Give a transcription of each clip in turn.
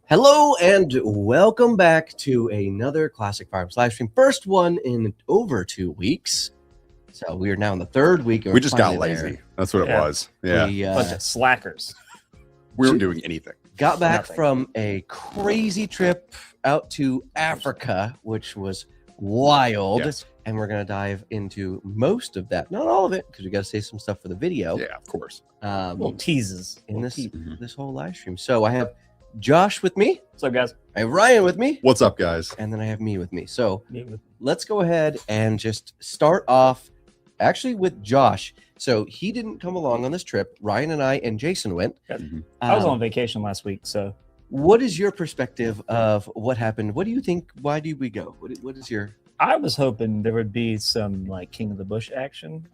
Hello and welcome back to another Classic Firearms live stream. First one in over 2 weeks. So we are now in the third week. We just got lazy. There. That's what it was. Yeah. We, bunch of slackers. We weren't doing anything. Got back from a crazy trip out to Africa, which was wild. Yes. And we're going to dive into most of that. Not all of it, because we got to save some stuff for the video. Yeah, of course. Little teases. In this whole live stream. So I have Josh with me. What's up, guys? I have Ryan with me. What's up, guys? And then I have me with me. So let's go ahead and just start off actually with Josh. So he didn't come along on this trip. Ryan and I and Jason went. I was on vacation last week, so. What is your perspective of what happened? What do you think? Why did we go? What is your... I was hoping there would be some like King of the Bush action.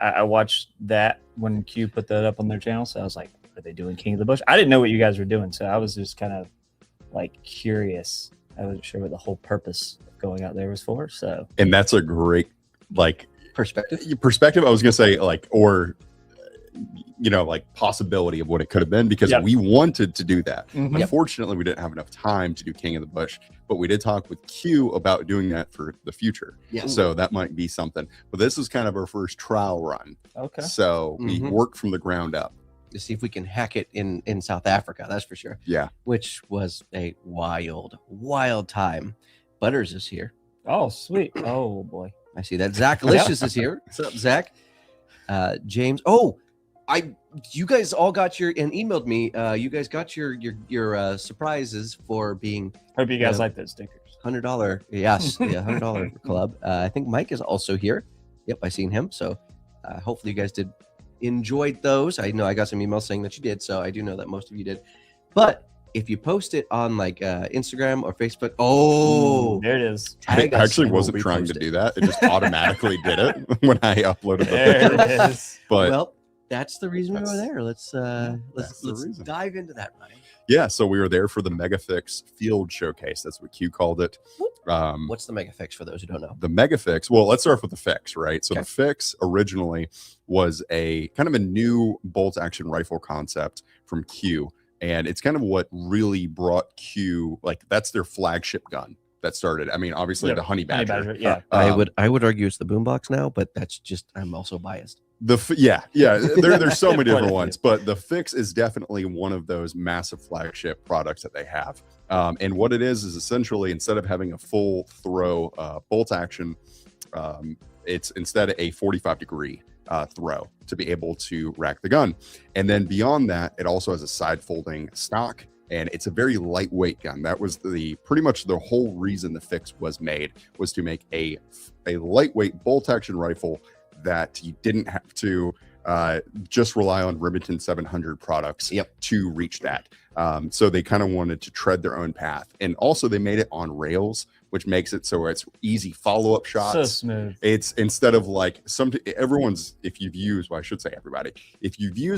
I watched that when Q put that up on their channel, so I was like, are they doing King of the Bush? I didn't know what you guys were doing, so I was just kind of like curious. I wasn't sure what the whole purpose of going out there was for. So, and that's a great like perspective. I was gonna say like, or like possibility of what it could have been, because we wanted to do that. Unfortunately, we didn't have enough time to do King of the Bush, but we did talk with Q about doing that for the future. Yeah. So that might be something. But this is kind of our first trial run. Okay. So we worked from the ground up to see if we can hack it in South Africa. That's for sure. Yeah. Which was a wild time. Butters is here. Oh, sweet. Oh boy. I see that. Zach Licious is here. What's up, Zach? James. Oh, you guys all got your and emailed me. You guys got your surprises for being. Hope you guys like those stickers. $100. Yes, yeah, $100 club. I think Mike is also here. Yep, I seen him. So hopefully you guys enjoyed those. I know I got some emails saying that you did, so I do know that most of you did. But if you post it on like Instagram or Facebook, there it is. I actually wasn't trying to do that. It just automatically did it when I uploaded the picture. There it is. But well, that's the reason we were there. Let's dive into that, Ryan. Yeah, so we were there for the Megafix Field Showcase. That's what Q called it. What's the Megafix for those who don't know? The Megafix, well, let's start with the Fix, right? So the Fix originally was a kind of a new bolt action rifle concept from Q. And it's kind of what really brought Q, like that's their flagship gun that started. I mean, obviously the Honey Badger. Yeah. I would argue it's the Boombox now, but that's just, I'm also biased. There's so many different ones, but the Fix is definitely one of those massive flagship products that they have. And what it is essentially, instead of having a full throw bolt action, it's instead a 45-degree throw to be able to rack the gun. And then beyond that, it also has a side folding stock, and it's a very lightweight gun. That was pretty much the whole reason the Fix was made, was to make a lightweight bolt action rifle that you didn't have to just rely on Remington 700 products to reach that. So they kind of wanted to tread their own path. And also they made it on rails, which makes it so it's easy follow-up shots. So smooth. It's instead of like if you've used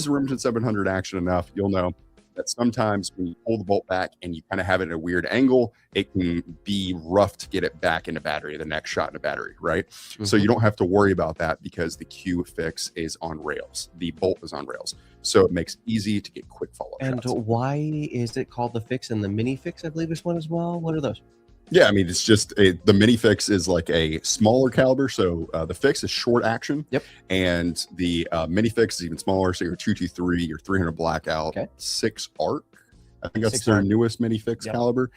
Remington 700 action enough, you'll know that sometimes when you pull the bolt back and you kind of have it at a weird angle, it can be rough to get it back into battery, the next shot in a battery, right? So you don't have to worry about that because the Q Fix is on rails. The bolt is on rails. So it makes it easy to get quick follow-up shots. And why is it called the Fix and the Mini Fix, I believe is one as well? What are those? Yeah, I mean, it's just the Mini Fix is like a smaller caliber. So the Fix is short action. Yep. And the Mini Fix is even smaller. So your 223, your 300 Blackout, 6 Arc. I think that's their newest Mini Fix caliber.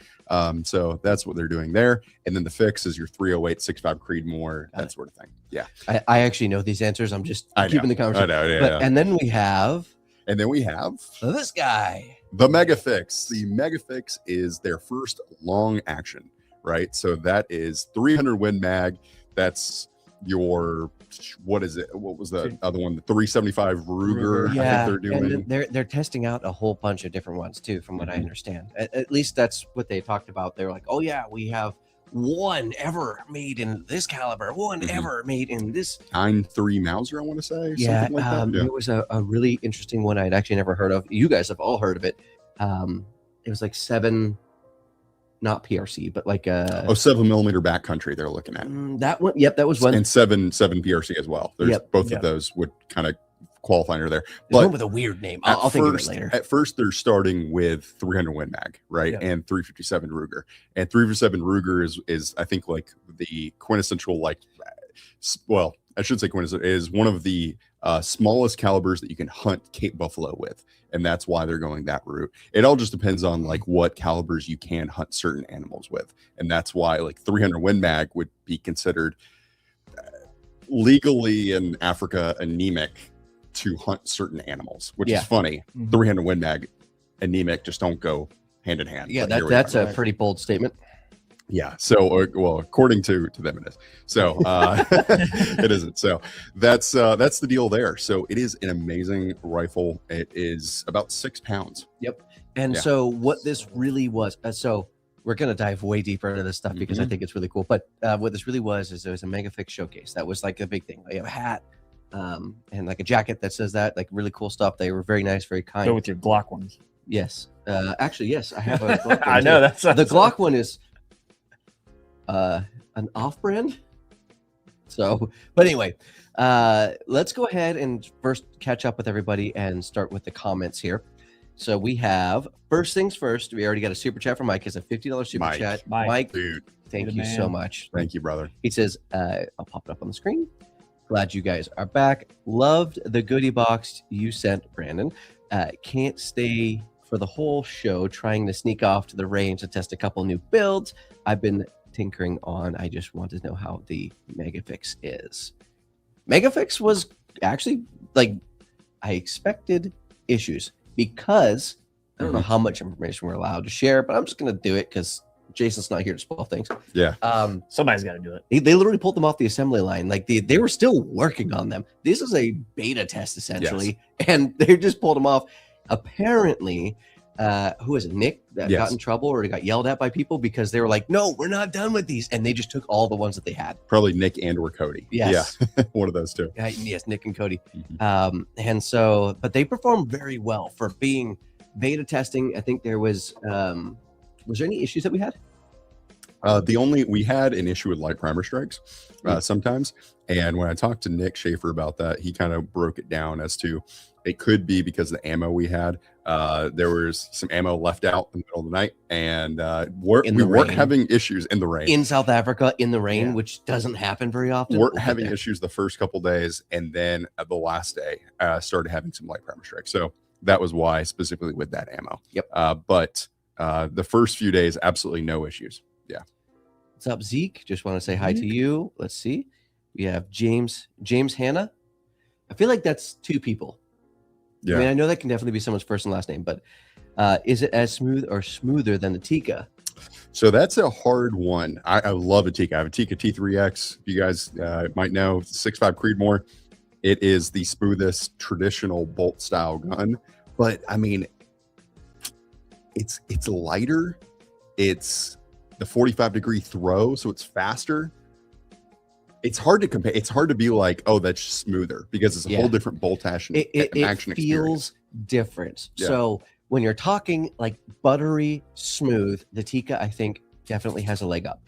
So that's what they're doing there. And then the Fix is your 308, 6.5 Creedmoor, that sort of thing. Yeah. I actually know these answers. I'm just keeping the conversation. I know, yeah. And then we have this guy. The Megafix. The Megafix is their first long action. Right, so that is 300 Win Mag. That's your what is it? What was the other one? The 375 Ruger. Yeah, I think they're doing. And they're testing out a whole bunch of different ones too, from what I understand. At least that's what they talked about. They're like, oh yeah, we have one ever made in this caliber, one ever made in this 9.3 Mauser, I want to say. Yeah, like that. It was a really interesting one I'd actually never heard of. You guys have all heard of it. It was like 7.9 not PRC, but like a 7mm backcountry they're looking at. that one. Yep, that was one. And 7 PRC as well. There's Yep. both of those would kind of qualify under there. There's one But with a weird name. I'll think of it later. At first, they're starting with 300 Win Mag, right? Yeah. And 357 Ruger. And 357 Ruger is I think like the quintessential, like, well, I should say quintessential, is one of the smallest calibers that you can hunt Cape buffalo with. And that's why they're going that route. It all just depends on like what calibers you can hunt certain animals with. And that's why like 300 Win Mag would be considered legally in Africa anemic to hunt certain animals, which is funny. 300 Win Mag, anemic just don't go hand in hand. Yeah, But that's a pretty bold statement. yeah. So, well, according to them, it is. So it isn't. So that's the deal there. So it is an amazing rifle. It is about 6 pounds. Yep. And Yeah. so what this really was, so we're going to dive way deeper into this stuff because I think it's really cool. But what this really was is it was a Megafix showcase. That was like a big thing. They have a hat and like a jacket that says that, like really cool stuff. They were very nice, very kind. Go with your Glock ones. Yes. Actually, yes, I have a Glock one I know too. that's The Glock one is an off-brand. So, but anyway, let's go ahead and first catch up with everybody and start with the comments here. So we have, first things first, we already got a super chat from Mike. It's a $50 super Mike. chat. Mike. Dude, Thank You're you the so man. much. thank you, brother. He says, I'll pop it up on the screen. Glad you guys are back. Loved the goodie box you sent, Brandon. Can't stay for the whole show, trying to sneak off to the range to test a couple new builds I've been tinkering on. I just want to know how the Megafix is. Megafix was actually, like, I expected issues because I don't know how much information we're allowed to share, but I'm just going to do it because Jason's not here to spoil things. Yeah. Somebody's got to do it. They literally pulled them off the assembly line. Like they were still working on them. This is a beta test essentially, and they just pulled them off. Apparently, who was it? Nick that got in trouble or got yelled at by people because they were like, "No, we're not done with these," and they just took all the ones that they had. Probably Nick and or Cody. Yes. Yeah. One of those two. Yes, Nick and Cody. And so, but they performed very well for being beta testing. I think there was there any issues that we had? We had an issue with light primer strikes sometimes. And when I talked to Nick Schaefer about that, he kind of broke it down as to it could be because of the ammo we had. There was some ammo left out in the middle of the night, and we weren't having issues in the rain. In South Africa, in the rain, which doesn't happen very often. Weren't having issues the first couple days, and then the last day started having some light primer strikes. So that was why, specifically with that ammo. Yep. But the first few days, absolutely no issues. Yeah. What's up, Zeke? Just want to say hi to you. Let's see. We have James Hanna. I feel like that's two people. Yeah. I mean, I know that can definitely be someone's first and last name, but is it as smooth or smoother than the Tika? So that's a hard one. I love a Tika. I have a Tika T3X. You guys might know 6.5 Creedmoor. It is the smoothest traditional bolt style gun, but I mean, it's lighter. It's the 45-degree throw, so it's faster. It's hard to compare. It's hard to be like, oh, that's smoother because it's a whole different bolt action feels action experience. Different. Yeah. So when you're talking like buttery smooth, the Tika, I think, definitely has a leg up.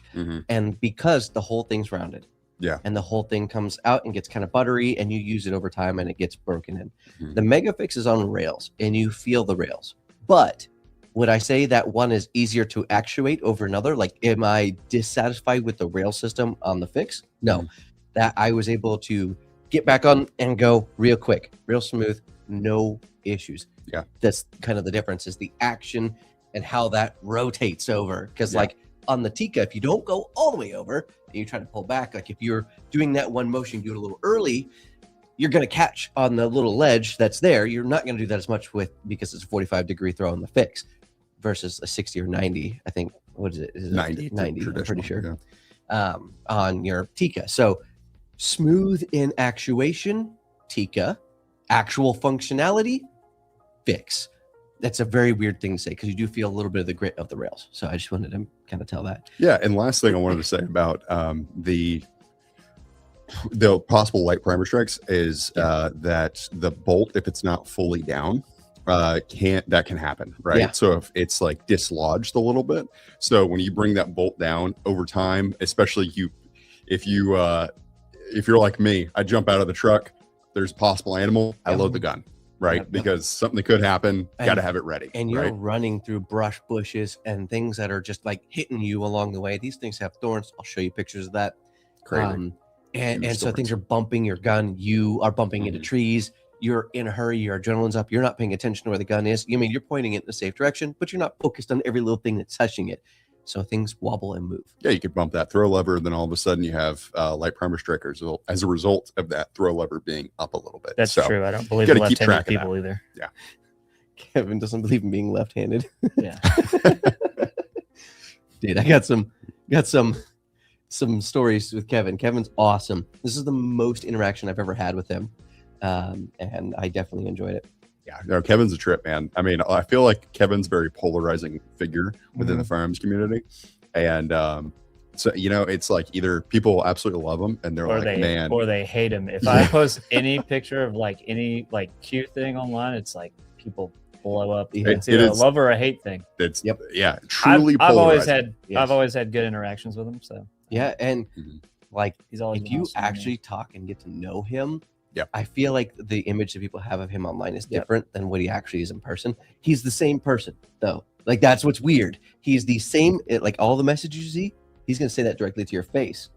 And because the whole thing's rounded. Yeah. And the whole thing comes out and gets kind of buttery, and you use it over time and it gets broken in. The Megafix is on rails and you feel the rails. But would I say that one is easier to actuate over another? Like, am I dissatisfied with the rail system on the Fix? No. That I was able to get back on and go real quick, real smooth, no issues. Yeah. That's kind of the difference, is the action and how that rotates over. Because like on the Tika, if you don't go all the way over and you try to pull back, like if you're doing that one motion, do it a little early, you're going to catch on the little ledge that's there. You're not going to do that as much because it's a 45-degree throw on the Fix versus a 60 or 90. I think, what is it? Is it 90, I'm pretty sure. Yeah. On your Tika. So smooth in actuation, Tika. Actual functionality, Fix. That's a very weird thing to say because you do feel a little bit of the grit of the rails. So I just wanted to kind of tell that. Yeah, and last thing I wanted to say about the possible light primer strikes is that the bolt, if it's not fully down, can happen, right? Yeah. So if it's like dislodged a little bit, so when you bring that bolt down over time, especially if you're like me, I jump out of the truck, there's a possible animal, I load the gun, right? Yep. Because something could happen, got to have it ready. And you're right? running through brush, bushes, and things that are just like hitting you along the way. These things have thorns. I'll show you pictures of that. Crazy. And so things are bumping your gun. You are bumping into trees. You're in a hurry. Your adrenaline's up. You're not paying attention to where the gun is. You mean you're pointing it in a safe direction, but you're not focused on every little thing that's touching it. So things wobble and move. Yeah, you could bump that throw lever, then all of a sudden you have light primer strikers as a result of that throw lever being up a little bit. That's true. I don't believe gotta in keep left-handed track of people either. Yeah. Kevin doesn't believe in being left-handed. Yeah. Dude, I got some stories with Kevin. Kevin's awesome. This is the most interaction I've ever had with him. And I definitely enjoyed it. Yeah, no, Kevin's a trip, man. I mean, I feel like Kevin's a very polarizing figure within the firearms community. And so, it's like either people absolutely love him and they're man. Or they hate him. If I post any picture of like any like cute thing online, it's like people blow up. Yeah. It's either a love or a hate thing. It's truly I've polarizing. I've always had good interactions with him. So Yeah, and like he's always if you actually talk and get to know him, Yep. I feel like the image that people have of him online is different than what he actually is in person. He's the same person, though. Like, that's what's weird. He's the same, like all the messages you see, he's going to say that directly to your face.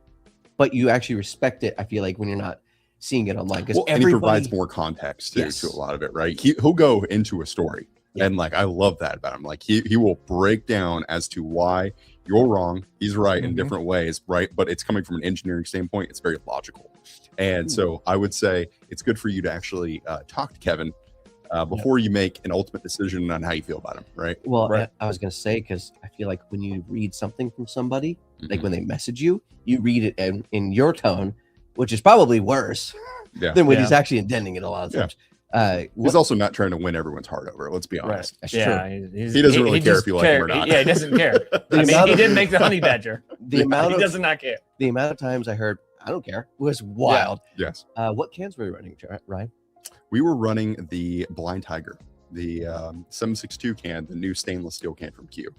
But you actually respect it, I feel like, when you're not seeing it online. Because and he provides more context too, to a lot of it, right? He'll go into a story. Yeah. And like, I love that about him. Like he will break down as to why you're wrong, he's right in different ways, right? But it's coming from an engineering standpoint. It's very logical. And so I would say it's good for you to actually talk to Kevin before you make an ultimate decision on how you feel about him, right? Well, I was going to say, because I feel like when you read something from somebody, like when they message you, you read it in your tone, which is probably worse than when he's actually intending it a lot of times. He's also not trying to win everyone's heart over. Let's be honest. That's true. He doesn't really care if you like him or not. He doesn't care. I mean, he didn't make the honey badger. He does not care. The amount of times I heard, I don't care, was wild. Yeah. Yes. What cans were you running, Ryan? We were running the Blind Tiger, the 762 can, the new stainless steel can from Q.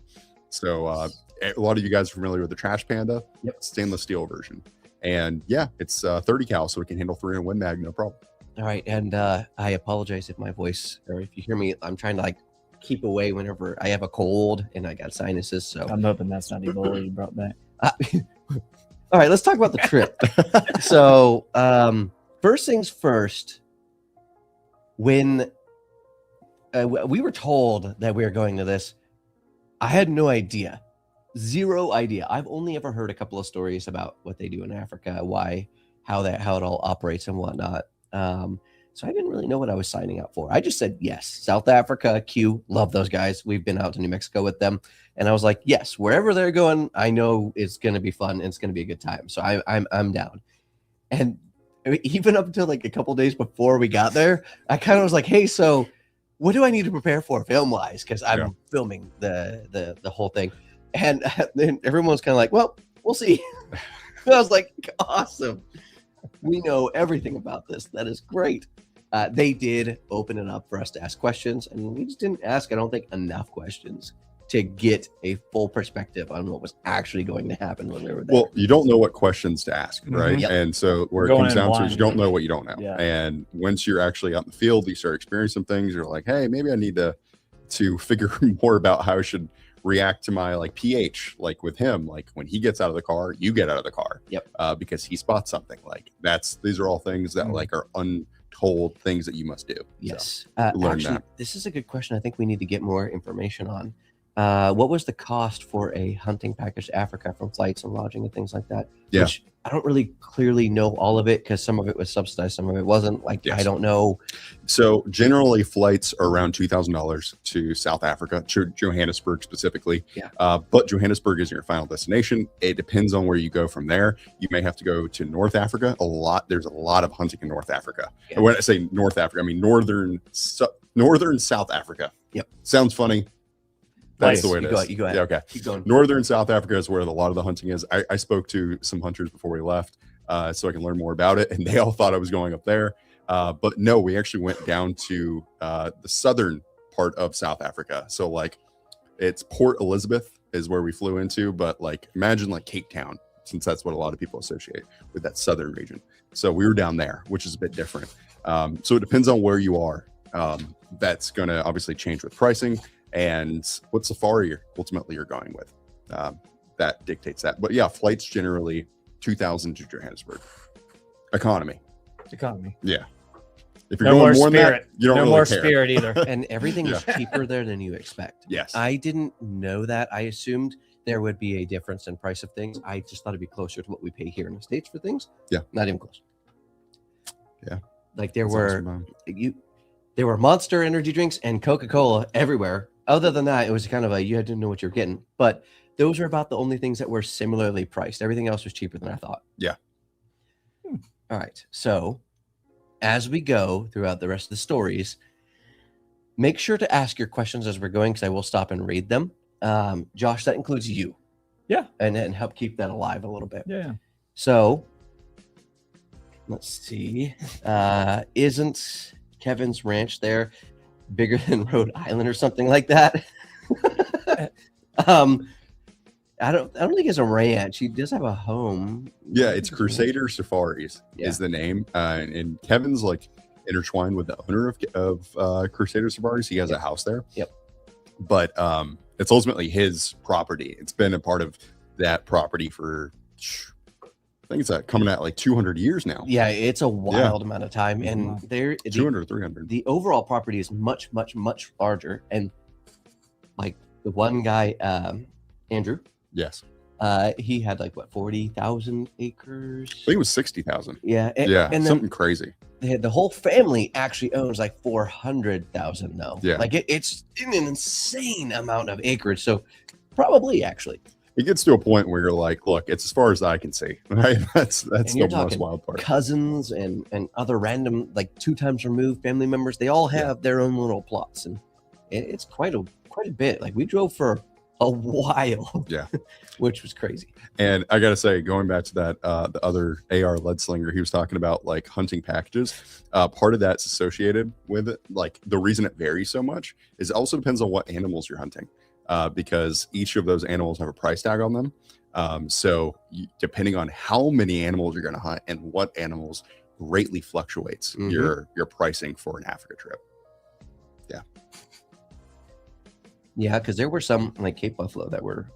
So a lot of you guys are familiar with the Trash Panda, stainless steel version. And yeah, it's 30 cal, so it can handle 300 Win Mag, no problem. All right, and I apologize if my voice, or if you hear me, I'm trying to like keep away whenever I have a cold and I got sinuses. So I'm hoping that's not Ebola you brought back. All right, let's talk about the trip. So first things first, when we were told that we were going to this, I had no idea, zero idea. I've only ever heard a couple of stories about what they do in Africa, how it all operates and whatnot. So I didn't really know what I was signing up for. I just said yes. South Africa, Q, love those guys. We've been out to New Mexico with them, and I was like, yes, wherever they're going, I know it's going to be fun and it's going to be a good time. So I'm down. And even up until like a couple days before we got there, I kind of was like, hey, so what do I need to prepare for film wise? Because I'm filming the whole thing, and then everyone was kind of like, well, we'll see. And I was like, awesome. We know everything about this. That is great. They did open it up for us to ask questions, and we just didn't ask, I don't think, enough questions to get a full perspective on what was actually going to happen when we were there. Well, you don't know what questions to ask, right? Yep. And so where it comes down to is you don't know what you don't know. Yeah. And once you're actually out in the field, you start experiencing things. You're like, hey, maybe I need to figure more about how I should react to my like pH, like with him, like when he gets out of the car, you get out of the car. Yep. Because he spots something. Like these are all things that like are untold things that you must do. Yes. So, learn actually, that. This is a good question. I think we need to get more information on. What was the cost for a hunting package to Africa from flights and lodging and things like that? Yeah. Which I don't really clearly know all of it because some of it was subsidized, some of it wasn't. Like, I don't know. So generally flights are around $2,000 to South Africa, to Johannesburg specifically. Yeah. But Johannesburg is your final destination. It depends on where you go from there. You may have to go to North Africa. There's a lot of hunting in North Africa. Yeah. And when I say North Africa, I mean northern South Africa. Yep. Sounds funny. That's the way it is. You go ahead. Yeah, okay. Keep going. Northern South Africa is where a lot of the hunting is. I spoke to some hunters before we left so I can learn more about it, and they all thought I was going up there. But no, we actually went down to the southern part of South Africa. So like it's Port Elizabeth is where we flew into, but like imagine like Cape Town, since that's what a lot of people associate with that southern region. So we were down there, which is a bit different. So it depends on where you are. That's going to obviously change with pricing and what safari you're going with. That dictates that. But yeah, flights generally 2,000 to Johannesburg. Economy. Yeah. If you're No more going more than Spirit. that, you don't No really more care. Spirit either. And everything is cheaper there than you expect. Yes. I didn't know that. I assumed there would be a difference in price of things. I just thought it'd be closer to what we pay here in the States for things. Yeah. Not even close. Yeah. Like That's there awesome. were Monster energy drinks and Coca-Cola everywhere. Other than that, it was kind of you had to know what you're getting. But those were about the only things that were similarly priced. Everything else was cheaper than I thought. Yeah. All right. So as we go throughout the rest of the stories, make sure to ask your questions as we're going, because I will stop and read them. Josh, that includes you. Yeah. And help keep that alive a little bit. Yeah. So let's see. Isn't Kevin's ranch there bigger than Rhode Island or something like that? I don't think it's a ranch. He does have a home. Yeah, it's Crusader Safaris Yeah. is the name. And Kevin's like intertwined with the owner of Crusader Safaris. He has a house there. Yep. But it's ultimately his property. It's been a part of that property for, I think it's coming at like 200 years now. Yeah, it's a wild amount of time. And there 200, 300. the overall property is much, much, much larger. And like the one guy, Andrew, Yes. he had like what 40,000 acres. I think it was 60,000. Yeah, And then something crazy. the whole family actually owns like 400,000 now. Yeah. Like it's an insane amount of acreage. So probably actually It gets to a point where you're like, look, it's as far as I can see. Right? That's And the you're most talking wild part. cousins and other random like 2 times removed family members. They all have their own little plots, and it's quite a bit. Like we drove for a while. Yeah. Which was crazy. And I gotta say, going back to that, the other AR lead slinger, he was talking about like hunting packages. Part of that's associated with it. Like the reason it varies so much is it also depends on what animals you're hunting, because each of those animals have a price tag on them. So depending on how many animals you're going to hunt and what animals greatly fluctuates your pricing for an Africa trip. Yeah. Yeah, because there were some like Cape Buffalo that were.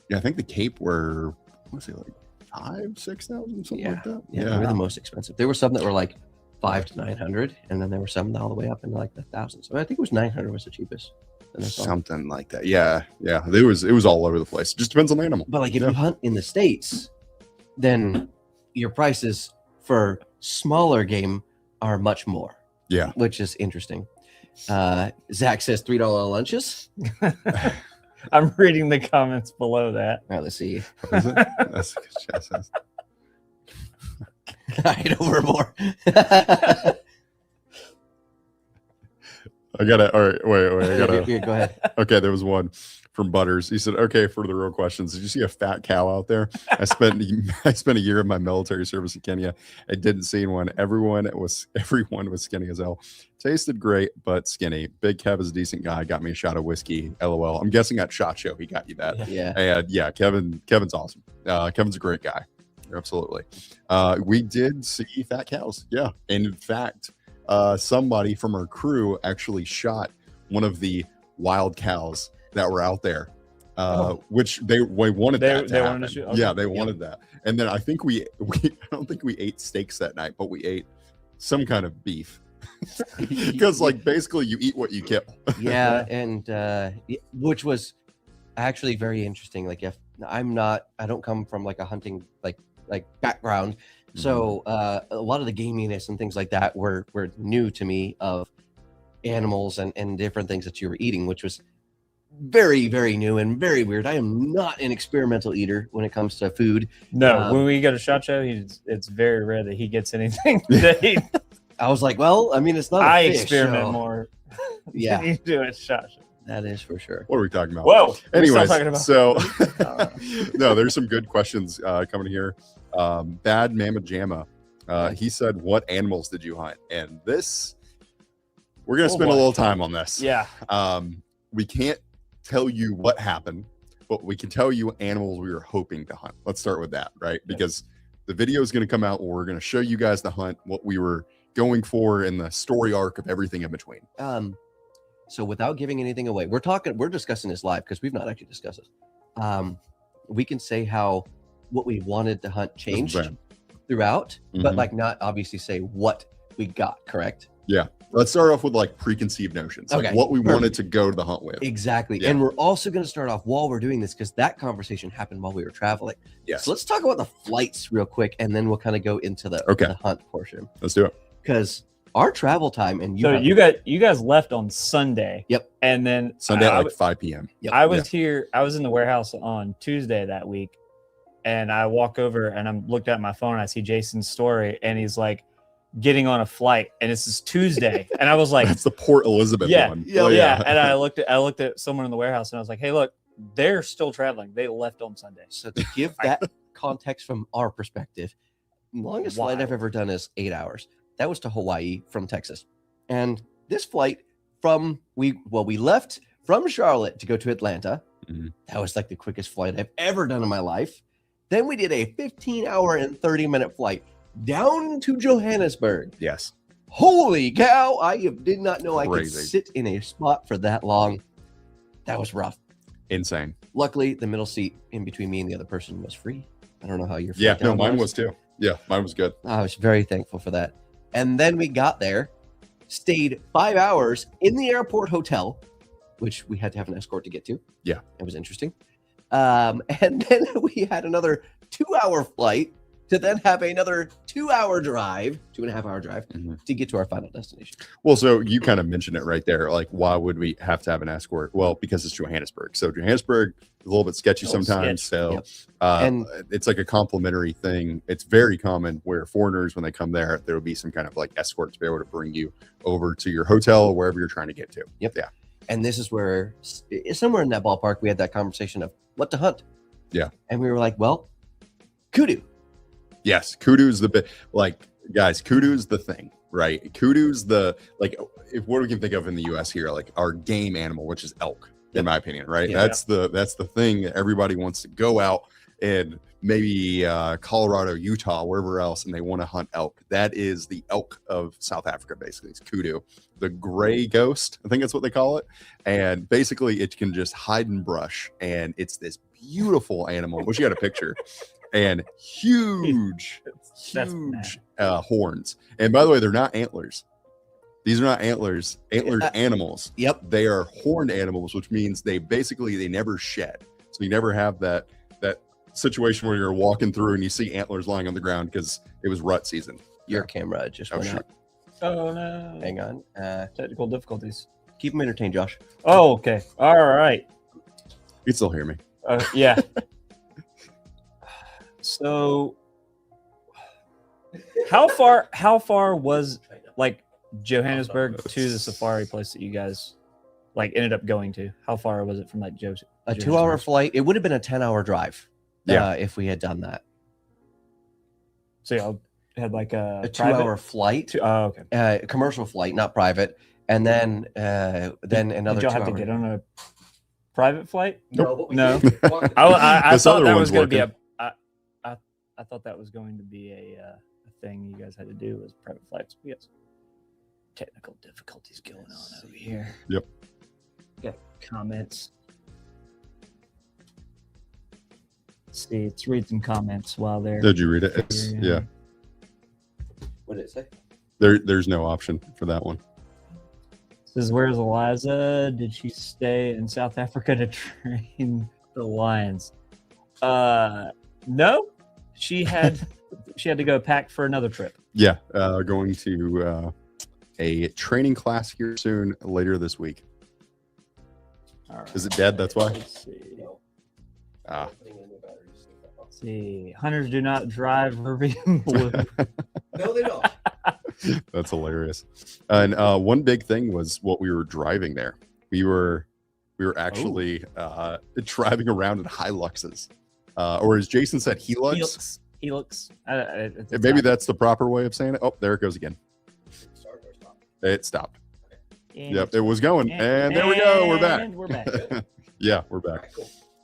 Yeah, I think the Cape were, what was it, like 5,000-6,000, something like that. Yeah, they were the most expensive. There were some that were like 500 to 900, and then there were some all the way up into like the thousands. So I think it was 900 was the cheapest. Something like that. Yeah. It was all over the place. It just depends on the animal. But like if you hunt in the States, then your prices for smaller game are much more. Yeah. Which is interesting. Zach says $3 lunches. I'm reading the comments below that. All right, let's see. What is it? That's a good chest. Hide over more. I gotta. All right, wait. I gotta. Here, go ahead. Okay, there was one from Butters. He said, "Okay, for the real questions, did you see a fat cow out there? I spent a year of my military service in Kenya. I didn't see one. Everyone was skinny as hell. Tasted great, but skinny. Big Kev is a decent guy. Got me a shot of whiskey. LOL. I'm guessing at SHOT Show he got you that. Yeah. And yeah, Kevin's awesome. Kevin's a great guy. Absolutely. We did see fat cows. Yeah, and in fact, somebody from our crew actually shot one of the wild cows that were out there, which they wanted that to happen. wanted to shoot? Okay. Yeah, they wanted that. And then I think we I don't think we ate steaks that night, but we ate some kind of beef. Because like basically you eat what you kill. Yeah, and which was actually very interesting. Like if I don't come from like a hunting like background. So a lot of the gaminess and things like that were new to me of animals and different things that you were eating, which was very, very new and very weird. I am not an experimental eater when it comes to food. No, when we go to SHOT Show, it's very rare that he gets anything to eat. I was like, well, I mean, it's not. I fish, experiment so- more. Yeah, than you do at SHOT Show. that is for sure. What are we talking about? Whoa. Anyways, talking about. so no, there's some good questions coming here. Bad Mama Jamma. He said, "What animals did you hunt?" And this we're gonna Oh, spend a boy. little time on this. Yeah. We can't tell you what happened, but we can tell you animals we were hoping to hunt. Let's start with that, right? Because the video is going to come out where we're going to show you guys the hunt, what we were going for, and the story arc of everything in between. So without giving anything away, we're discussing this live because we've not actually discussed this. We can say how what we wanted to hunt changed throughout, but Mhm. like not obviously say what we got, correct? Yeah. Let's start off with like preconceived notions, like Okay, what we wanted perfect. to go to the hunt with. Exactly. Yeah. And we're also going to start off while we're doing this because that conversation happened while we were traveling. Yes. So let's talk about the flights real quick, and then we'll kind of go into the hunt portion. Let's do it. Because our travel time and You guys left on Sunday. Yep. And then Sunday at like 5 p.m. Yep. I was here. I was in the warehouse on Tuesday that week, and I walk over and I'm looked at my phone. And I see Jason's story, and he's like getting on a flight, and this is Tuesday, and I was like, That's the Port Elizabeth one. yeah. And I looked at someone in the warehouse, and I was like, hey, look, they're still traveling. They left on Sunday. So to give that context from our perspective, longest flight I've ever done is 8 hours. That was to Hawaii from Texas. And this flight we left from Charlotte to go to Atlanta. Mhm. That was like the quickest flight I've ever done in my life. Then we did a 15-hour and 30-minute flight down to Johannesburg. Yes. Holy cow. I did not know I could Crazy. sit in a spot for that long. That was rough. Insane. Luckily, the middle seat in between me and the other person was free. I don't know how your flight Yeah. No, down mine was too. Yeah. Mine was good. I was very thankful for that. And then we got there, stayed 5 hours in the airport hotel, which we had to have an escort to get to. Yeah. It was interesting. And then we had another 2-hour flight to then have another 2-hour drive, 2.5-hour drive Mhm. to get to our final destination. Well, so you kind of mentioned it right there. Like, why would we have to have an escort? Well, because it's Johannesburg. So Johannesburg is a little bit sketchy sometimes. So Yep. and it's like a complimentary thing. It's very common where foreigners, when they come there will be some kind of like escort to be able to bring you over to your hotel or wherever you're trying to get to. Yep. Yeah. And this is where, somewhere in that ballpark, we had that conversation of what to hunt. Yeah. And we were like, well, kudu. Yes, kudu's the bit. Like, guys, kudu's the thing, right? Kudu's the, like, if what we can think of in the U.S. here, like our game animal, which is elk, in my opinion, right? Yeah. That's the thing that everybody wants to go out and maybe Colorado, Utah, wherever else, and they want to hunt elk. That is the elk of South Africa, basically. It's kudu, the gray ghost, I think that's what they call it. And basically, it can just hide in brush, and it's this beautiful animal. Wish you had a picture. And huge horns. And by the way, they're not antlers. These are not antlers, antlered animals. Yep. They are horned animals, which means they never shed. So you never have that situation where you're walking through and you see antlers lying on the ground because it was rut season. Your camera just went out. Oh no. Hang on. Technical difficulties. Keep them entertained, Josh. Oh, okay. All right. You can still hear me. Yeah. So how far was like Johannesburg to the safari place that you guys like ended up going to? How far was it from like A 2-hour flight. It would have been a 10-hour drive. Yeah. If we had done that. So y'all had like a 2-hour flight. Oh, okay. Commercial flight, not private. And then another Did y'all have to 2 get on a private flight? No. No. did- I This thought other that one's was going to be working. I thought that was going to be a thing you guys had to do was private flights. Yes. Technical difficulties going on over here. Yep. Got comments. Let's see, let's read some comments while they're. Did you read it? It's, yeah. What did it say? There's no option for that one. Says, where's Eliza? Did she stay in South Africa to train the lions? No, she had to go pack for another trip. Yeah. Going to a training class here soon later this week. All right. Is it dead? That's why. Let's see. Ah. Let's see. Hunters do not drive Rivian Blue. No, they don't. That's hilarious. And one big thing was what we were driving there. We were actually driving around in Hiluxes, or as Jason said, Helix. Helix. Maybe that's the proper way of saying it. Oh, there it goes again. It stopped. Yep, it was going. And there we go. We're back. And we're back. Yeah, we're back.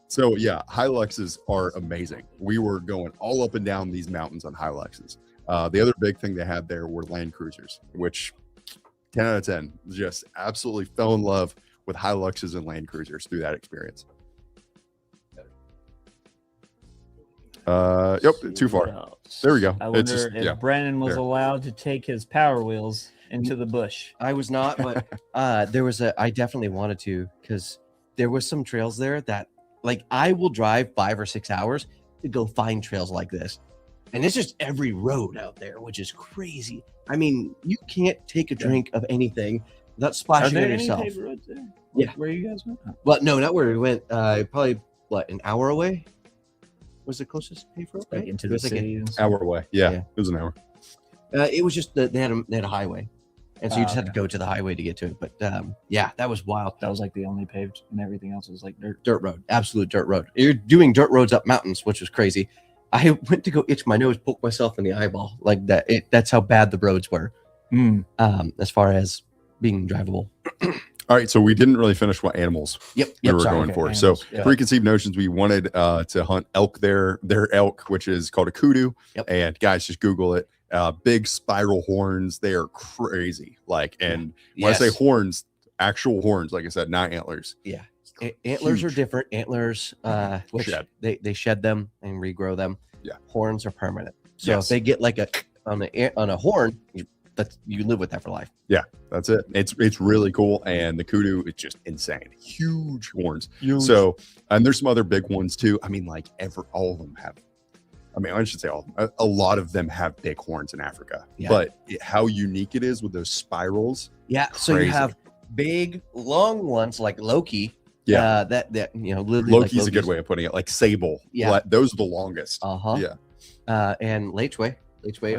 So yeah, Hiluxes are amazing. We were going all up and down these mountains on Hiluxes. The other big thing they had there were Land Cruisers, which 10 out of 10, just absolutely fell in love with Hiluxes and Land Cruisers through that experience. Yep, too far. There we go. I wonder if Brandon was allowed to take his Power Wheels into the bush. I was not, but I definitely wanted to, because there was some trails there that, like, I will drive 5 or 6 hours to go find trails like this. And it's just every road out there, which is crazy. I mean, you can't take a drink of anything without splashing on yourself. Any paved roads there? Yeah. Where you guys went? Well, no, not where we went. Probably, an hour away? Was the closest paved road? Like into the city? An hour away. Yeah, it was an hour. It was just that they had a highway. And so you just had to go to the highway to get to it. But yeah, that was wild. That was like the only paved, and everything else was like dirt road. Absolute dirt road. You're doing dirt roads up mountains, which was crazy. I went to go itch my nose, poke myself in the eyeball like that. That's how bad the roads were. As far as being drivable. All right, so we didn't really finish what animals we were going for. Animals, so preconceived notions, we wanted to hunt elk there. Their elk, which is called a kudu. And guys, just Google it. Big spiral horns. They are crazy. And when I say horns, actual horns, like I said, not antlers. Yeah. Antlers are different. Antlers, which they shed them and regrow them. Yeah. Horns are permanent. So if they get like on a horn, you live with that for life. Yeah, that's it. It's really cool. And the kudu, it's just insane. Huge horns. So, and there's some other big ones too. I mean, all of them have. I mean, I should say all of them. A lot of them have big horns in Africa. Yeah. But how unique it is with those spirals. Yeah. So you have big, long ones like Loki. Yeah. Loki's a good way of putting it. Like sable. Yeah. Those are the longest. Yeah. And Lechwe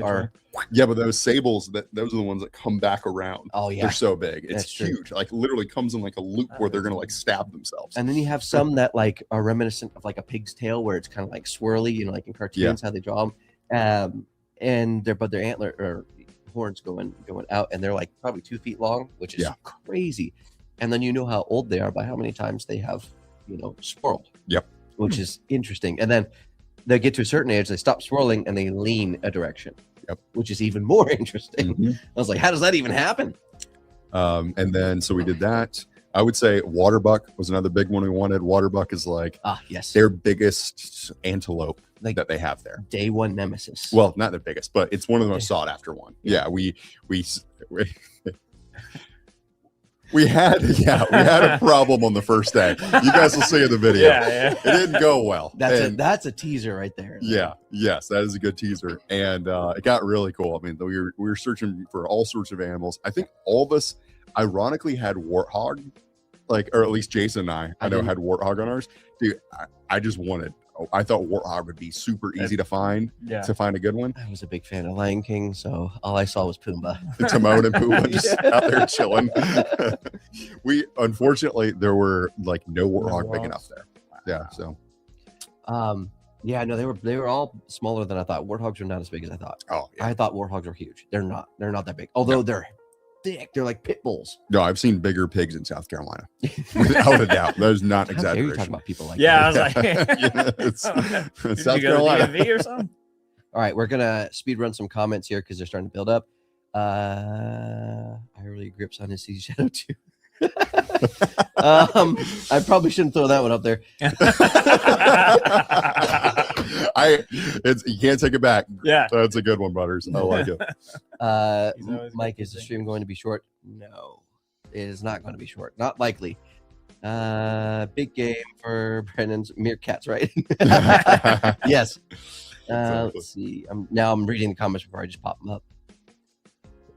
are. Yeah, but those sables, those are the ones that come back around. Oh yeah, they're so big. It's huge. Like literally comes in like a loop where they're gonna stab themselves. And then you have some that are reminiscent of like a pig's tail, where it's kind of like swirly, like in cartoons how they draw them. And their antler or horns going out, and they're like probably 2 feet long, which is crazy. And then you know how old they are by how many times they have swirled. Yep, which is interesting. And then they get to a certain age, they stop swirling and they lean a direction. Yep. Which is even more interesting. I was like, how does that even happen? And then so we did that. I would say waterbuck was another big one we wanted. Waterbuck is their biggest antelope that they have there. Day one nemesis. Well, not the biggest, but it's one of the most sought after one. Yeah, we had a problem on the first day. You guys will see in the video. It didn't go well. That's a teaser right there. Yes, that is a good teaser, and it got really cool. I mean, we were searching for all sorts of animals. I think all of us, ironically, had warthog, or at least Jason and I know had warthog on ours. Dude, I just wanted. I thought warthog would be super easy to find a good one. I was a big fan of Lion King, so all I saw was Pumbaa. Timon and Pumbaa just out there chilling. Unfortunately, there were no warthog big enough there. Yeah, so. They were all smaller than I thought. Warthogs are not as big as I thought. Oh, yeah. I thought warthogs were huge. They're not that big. Although they're thick. They're like pit bulls. No, I've seen bigger pigs in South Carolina. Without a doubt. That is not exaggeration. You're talking about people like that. I was like, it's South Carolina. Or something? All right, we're gonna speed run some comments here because they're starting to build up. I really grips on his Sea Shadow too. I probably shouldn't throw that one up there. You can't take it back. Yeah, that's a good one, Butters. I like it. Mike, is the stream going to be short? No, it is not going to be short. Not likely. Big game for Brandon's meerkats, right? Yes. Let's see. I'm reading the comments before I just pop them up.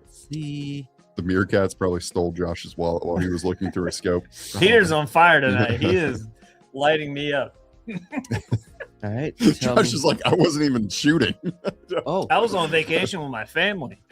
Let's see. The meerkats probably stole Josh's wallet while he was looking through a scope. Peter's on fire tonight. He is lighting me up. All right. Josh is like, I wasn't even shooting. I was on vacation with my family.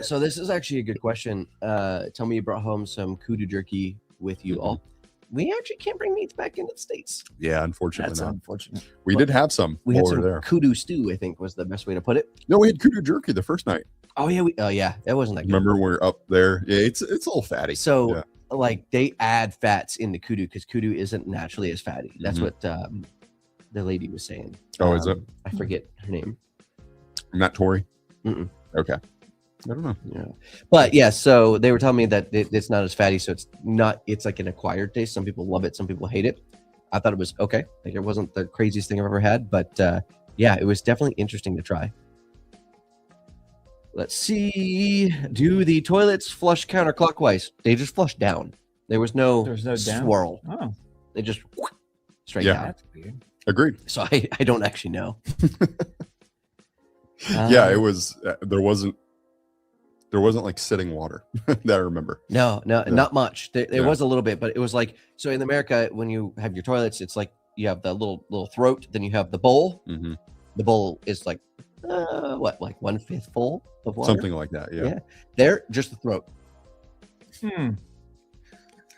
So this is actually a good question. Tell me you brought home some kudu jerky with you all. We actually can't bring meats back into the States. Yeah, unfortunately. That's unfortunate. We did have some. We had some there. Kudu stew, I think was the best way to put it. No, we had kudu jerky the first night. Oh yeah, that wasn't that good. Remember when we were up there? Yeah, it's a little fatty. So yeah. like they add fats into kudu because kudu isn't naturally as fatty. That's what the lady was saying. Oh, is it? I forget her name. Not Tori. Mm-mm. Okay. I don't know. Yeah, but yeah. So they were telling me that it's not as fatty, so it's not. It's like an acquired taste. Some people love it, some people hate it. I thought it was okay. Like it wasn't the craziest thing I've ever had, but yeah, it was definitely interesting to try. Let's see. Do the toilets flush counterclockwise? They just flush down. There's no down? swirl. Oh, They just straight Yeah. down. that's weird. Agreed. So I don't actually know. Yeah, it was. There wasn't like sitting water that I remember. No, not much. There Yeah. was a little bit, but it was like, so in America, when you have your toilets, it's like you have the little throat, then you have the bowl. Mm-hmm. The bowl is like like 1/5 full of water. Something like that. Yeah. Yeah. There, just the throat.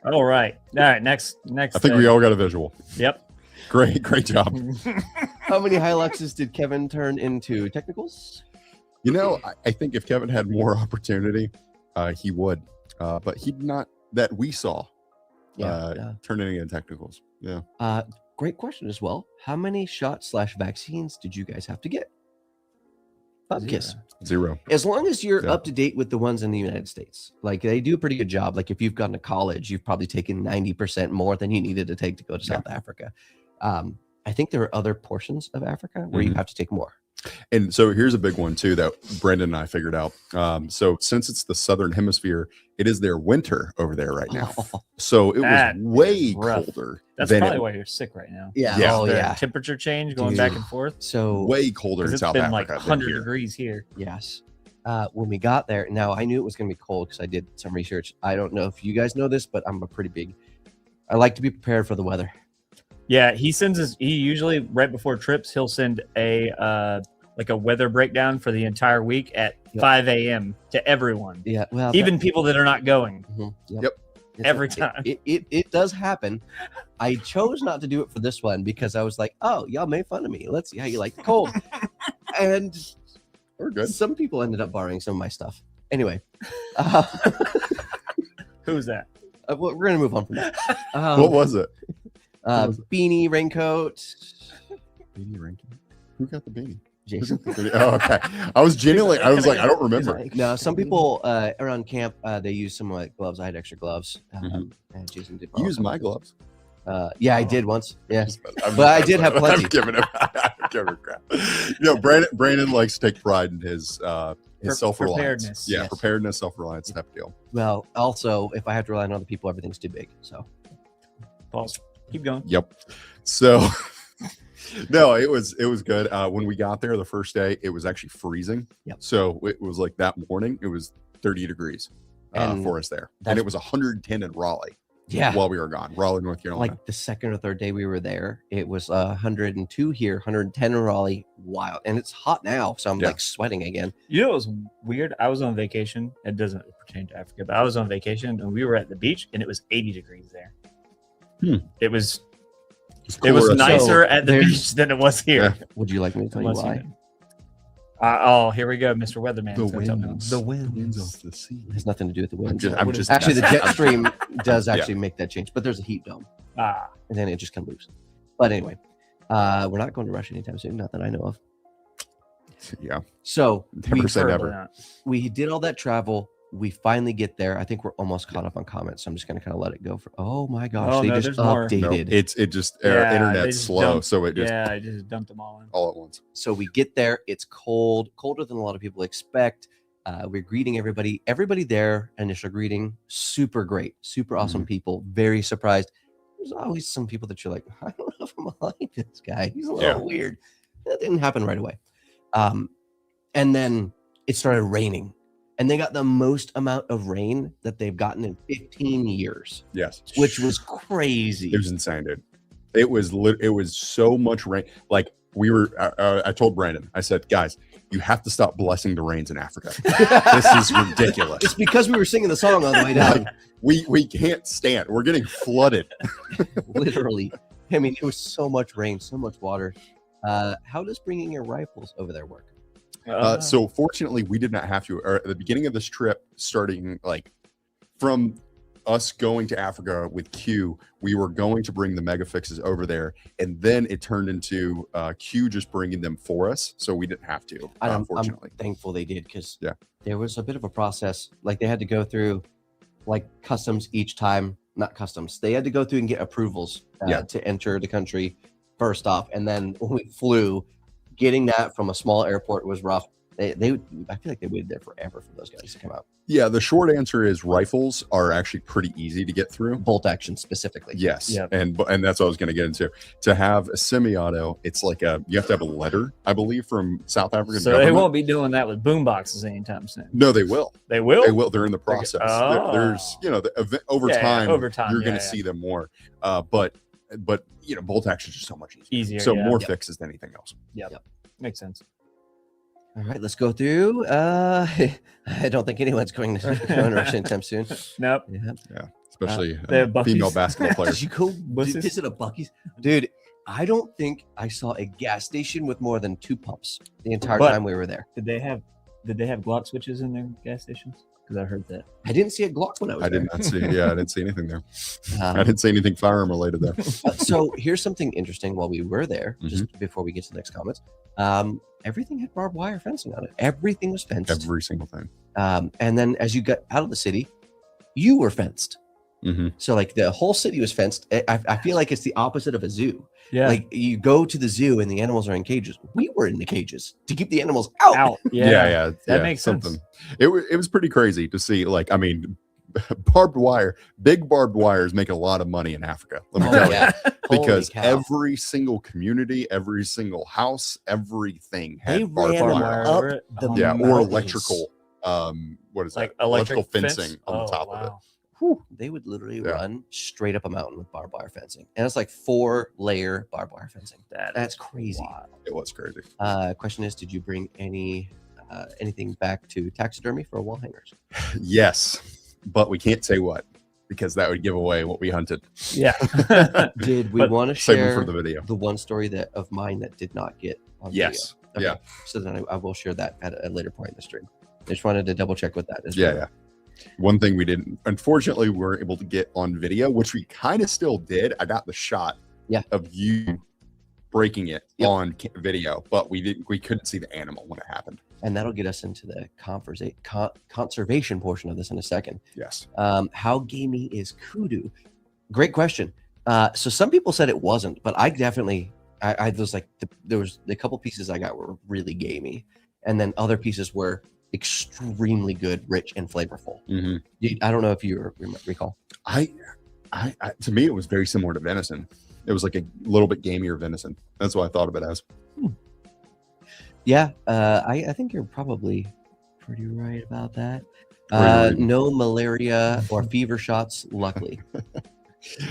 All right. Next. I think we all got a visual. Yep. Great job. How many Hiluxes did Kevin turn into technicals? You know, I think if Kevin had more opportunity, he would. But he did not that we saw. Yeah. Turn it into technicals. Yeah. Great question as well. How many shots/vaccines did you guys have to get? Bupkis. 0. As long as you're Yeah. up to date with the ones in the United States, like they do a pretty good job. Like if you've gone to college, you've probably taken 90% more than you needed to take to go to South Africa. I think there are other portions of Africa where you have to take more. And so here's a big one too that Brandon and I figured out. So since it's the southern hemisphere, it is their winter over there right now. So it That was way is rough. colder. That's than probably it, why you're sick right now. Yeah. Yeah. Oh The yeah. Temperature change going Dude. back and forth. So way colder in Because it's South been Africa like than 100 here. degrees here. yes. When we got there, now I knew it was going to be cold because I did some research. I don't know if you guys know this, but I'm a pretty big. I like to be prepared for the weather. Yeah, he usually right before trips, he'll send a weather breakdown for the entire week at 5 a.m. to everyone. Yeah. Well, Even people that are not going. Yep. Every time. It does happen. I chose not to do it for this one because I was like, oh, y'all made fun of me. Let's see how you like the cold. And We're good. some people ended up borrowing some of my stuff. Anyway, Who's that? we're going to move on from that. What was it? Beanie, raincoat. Beanie ranking. Who got the beanie? Jason. Oh, okay. I was genuinely. I was like, I don't remember. No, some people around camp, they use some like gloves. I had extra gloves. And Jason did. You used my gloves. Yeah, I did once. Yeah. I'm- But I did have plenty. I'm giving him crap. You know, Brandon likes to take pride in his self-reliance. Preparedness. Yeah, Yes. preparedness, self-reliance type deal. Well, also, if I have to rely on other people, everything's too big. So Pause. Keep going. Yep. So no, it was good. When we got there the first day, it was actually freezing. Yep. So it was like that morning, it was 30 degrees And for us there. that's- And it was 110 in Raleigh yeah. while we were gone. Raleigh, North Carolina. Like the second or third day we were there, it was 102 here, 110 in Raleigh. Wild. And it's hot now. So I'm Yeah. like sweating again. You know, it was weird. I was on vacation. It doesn't pertain to Africa, but I was on vacation and we were at the beach and it was 80 degrees there. It was cooler nicer So at the there's- beach than it was here. Yeah. Would you like me to tell you Unless why? Oh, here we go, Mr. Weatherman. The So tell me. winds. The Winds winds. of the sea. It has nothing to do with the wind. I'm just Actually, the jet I'm- stream does actually make that change, but there's a heat dome, and then it just kind of moves. But anyway, we're not going to Russia anytime soon, not that I know of. Yeah. So Never say Probably never. not. we did all that travel. We finally get there. I think we're almost caught up on comments, so I'm just going to kind of let it go. For oh my gosh, Oh, they no, just there's more. No, updated. it just Yeah, they internet's just slow, dumped- so it just Yeah, I just dumped them all in. all at once. So we get there. It's cold, colder than a lot of people expect. We're greeting everybody. Everybody there, initial greeting, super great, super awesome people. Very surprised. There's always some people that you're like, I don't know if I'm like this guy. He's a little weird. That didn't happen right away. And then it started raining. And they got the most amount of rain that they've gotten in 15 years, Yes. which was crazy. It was insane, dude. It was so much rain. Like we were, I told Brandon, I said, guys, you have to stop blessing the rains in Africa. This is ridiculous. It's because we were singing the song on the way down. We can't stand. We're getting flooded. Literally. I mean, it was so much rain, so much water. How does bringing your rifles over there work? So fortunately, we did not have to. Or at the beginning of this trip, starting like from us going to Africa with Q, we were going to bring the mega fixes over there, and then it turned into Q just bringing them for us, so we didn't have to. I'm Unfortunately, thankful they did, because Yeah. there was a bit of a process. Like they had to go through like customs each time, not customs. They had to go through and get approvals Yeah. to enter the country first off, and then when we flew, getting that from a small airport was rough. I feel like they waited there forever for those guys to come out. yeah. The short answer is rifles are actually pretty easy to get through. Bolt action specifically. Yes, Yep. and that's what I was going to get into. To have a semi-auto, it's like you have to have a letter, I believe, from South African So government. they won't be doing that with boom boxes anytime soon. No, they will. They will. They will. They're in the process. Oh. There's, over Yeah, time, over time, you're yeah, going to yeah. see them more. But bolt action is just so much easier. Easier, So yeah. more Yep. fixes than anything else. Makes sense. All right, let's go through. I don't think anyone's going to rush anytime soon. Nope. Yeah. Especially they have Buc-ee's. female basketball players. Did you go What's this? visit a Buc-ee's? Dude, I don't think I saw a gas station with more than 2 pumps the entire But- time we were there. Did they have Glock switches in their gas stations? Because I heard that. I didn't see a Glock when I was I there. did not see. Yeah, I didn't see anything there. Um, I didn't see anything firearm related there. So here's something interesting while we were there, just before we get to the next comments. Everything had barbed wire fencing on it. Everything was fenced. Every single thing. And then as you got out of the city, you were fenced. Mm-hmm. So like the whole city was fenced. I feel like it's the opposite of a zoo. Yeah. Like you go to the zoo and the animals are in cages. We were in the cages to keep the animals out. out. Yeah. That makes sense. It was pretty crazy to see. Like, I mean, big barbed wires make a lot of money in Africa. Let me Oh, tell you. yeah. Because Holy cow. every single community, every single house, everything They had barbed ran wire. up wire. the Oh, Yeah, or mountains. electrical. What is like that? electrical fencing fence? on the top wow. of it. Whew, they would literally Yeah. run straight up a mountain with barbed wire fencing, and it's like 4-layer barbed wire fencing. That's crazy. wild. It was crazy. Question is, did you bring anything back to taxidermy for wall hangers? Yes, but we can't say what because that would give away what we hunted. Yeah. Did we But want to Save them share for the video. the one story of mine that did not get on Yes. video? Yeah. So then I will share that at a later point in the stream. I just wanted to double check with that. Yeah. One thing we didn't, unfortunately, we were able to get on video, which we kind of still did. I got the shot of you breaking it on video, but we couldn't see the animal when it happened. And that'll get us into the conservation portion of this in a second. Yes. How gamey is kudu? Great question. So some people said it wasn't, but I definitely, I was like, there was a couple pieces I got were really gamey, and then other pieces were extremely good, rich, and flavorful. Mm-hmm. I don't know if you recall. I to me, it was very similar to venison. It was like a little bit gamier venison. That's what I thought of it as. Yeah, I think you're probably pretty right about that. What are you reading? No malaria or fever shots, luckily.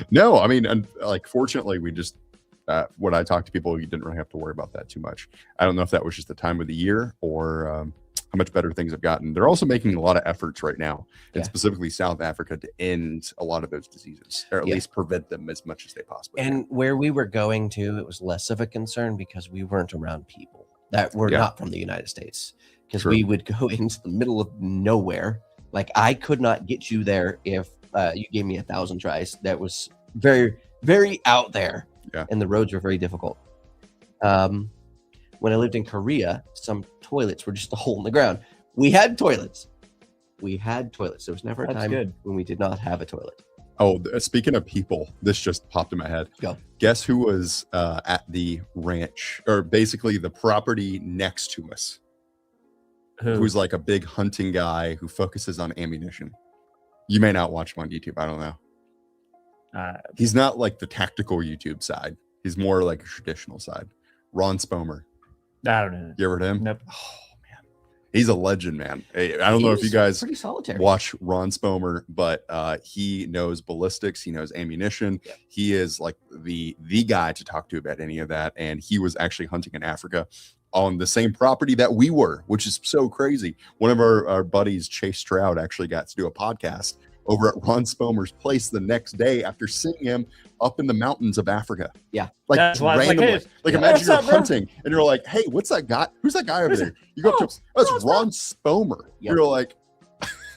No, I mean, and like, fortunately, we just when I talk to people, you didn't really have to worry about that too much. I don't know if that was just the time of the year or how much better things have gotten. They're also making a lot of efforts right now, and specifically South Africa, to end a lot of those diseases, or at least prevent them as much as they possibly can. And where we were going to, it was less of a concern because we weren't around people that were not from the United States. Because we would go into the middle of nowhere. Like I could not get you there if you gave me 1,000 tries. That was very, very out there. Yeah. And the roads were very difficult. When I lived in Korea, some toilets were just a hole in the ground. We had toilets. There was never a That's time good. when we did not have a toilet. Oh, speaking of people, this just popped in my head. Go. Guess who was at the ranch, or basically the property next to us? Who's like a big hunting guy who focuses on ammunition. You may not watch him on YouTube. I don't know. He's not like the tactical YouTube side. He's more like a traditional side. Ron Spomer. I don't know. You ever heard of him? Nope. Oh man, he's a legend, man. Hey, I don't know if you guys pretty solitary. watch Ron Spomer, but he knows ballistics. He knows ammunition. Yeah. He is like the guy to talk to about any of that. And he was actually hunting in Africa on the same property that we were, which is so crazy. One of our buddies, Chase Stroud, actually got to do a podcast over at Ron Spomer's place the next day after seeing him up in the mountains of Africa. Yeah. Like That's why I was like, randomly. hey, Like yeah. imagine what's you're up, bro? hunting and you're like, hey, what's that guy? Who's that guy over there? You go up to him, oh, it's Ron Spomer. Yep. You're like,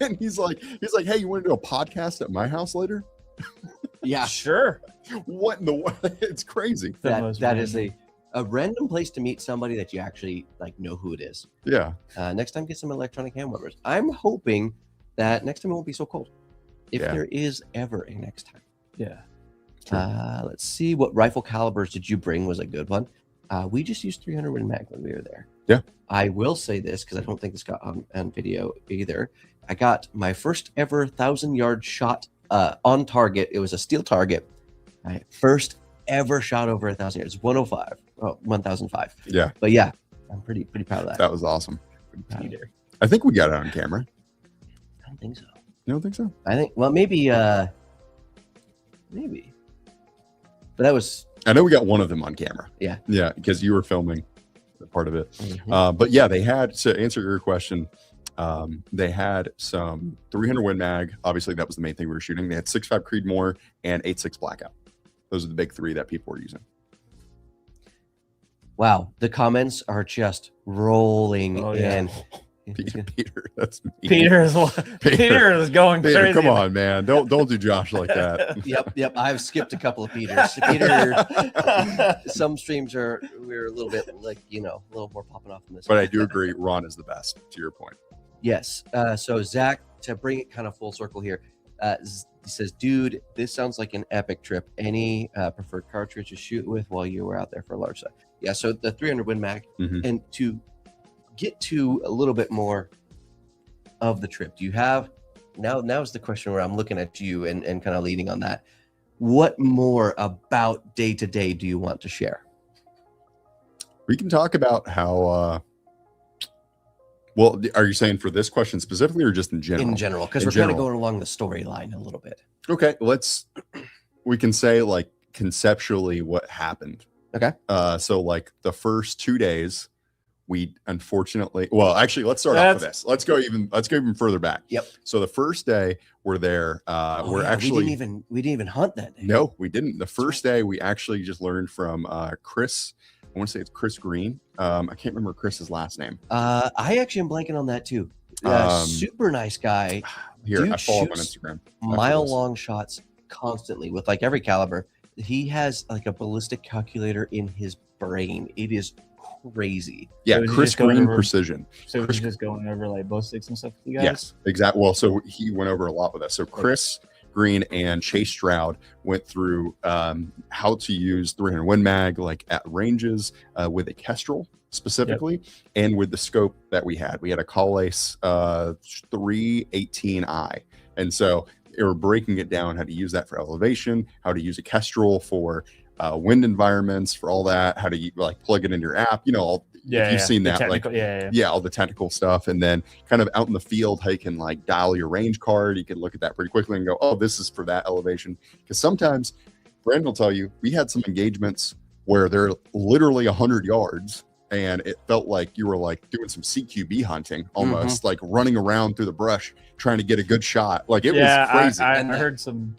and he's like, hey, you want to do a podcast at my house later? Yeah. Sure. What in the world? It's crazy. The That most is random. a random place to meet somebody that you actually like know who it is. Yeah. Next time, get some electronic hand warmers. I'm hoping that next time it won't be so cold. If Yeah. there is ever a next time. Yeah. Let's see, what rifle calibers did you bring was a good one. We just used 300 Win Mag when we were there. Yeah. I will say this because I don't think this got on video either. I got my first ever 1,000-yard shot on target. It was a steel target. My first ever shot over 1,000 yards. 105. Oh, 1,005. Yeah. But yeah, I'm pretty proud of that. That was awesome. Pretty proud of it. Peter. I think we got it on camera. I don't think so. You don't think so? I think, well, maybe. But that was. I know we got one of them on camera. Yeah. Yeah, because you were filming part of it. Mhm. But yeah, they had, to answer your question, they had some 300 Win Mag. Obviously, that was the main thing we were shooting. They had 6.5 Creedmoor and 8.6 Blackout. Those are the big three that people were using. Wow, the comments are just rolling Oh, yeah. in. Peter, that's me. Peter is going Peter, crazy. come on, man. Don't do Josh like that. Yep. I've skipped a couple of Peters. Peter, some streams we're a little bit like, a little more popping off than this. But I do agree, Ron is the best, to your point. Yes. So Zach, to bring it kind of full circle here, he says, dude, this sounds like an epic trip. Any preferred cartridge to shoot with while you were out there for a large size? Yeah. So the 300 Win Mag, Mhm. and to get to a little bit more of the trip, do you have now's the question where I'm looking at you and kind of leading on that. What more about day to day do you want to share? We can talk about how, well, are you saying for this question specifically or just in general? In general, because In we're kind of general. going along the storyline a little bit. Okay, we can say like conceptually what happened. Okay. So like the first 2 days, we unfortunately, well, actually, let's start off with this. Let's go even further back. Yep. So the first day we're there. We're actually we didn't even hunt that day. no, we didn't. The first day we actually just learned from Chris. I want to say it's Chris Green. I can't remember Chris's last name. I actually am blanking on that too. Super nice guy. Here, Dude I follow him on shoots Instagram. Mile-long shots constantly with like every caliber. He has like a ballistic calculator in his brain. It is crazy. Yeah, So is he Chris just going Green over- Precision. So we're just going over like bow sticks and stuff with you guys? Yes, exactly. Well, so he went over a lot with us. So Chris Green and Chase Stroud went through how to use 300 Win Mag like at ranges with a Kestrel specifically, and with the scope that we had. We had a Colace 318i, and so they were breaking it down how to use that for elevation, how to use a Kestrel for wind environments, for all that, how to like plug it in your app. If you've seen The that, like technical- all the technical stuff, and then kind of out in the field how you can like dial your range card. You can look at that pretty quickly and go, oh, this is for that elevation. Because sometimes Brandon will tell you, we had some engagements where they're literally 100 yards and it felt like you were like doing some CQB hunting almost, like running around through the brush trying to get a good shot. Like it was crazy. I And that- heard some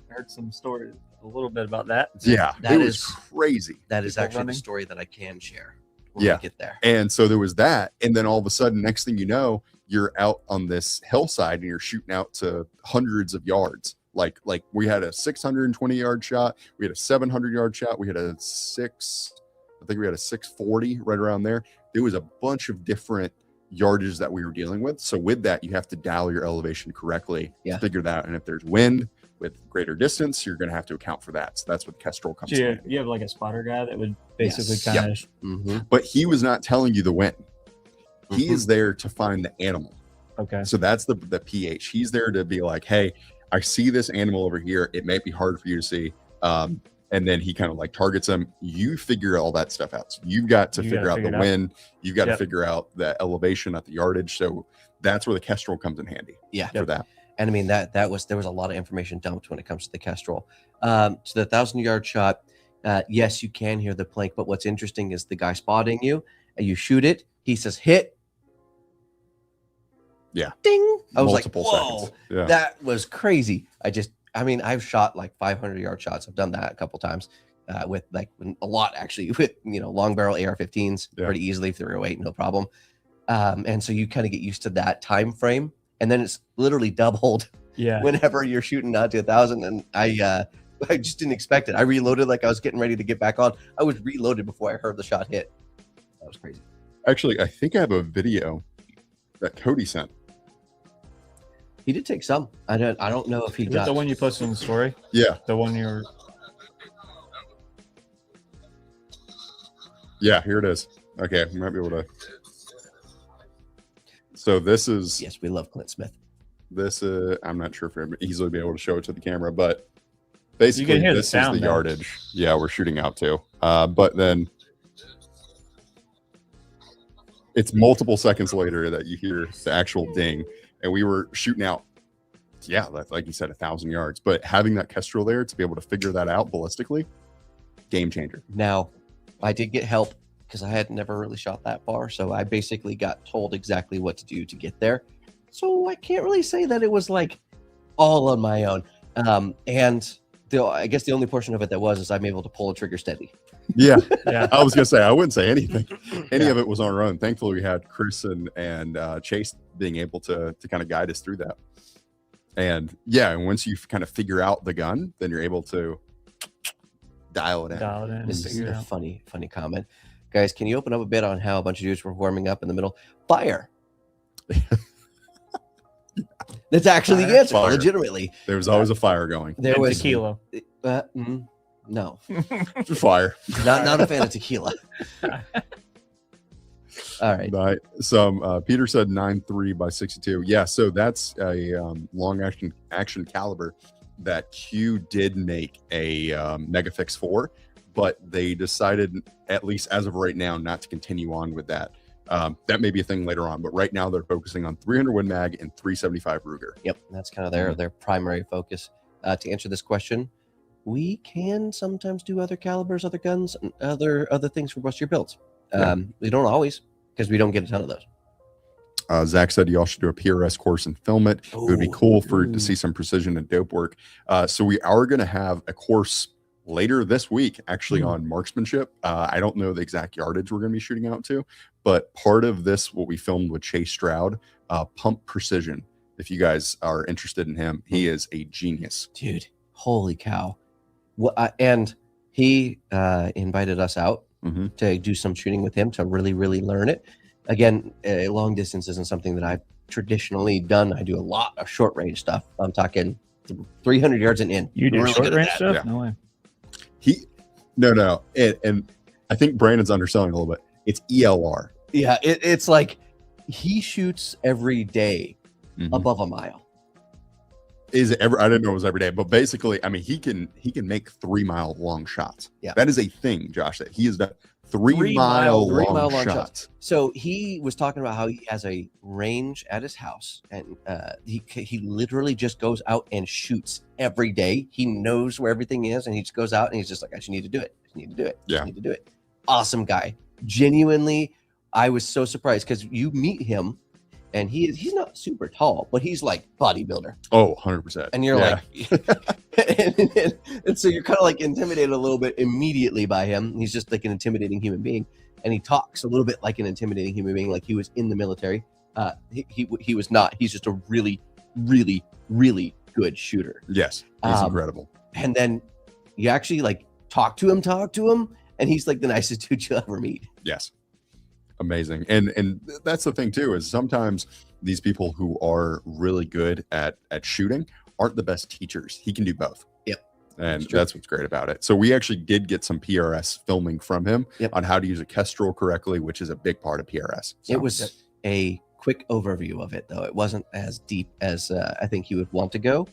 stories a little bit about that. Yeah, That it was is- crazy. That is People actually running. the story that I can share when Yeah. we get there. And so there was that. And then all of a sudden, next thing you know, you're out on this hillside and you're shooting out to hundreds of yards. Like we had a 620 yard shot. We had a 700 yard shot. We had a 640 right around there. There was a bunch of different yardages that we were dealing with. So with that, you have to dial your elevation correctly to figure that out. And if there's wind with greater distance, you're going to have to account for that. So that's what Kestrel comes So in. you have like a spotter guy that would basically Yes. kind of Mm-hmm. But he was not telling you the wind. He is there to find the animal. okay. So that's the pH. He's there to be like, hey, I see this animal over here. It may be hard for you to see. And then he kind of like targets them. You figure all that stuff out. So you've got to You figure gotta out the figure it out. wind. You've got to Yep. figure out the elevation at the yardage. So that's where the Kestrel comes in handy Yeah. for that. And I mean there was a lot of information dumped when it comes to the Kestrel. To the 1,000-yard shot, yes, you can hear the plank, but what's interesting is the guy spotting you, and you shoot it. He says hit, Yeah. Ding. I was Multiple like, whoa, seconds. Yeah. that was crazy. I mean, I've shot like 500-yard shots. I've done that a couple times with like a lot actually with, long barrel AR-15s pretty easily, 308, no problem. And so you kind of get used to that time frame, and then it's literally doubled whenever you're shooting out to 1,000. And I just didn't expect it. I reloaded like I was getting ready to get back on. I was reloaded before I heard the shot hit. That was crazy. Actually, I think I have a video that Cody sent. He did take some. I don't know if he got the one you posted in the story. Yeah. The one you're. Yeah, here it is. Okay, we might be able to. So this is. Yes, we love Clint Smith. This I'm not sure if we're easily be able to show it to the camera, but basically this is the yardage. Yeah, we're shooting out to. But then it's multiple seconds later that you hear the actual ding, and we were shooting out. Yeah, like you said, 1,000 yards. But having that Kestrel there to be able to figure that out ballistically, game changer. Now, I did get help because I had never really shot that far, so I basically got told exactly what to do to get there. So I can't really say that it was like all on my own. And I guess the only portion of it that is I'm able to pull a trigger steady. Yeah. I was gonna say I wouldn't say anything. Any of it was on our own. Thankfully, we had Chris and Chase being able to kind of guide us through that. And and once you kind of figure out the gun, then you're able to dial it in. This is a funny comment. Guys, can you open up a bit on how a bunch of dudes were warming up in the middle? Fire. That's actually the answer. Legitimately, there was always a fire going. There was tequila. No, fire. Not a fan of tequila. All right. Peter said 9.3 by 62. Yeah, so that's a long action caliber that Q did make a Megafix for, but they decided, at least as of right now, not to continue on with that. That may be a thing later on, but right now they're focusing on 300 Win Mag and 375 Ruger. Yep, that's kind of their primary focus. To answer this question, we can sometimes do other calibers, other guns, and other things for Bust Your Builds. We don't always, because we don't get a ton of those. Zach said y'all should do a PRS course and film it. It would be cool to see some precision and dope work. So we are going to have a course later this week, actually, on marksmanship. I don't know the exact yardage we're going to be shooting out to, but part of this, what we filmed with Chase Stroud, Pump Precision. If you guys are interested in him, he is a genius. Dude, holy cow. And he invited us out to do some shooting with him to really, really learn it. Again, long distance isn't something that I've traditionally done. I do a lot of short range stuff. I'm talking 300 yards and in. You do really short range stuff? Yeah. No way. No. And I think Brandon's underselling a little bit. It's ELR. Yeah, it's like he shoots every day above a mile. Is it ever? I didn't know it was every day, but basically, I mean, he can make 3 mile long shots. Yeah, that is a thing, Josh. That he has done 3 mile long shots. So he was talking about how he has a range at his house, and he literally just goes out and shoots every day. He knows where everything is, and he just goes out and he's just like, I just need to do it. I just need to do it. I just need to do it. Awesome guy. Genuinely, I was so surprised because you meet him. And he's not super tall, but he's like bodybuilder. Oh, 100%. And you're like, and so you're kind of like intimidated a little bit immediately by him. He's just like an intimidating human being. And he talks a little bit like an intimidating human being, like he was in the military. He was not. He's just a really, really, really good shooter. Yes, he's incredible. And then you actually like talk to him, and he's like the nicest dude you'll ever meet. Yes. Amazing. And that's the thing too, is sometimes these people who are really good at shooting aren't the best teachers. He can do both. Yep. And that's what's great about it. So we actually did get some PRS filming from him on how to use a Kestrel correctly, which is a big part of PRS. So, it was a quick overview of it, though. It wasn't as deep as I think you would want to go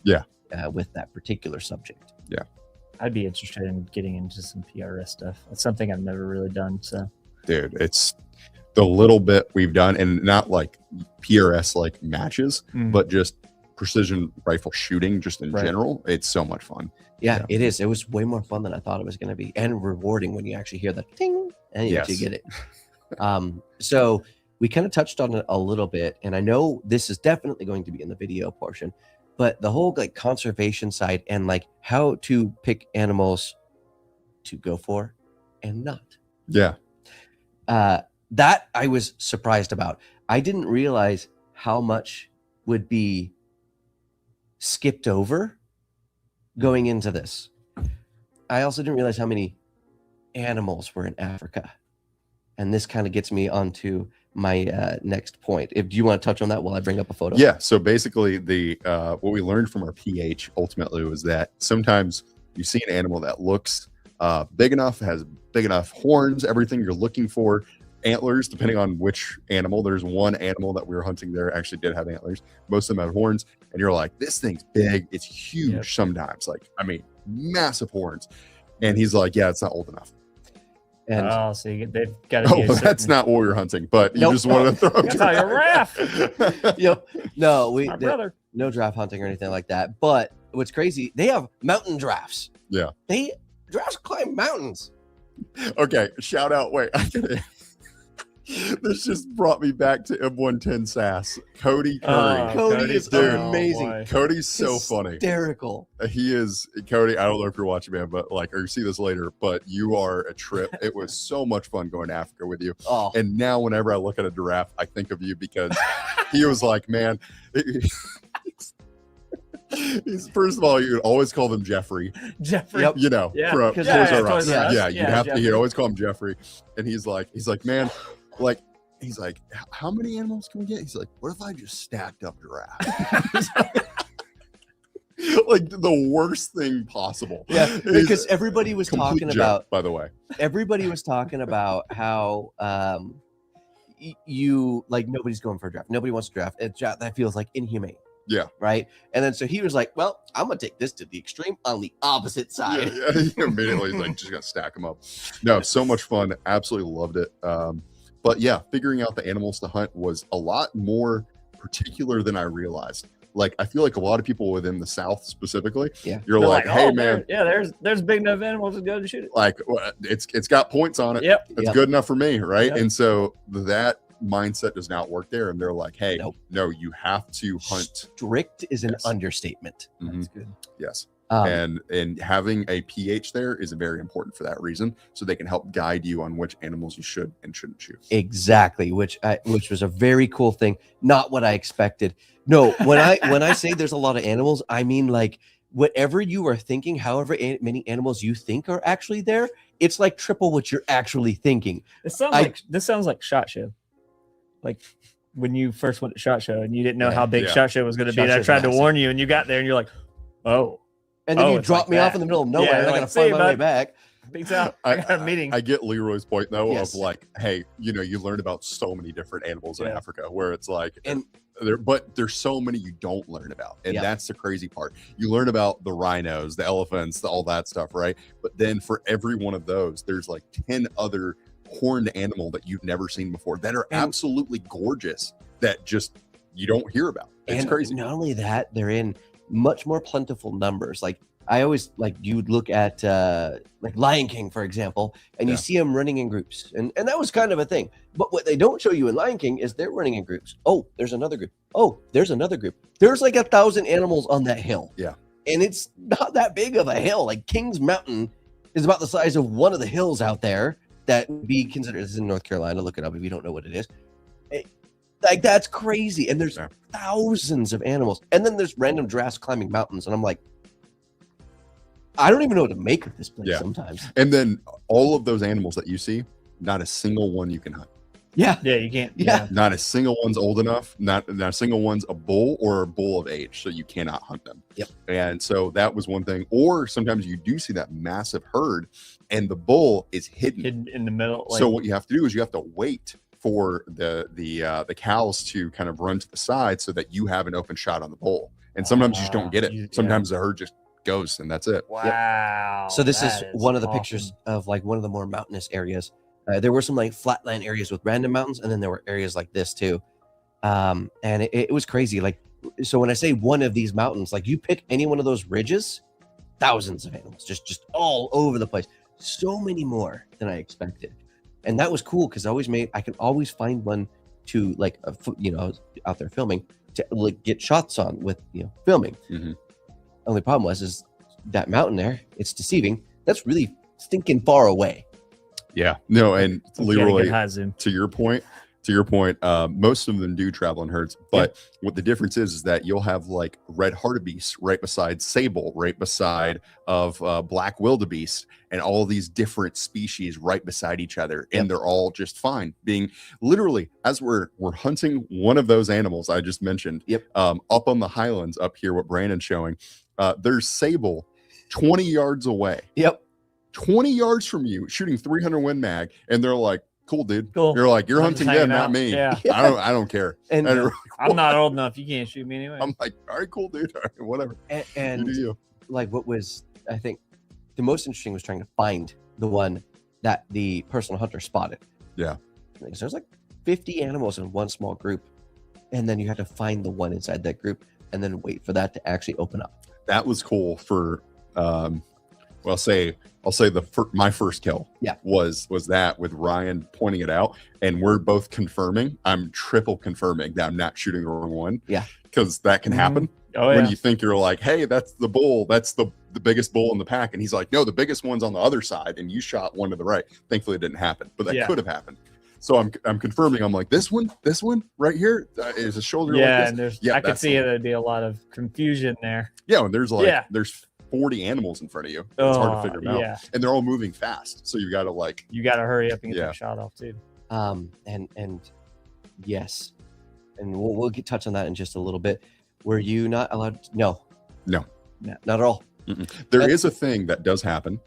with that particular subject. Yeah. I'd be interested in getting into some PRS stuff. It's something I've never really done. So, dude, it's the little bit we've done, and not like PRS like matches, but just precision rifle shooting just in general. It's so much fun. Yeah, it is. It was way more fun than I thought it was going to be, and rewarding when you actually hear the ting and you actually get it. So we kind of touched on it a little bit, and I know this is definitely going to be in the video portion, but the whole like conservation side and like how to pick animals to go for and not. Yeah. That I was surprised about. I didn't realize how much would be skipped over going into this. I also didn't realize how many animals were in Africa. And this kind of gets me onto my next point. Do you want to touch on that while I bring up a photo? Yeah. So basically, the what we learned from our PH ultimately was that sometimes you see an animal that looks big enough, has big enough horns, everything you're looking for, antlers, depending on which animal. There's one animal that we were hunting there actually did have antlers. Most of them have horns, and you're like, this thing's big. It's huge sometimes. Like, I mean, massive horns. And he's like, yeah, it's not old enough. And so they've got to be. That's not what we were hunting, but you Nope. just wanted to throw That's how you're raft. yep. No, My brother. no giraffe hunting or anything like that. But what's crazy, they have mountain giraffes. Yeah. Giraffes climb mountains. Okay, shout out. Wait, this just brought me back to M110 Sass. Cody Curry. Cody is dude. amazing. boy. Cody's so funny. Hysterical. He is, Cody. I don't know if you're watching, man, but like, or you see this later, but you are a trip. It was so much fun going to Africa with you. Oh, And now, whenever I look at a giraffe, I think of you because he was like, man. He's first of all, you would always call him Jeffrey. Jeffrey. Yep. You know, Yeah, from because Toys yeah, R Us. Toys R Us. Yeah, you'd Yeah, have to. Jeffrey. You'd always call him Jeffrey, and he's like, man, like, he's like, how many animals can we get? He's like, what if I just stacked up giraffes? Like the worst thing possible. yeah. He's Because everybody was complete talking joke, about. by the way. Everybody was talking about how you like nobody's going for a draft. Nobody wants a draft. That feels like inhumane. Yeah. Right. And then so he was like, well, I'm gonna take this to the extreme on the opposite side. Yeah, immediately he's like, just gonna stack them up. No, so much fun. Absolutely loved it. But yeah, figuring out the animals to hunt was a lot more particular than I realized. Like, I feel like a lot of people within the South specifically, Yeah. you're They're like, hey oh, man, there's big enough animals to go to shoot it. like it's got points on it. Yep. It's Yep. good enough for me, right? Yep. And so that mindset does not work there. And they're like, hey, Nope. no, you have to hunt. Strict is an Yes. understatement. Mhm. good. Yes. Um, And having a PH there is very important for that reason, so they can help guide you on which animals you should and shouldn't shoot. Exactly, which was a very cool thing. Not what I expected. No, when I say there's a lot of animals, I mean like whatever you are thinking, however many animals you think are actually there, it's like triple what you're actually thinking. This sounds like SHOT Show. Like when you first went to SHOT Show and you didn't know Yeah. how big Yeah. SHOT Show was going to be. SHOT And I Show's tried to massive. warn you, and you got there, and you're like, "Oh, And then Oh, you it's drop like me off that. in the middle of nowhere, Yeah, and I like, gotta see find you, my way bud. back. peace out. I got a meeting." I get Leroy's point though Yes. of like, hey, you know, you learn about so many different animals in Yeah. Africa where it's like, And- but there's so many you don't learn about, and Yeah. that's the crazy part. You learn about the rhinos, the elephants, all that stuff, right? But then for every one of those, there's like 10 other horned animal that you've never seen before that are And- absolutely gorgeous that just you don't hear about. It's And crazy. not only that, they're in much more plentiful numbers. Like I always like you'd look at like Lion King, for example, and you Yeah. see them running in groups. And that was kind of a thing. But what they don't show you in Lion King is they're running in groups. Oh, there's another group. Oh, there's another group. There's like 1,000 animals on that hill. Yeah. And it's not that big of a hill. Like Kings Mountain is about the size of one of the hills out there that would be considered. This is in North Carolina. Look it up if you don't know what it is. Like that's crazy. And there's Yeah. thousands of animals. And then there's random giraffes climbing mountains. And I'm like, I don't even know what to make of this place Yeah. sometimes. And then all of those animals that you see, not a single one you can hunt. Yeah. Yeah, you can't. Yeah. Not a single one's old enough. Not a single one's a bull or a bull of age, so you cannot hunt them. Yep. And so that was one thing. Or sometimes you do see that massive herd, and the bull is hidden. Hidden in the middle. Like, So what you have to do is you have to wait for the cows to kind of run to the side so that you have an open shot on the bull. And sometimes you just don't get Yeah. it. Sometimes the herd just goes, and that's it. wow. So this is that one of the awesome. pictures of like one of the more mountainous areas. There were some like flatland areas with random mountains, and then there were areas like this too. And it was crazy. Like, so when I say one of these mountains, like you pick any one of those ridges, thousands of animals just all over the place. So many more than I expected. And that was cool because I can always find one to like out there filming to like get shots on with filming. Mhm. Only problem is that mountain there, it's deceiving. That's really stinking far away. Yeah, no, and You gotta literally get high zoom. to your point, most of them do travel in herds, but what the difference is that you'll have like red hartebeest right beside sable, right beside of black wildebeest, and all these different species right beside each other, and they're all just fine. Being literally, as we're hunting one of those animals I just mentioned, up on the highlands up here, what Brandon's showing, there's sable 20 yards away. 20 yards from you, shooting 300 Win Mag, and they're like, "Cool, dude." Cool. You're like, "You're I'm hunting just them, hanging not out. me. Yeah. I don't care." And And they're I'm not old enough. You can't shoot me anyway. I'm like, "All right, cool, dude. All right, whatever. and You do you." like what was I think the most interesting was trying to find the one that the personal hunter spotted. Yeah. Because there's like 50 animals in one small group, and then you had to find the one inside that group and then wait for that to actually open up. That was cool for I'll say my first kill was that with Ryan pointing it out, and we're both confirming. I'm triple confirming that I'm not shooting the wrong one. Yeah. Because that can happen. When you think you're like, "Hey, that's the bull, that's the biggest bull in the pack," and he's like, "No, the biggest one's on the other side," and you shot one to the right. Thankfully it didn't happen, but that could have happened. So I'm confirming. I'm like, this one right here is a shoulder like this. And there's Yeah, I could that's see the one. there'd be a lot of confusion there. Yeah, and there's like there's 40 animals in front of you. It's hard to figure them out. Yeah. And they're all moving fast. So you gotta like You gotta hurry up and get your shot off too. And yes, and we'll touch on that in just a little bit. Were you not allowed no, not at all. There is a thing that does happen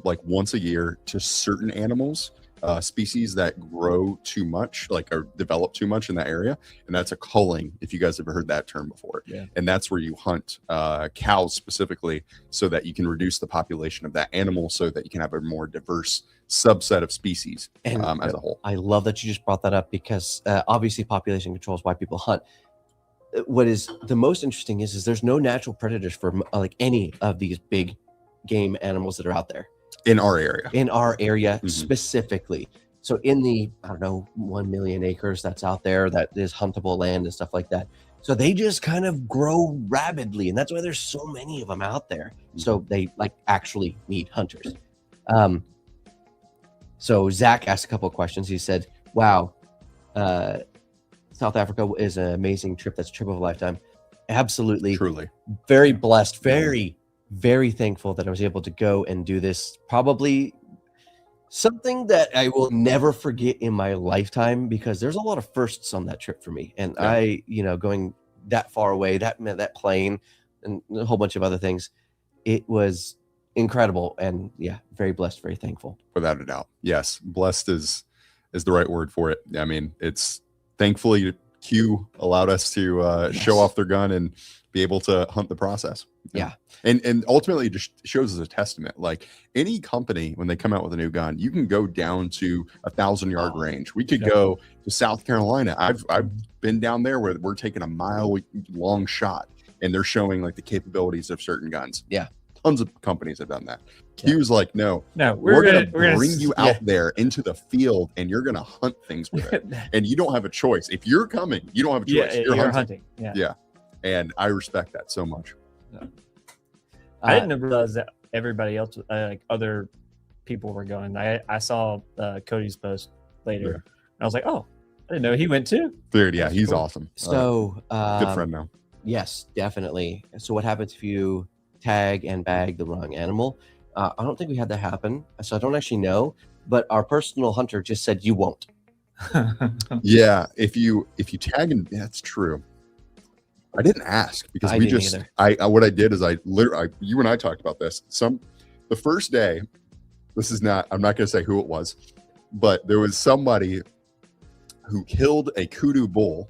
like once a year to certain animals, species that grow too much, like or develop too much in that area, and that's a culling, if you guys ever heard that term before. And that's where you hunt cows specifically so that you can reduce the population of that animal so that you can have a more diverse subset of species as a whole. I love that you just brought that up because obviously population control is why people hunt. What is the most interesting is there's no natural predators for like any of these big game animals that are out there in our area specifically. So in the 1 million acres that's out there that is huntable land and stuff like that, so they just kind of grow rapidly, and that's why there's so many of them out there. So they like actually need hunters. So Zach asked a couple of questions. He said, wow, South Africa is an amazing trip. That's a trip of a lifetime. Absolutely. Truly. Very blessed. Very, very thankful that I was able to go and do this. Probably something that I will never forget in my lifetime, because there's a lot of firsts on that trip for me. And I, going that far away, that plane and a whole bunch of other things, it was incredible. And very blessed, very thankful. Without a doubt. Yes. Blessed is the right word for it. I mean, it's thankfully Q allowed us to show off their gun and be able to hunt the process. And ultimately it just shows as a testament. Like any company, when they come out with a new gun, you can go down to 1,000-yard range. We could go to South Carolina. I've been down there where we're taking a mile-long shot, and they're showing like the capabilities of certain guns. Tons of companies have done that. Q's like, no, we're gonna bring you out there into the field, and you're gonna hunt things with it. And you don't have a choice. If you're coming, you don't have a choice. You're hunting. And I respect that so much. I didn't realize that everybody else, like other people, were going. I saw Cody's post later, and I was like, oh, I didn't know he went too. Dude, he's awesome. So good friend now. Yes, definitely. So what happens if you tag and bag the wrong animal? I don't think we had that happen, so I don't actually know. But our personal hunter just said you won't. If you tag and that's true. I didn't ask because what I did is I literally you and I talked about this. The first day, I'm not going to say who it was, but there was somebody who killed a kudu bull,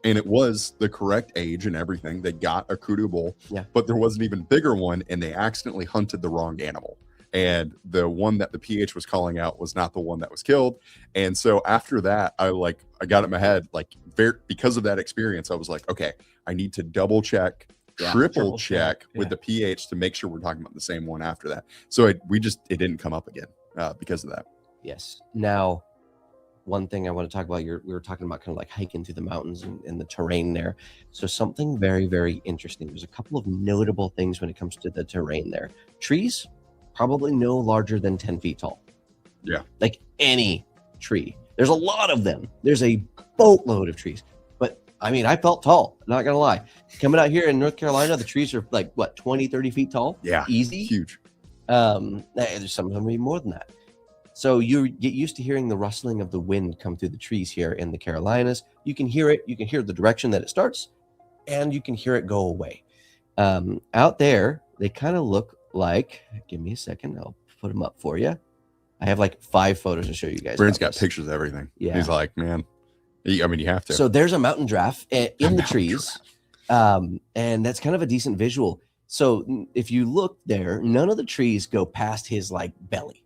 and it was the correct age and everything. They got a kudu bull, but there was an even bigger one, and they accidentally hunted the wrong animal. And the one that the PH was calling out was not the one that was killed. And so after that, I got in my head, because of that experience, I was like, okay, I need to double check, triple check with the PH to make sure we're talking about the same one after that. So it didn't come up again because of that. Yes. Now, one thing I want to talk about. We were talking about kind of like hiking through the mountains and the terrain there. So something very, very interesting. There's a couple of notable things when it comes to the terrain there. Trees, probably no larger than 10 feet tall. Yeah. Like any tree. There's a lot of them. There's a boatload of trees. But I mean, I felt tall, not gonna lie. Coming out here in North Carolina, the trees are like what, 20, 30 feet tall? Yeah. Easy. Huge. There's some of them even more than that. So you get used to hearing the rustling of the wind come through the trees here in the Carolinas. You can hear it. You can hear the direction that it starts, and you can hear it go away. Out there, they kind of look like, give me a second, I'll put them up for you. I have like 5 photos to show you guys. Brandon's got pictures of everything. Yeah. He's like, man, I mean, you have to. So there's a mountain giraffe in the trees, and that's kind of a decent visual. So if you look there, none of the trees go past his like belly.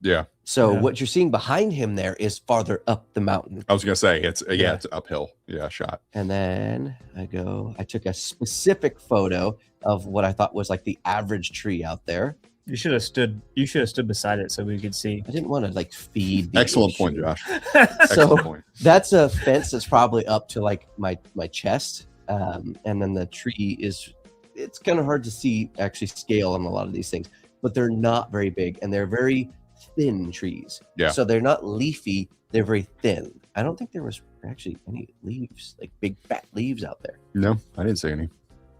Yeah. So what you're seeing behind him there is farther up the mountain. I was gonna say it's it's uphill. Yeah, shot. And then I took a specific photo of what I thought was like the average tree out there. You should have stood beside it so we could see. I didn't want to like feed. Excellent point, Josh. So Excellent point. that's a fence that's probably up to like my chest. And then the tree it's kind of hard to see actually scale on a lot of these things, but they're not very big and they're very thin trees. Yeah. So they're not leafy, they're very thin. I don't think there was actually any leaves, like big fat leaves out there. No, I didn't see any.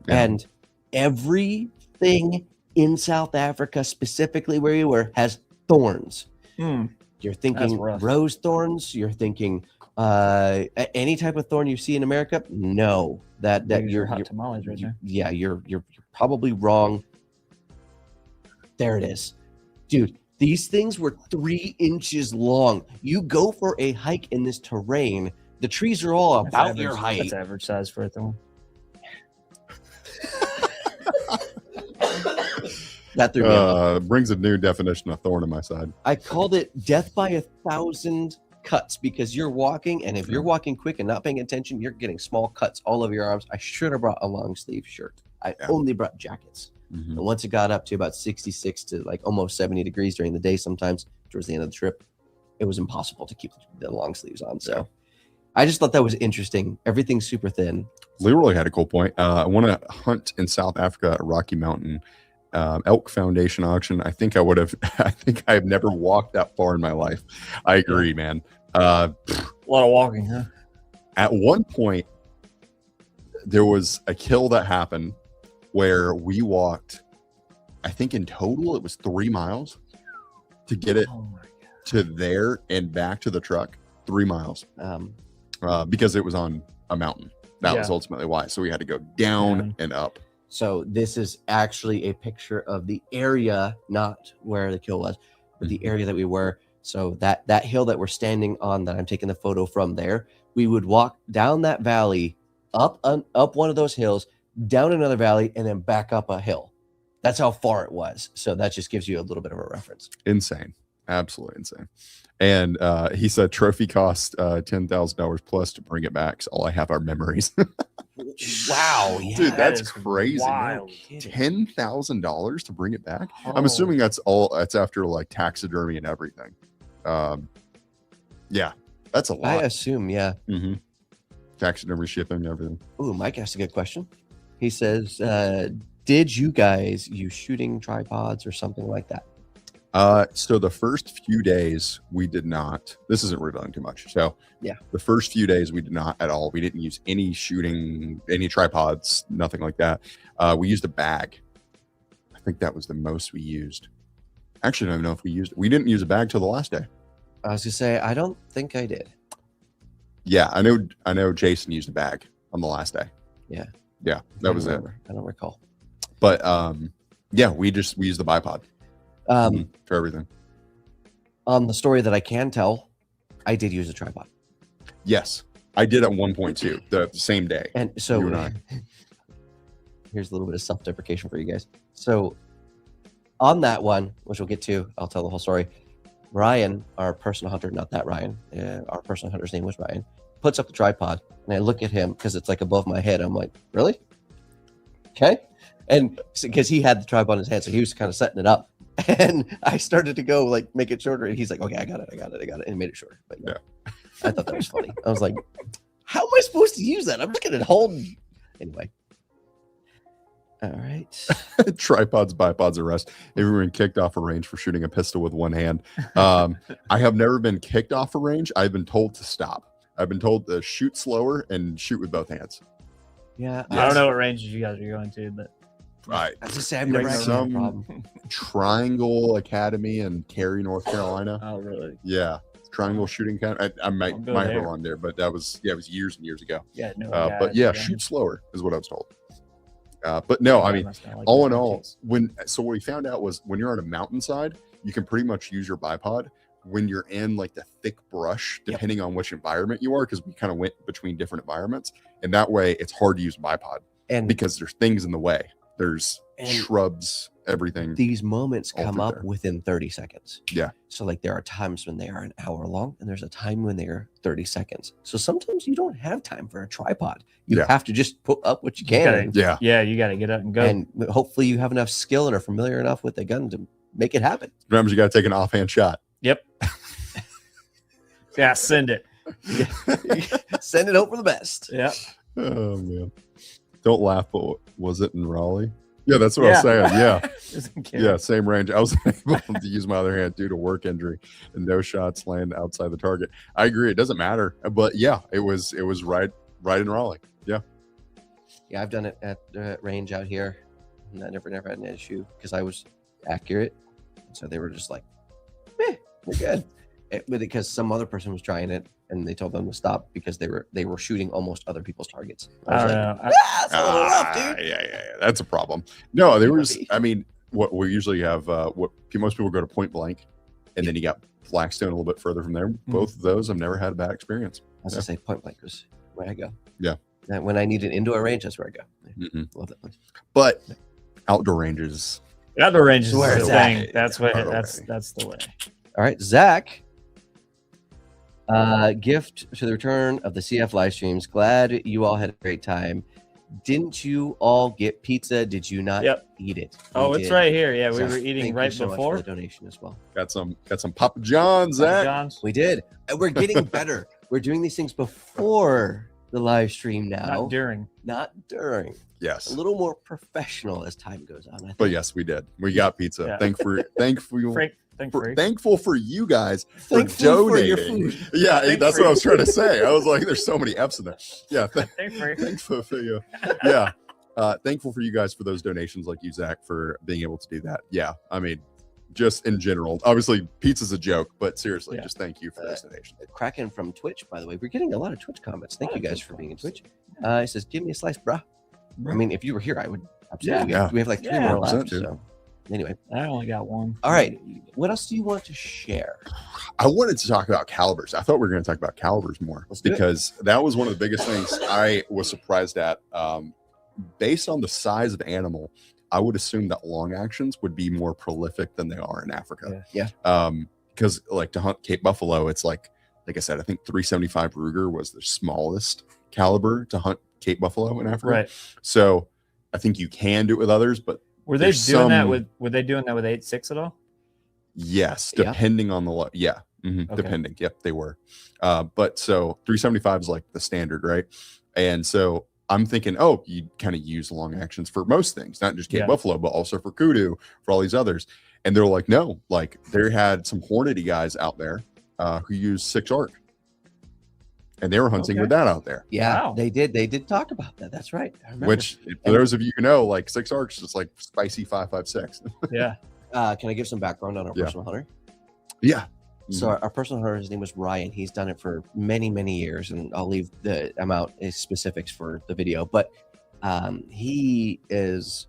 Yeah. And everything in South Africa, specifically where you were, has thorns. You're thinking rose thorns, you're thinking any type of thorn you see in America. No, that you're hot tamales right there. Yeah, you're probably wrong. There it is, dude. These things were 3 inches long. You go for a hike in this terrain, the trees are all about your height. That's average size for a thorn. That threw me off. Brings a new definition of thorn in my side. I called it death by 1,000 cuts because you're walking, and if you're walking quick and not paying attention, you're getting small cuts all over your arms. I should have brought a long sleeve shirt. I only brought jackets. Mm-hmm. And once it got up to about 66 to like almost 70 degrees during the day, sometimes towards the end of the trip, it was impossible to keep the long sleeves on. So I just thought that was interesting. Everything's super thin. Leroy had a cool point. I want to hunt in South Africa at Rocky Mountain elk foundation auction. I think I've never walked that far in my life. I agree, man. A lot of walking, huh? At one point, there was a kill that happened where we walked, I think in total it was 3 miles to get it to there and back to the truck. 3 miles because it was on a mountain. That was ultimately why. So we had to go down and up. So this is actually a picture of the area, not where the kill was, but the area that we were. So that hill that we're standing on, that I'm taking the photo from there, we would walk down that valley, up one of those hills, down another valley, and then back up a hill. That's how far it was. So that just gives you a little bit of a reference. Insane. Absolutely insane. And he said trophy cost $10,000 plus to bring it back. So all I have are memories. Wow. Yeah, dude, that's crazy. Wild. $10,000 to bring it back. I'm assuming that's after like taxidermy and everything. Yeah, that's a lot. I assume, yeah. Mm-hmm. Taxidermy, shipping, everything. Ooh, Mike asked a good question. He says, did you guys use shooting tripods or something like that? So the first few days we did not. This isn't revealing too much. So yeah, the first few days we did not at all. We didn't use any shooting, any tripods, nothing like that. We used a bag. I think that was the most we used. Actually, I don't even know if we didn't use a bag till the last day. I was gonna say, I don't think I did. Yeah, I know Jason used a bag on the last day. Yeah, that was it. I don't recall. But yeah, we used the bipod for everything. On the story that I can tell, I did use a tripod. Yes, I did at one point too, the same day. And so you and I. Here's a little bit of self-deprecation for you guys. So on that one, which we'll get to, I'll tell the whole story. Ryan, our personal hunter, not that Ryan, our personal hunter's name was Ryan, puts up the tripod, and I look at him because it's like above my head. I'm like, really? Okay. And because he had the tripod in his hand, so he was kind of setting it up. And I started to go like make it shorter, and he's like, "Okay, I got it," and made it shorter. But yeah, I thought that was funny. I was like, "How am I supposed to use that? I'm just gonna hold." Anyway, all right. Tripods, bipods, arrest. Everyone kicked off a range for shooting a pistol with one hand. I have never been kicked off a range. I've been told to stop. I've been told to shoot slower and shoot with both hands. Yeah, I don't know what ranges you guys are going to, but Right. I was just say I've never had a problem. Triangle Academy in Cary, North Carolina. oh really? Yeah. Triangle Shooting Academy. I might I'll go have there. been on there, but it was years and years ago. Yeah, no. But yeah, shoot slower is what I was told. But no, I mean, all in all, what we found out was when you're on a mountainside, you can pretty much use your bipod. When you're in like the thick brush, depending on which environment you are, because we kind of went between different environments, and that way it's hard to use a bipod And because there's things in the way. There's And shrubs, everything. these moments all come through up there. within 30 seconds. Yeah. So like there are times when they are an hour long, and there's a time when they are 30 seconds. So sometimes you don't have time for a tripod. You Yeah. have to just put up what you can. gotta- and- Yeah. Yeah, you got to get up and go. And hopefully you have enough skill and are familiar enough with the gun to make it happen. Remember, you got to take an offhand shot. Yep. Yeah, send it. Send it hope for the best. Yeah. Oh man, don't laugh. But was it in Raleigh? Yeah, that's what I was saying. Yeah, yeah, same range. I was able to use my other hand due to work injury and no shots land outside the target. I agree. It doesn't matter, but yeah, it was right in Raleigh. Yeah, Yeah, I've done it at range out here, and I never had an issue because I was accurate. So they were just like, "Meh, we're good." Because some other person was trying it, and they told them to stop because they were shooting almost other people's targets. I was I like, don't know. That's a little rough, dude. yeah, that's a problem. No, there was. Maybe. I mean, what we usually have. What most people go to point blank, and then you got Blackstone a little bit further from there. Both of those, I've never had a bad experience. I was gonna say point blank was where I go. Yeah. And when I need an indoor range, that's where I go. Mm-mm. Love that place. But outdoor ranges. Outdoor range is Where the it's thing. at. That's what. Outdoor That's range. that's the way. All right, Zach. Gift to the return of the CF live streams. Glad you all had a great time. Didn't you all get pizza? Did you not Yep. eat it? Oh, We it's did. right here. Yeah, we So were eating thank right you so much before. for the donation as well. Got some Papa John's, Zach. John's. We did. And we're getting better. We're doing these things before the live stream now, Not during. not during. Yes. A little more professional as time goes on. I think. But yes, we did. We got pizza. Yeah. Thankful for you guys for Thankful for your donating. food. Yeah, Thank that's for what I was you. trying to say. I was like, there's so many F's in there. Yeah, Thankful. thankful for you. Yeah, thankful for you guys for those donations, like you, Zach, for being able to do that. Yeah, I mean, just in general. Obviously, pizza's a joke, but seriously, Yeah. just thank you for those donations. Kraken from Twitch, by the way. We're getting a lot of Twitch comments. Thank you guys for being in Twitch. He says, "Give me a slice, bruh." I mean, if you were here, I would absolutely. Yeah. We have like 3 Yeah, more 100%, left. dude. So, anyway, I only got one. all right. What else do you want to share? I wanted to talk about calibers. I thought we were going to talk about calibers more Let's do it. because that was one of the biggest things I was surprised at. Based on the size of animal, I would assume that long actions would be more prolific than they are in Africa. Yeah. Because like to hunt Cape buffalo, it's like I said, I think 375 Ruger was the smallest caliber to hunt Cape buffalo in Africa. Right. So I think you can do it with others, but Were they There's doing that some- with? Were they doing that with 8.6 at all? yes, Yeah. depending on the yeah. Okay. Depending. Yep, they were. But so 375 is like the standard, right? And so I'm thinking, oh, you kind of use long actions for most things, not just Cape Yeah. buffalo, but also for kudu, for all these others. And they're like, no, like they had some Hornady guys out there who used 6 arc. And they were hunting Okay. with that out there. Yeah, Wow. they did. They did talk about that. That's right. I remember. Which, for those of you who know, like 6 arcs is like spicy 5.56. Yeah. Can I give some background on our Yeah. personal hunter? Yeah. So our personal hunter, his name was Ryan. He's done it for many, many years, and I'll leave the amount as specifics for the video. But he is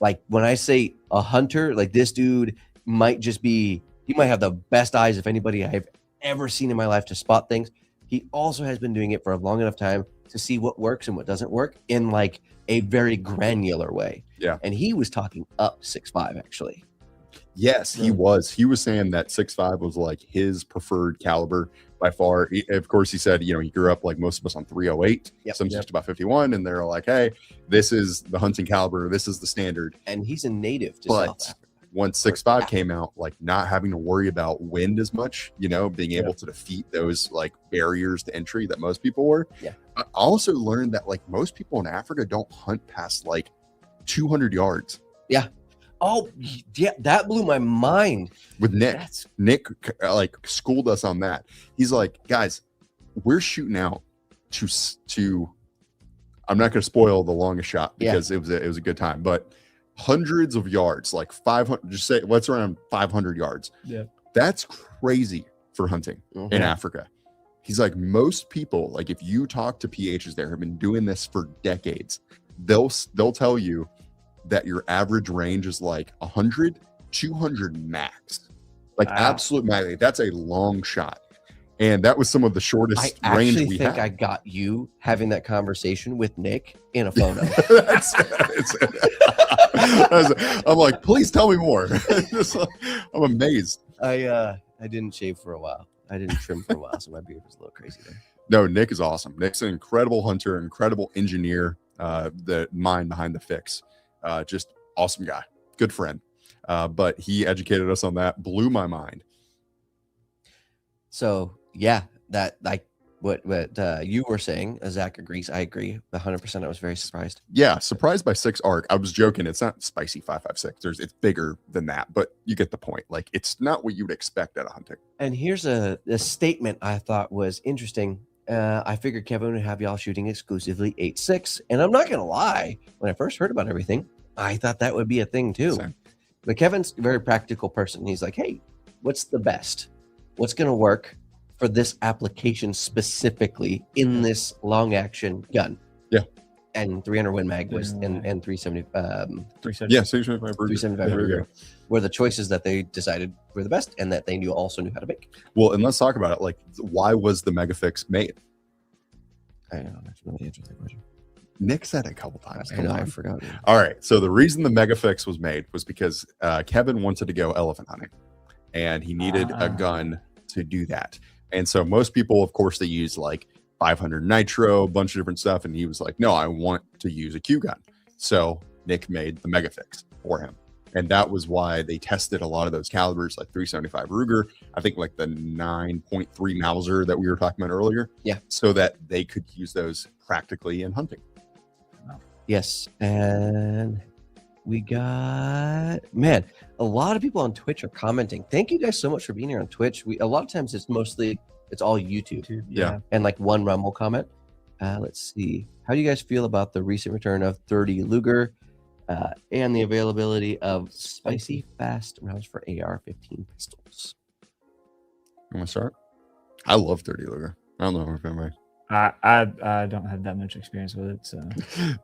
like, when I say a hunter, like this dude might just be, he might have the best eyes of anybody I've ever seen in my life to spot things. He also has been doing it for a long enough time to see what works and what doesn't work in like a very granular way. Yeah. And he was talking up 6.5 actually. Yes, he Really? was. He was saying that 6.5 was like his preferred caliber by far. Of course, he said, he grew up like most of us on 308, Yep. some just about 51, and they're like, hey, this is the hunting caliber. This is the standard. And he's a native to But- South Africa. once 6.5 came out, like not having to worry about wind as much, you know, being able to defeat those like barriers to entry that most people were. Yeah. I also learned that like most people in Africa don't hunt past like 200 yards. Yeah. Oh, yeah, that blew my mind. With Nick like schooled us on that. He's like, guys, we're shooting out to I'm not going to spoil the longest shot because it was a good time, but hundreds of yards, like 500, just say what's around 500 yards. Yeah. That's crazy for hunting in Africa. He's like, most people, like if you talk to PHs there, have been doing this for decades. They'll tell you that your average range is like 100, 200 max, like absolute max. That's a long shot. And that was some of the shortest range we had. I think I got you having that conversation with Nick in a photo. I'm like, please tell me more. I'm amazed. I didn't shave for a while. I didn't trim for a while, so my beard was a little crazy there. No, Nick is awesome. Nick's an incredible hunter, incredible engineer, the mind behind the fix. Just awesome guy, good friend. But he educated us on that, blew my mind. So yeah, that like what you were saying, Zach agrees. I agree 100%. I was very surprised. Yeah, surprised by 6 arc. I was joking. It's not spicy 5.56. It's bigger than that, but you get the point. Like it's not what you would expect at a hunting. And here's a statement I thought was interesting. I figured Kevin would have y'all shooting exclusively 8.6, and I'm not gonna lie. When I first heard about everything, I thought that would be a thing too. Same. But Kevin's a very practical person. He's like, hey, what's the best? What's gonna work for this application specifically in this long action gun? Yeah. And 300 Win Mag was and 370 yeah, 375 Ruger were the choices that they decided were the best and that they also knew how to make. Well, and let's talk about it. Like, why was the Megafix made? I don't know. That's really interesting question. Nick said it a couple times. I know, I forgot. All right. So the reason the Megafix was made was because Kevin wanted to go elephant hunting, and he needed a gun to do that. And so most people, of course, they use like 500 nitro, a bunch of different stuff. And he was like, no, I want to use a Q gun. So Nick made the Megafix for him. And that was why they tested a lot of those calibers, like 375 Ruger, I think like the 9.3 Mauser that we were talking about earlier. Yeah. So that they could use those practically in hunting. Yes. And we got, man, a lot of people on Twitch are commenting. Thank you guys so much for being here on Twitch. A lot of times it's all YouTube. Yeah. And like one Rumble comment. Let's see. How do you guys feel about the recent return of 30 Luger and the availability of spicy fast rounds for AR-15 pistols? You want to start? I love 30 Luger. I don't know if anybody. I don't have that much experience with it, so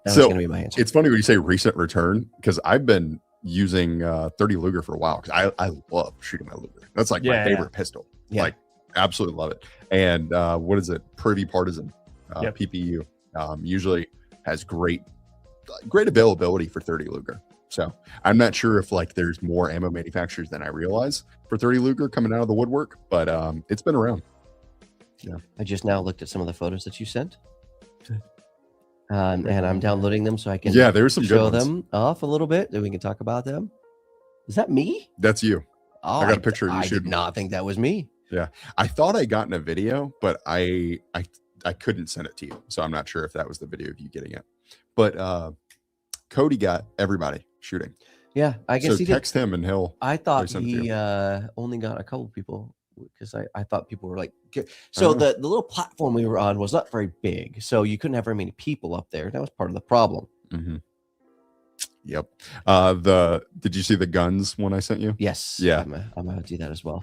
that's gonna be my answer. It's funny when you say recent return because I've been using 30 Luger for a while because I love shooting my Luger. That's like my favorite pistol. Yeah. Like absolutely love it. And what is it? Privy Partisan PPU usually has great availability for 30 Luger. So I'm not sure if like there's more ammo manufacturers than I realize for 30 Luger coming out of the woodwork, but it's been around. Yeah. I just now looked at some of the photos that you sent. And I'm downloading them so I can there's some show good ones. them off a little bit, then we can talk about them. Is that me? That's you. Oh, I got a picture of you I shooting. did not think that was me. Yeah. I thought I got in a video, but I couldn't send it to you. So I'm not sure if that was the video of you getting it. But Cody got everybody shooting. Yeah, I guess so text him and he'll. I thought he only got a couple people because I thought people were like, so the little platform we were on was not very big, so you couldn't have very many people up there. That was part of the problem. Mm-hmm. Yep. Did you see the guns when I sent you? Yes. Yeah. I'm gonna do that as well.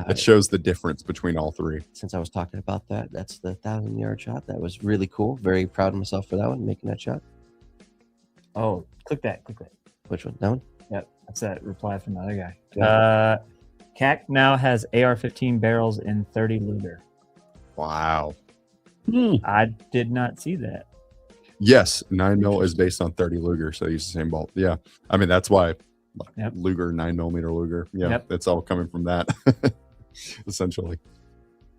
It shows the difference between all three. Since I was talking about that, that's the 1,000-yard shot. That was really cool. Very proud of myself for that one, making that shot. Oh, click that. Which one? That one? Yep, that's that reply from the other guy. Yeah. CAC now has AR-15 barrels in 30 Luger. Wow. I did not see that. Yes, 9mm is based on 30 Luger, so they use the same bolt. Yeah, I mean that's why Luger, 9mm Luger. Yeah, it's all coming from that, essentially.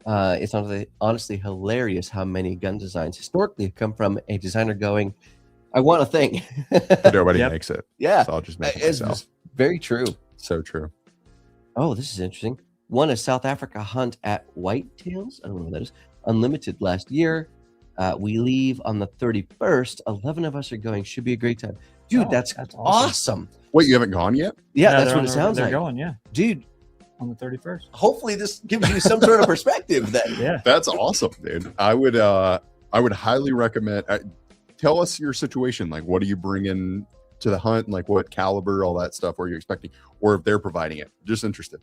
It's honestly hilarious how many gun designs historically have come from a designer going, I want a thing. But nobody makes it. Yeah. So I'll just make it It's myself. Very true. So true. Oh, this is interesting. Won a South Africa hunt at Whitetails. I don't know what that is. Unlimited last year. We leave on the 31st. 11 of us are going. Should be a great time. Dude, that's awesome. Wait, you haven't gone yet? Yeah, that's what it sounds they're like. going, yeah. Dude, on the 31st. Hopefully this gives you some sort of perspective then. Yeah. That's awesome, dude. I would highly recommend. Tell us your situation. Like, what are you bringing to the hunt? Like, what caliber, all that stuff. What are you expecting? Or if they're providing it. Just interested.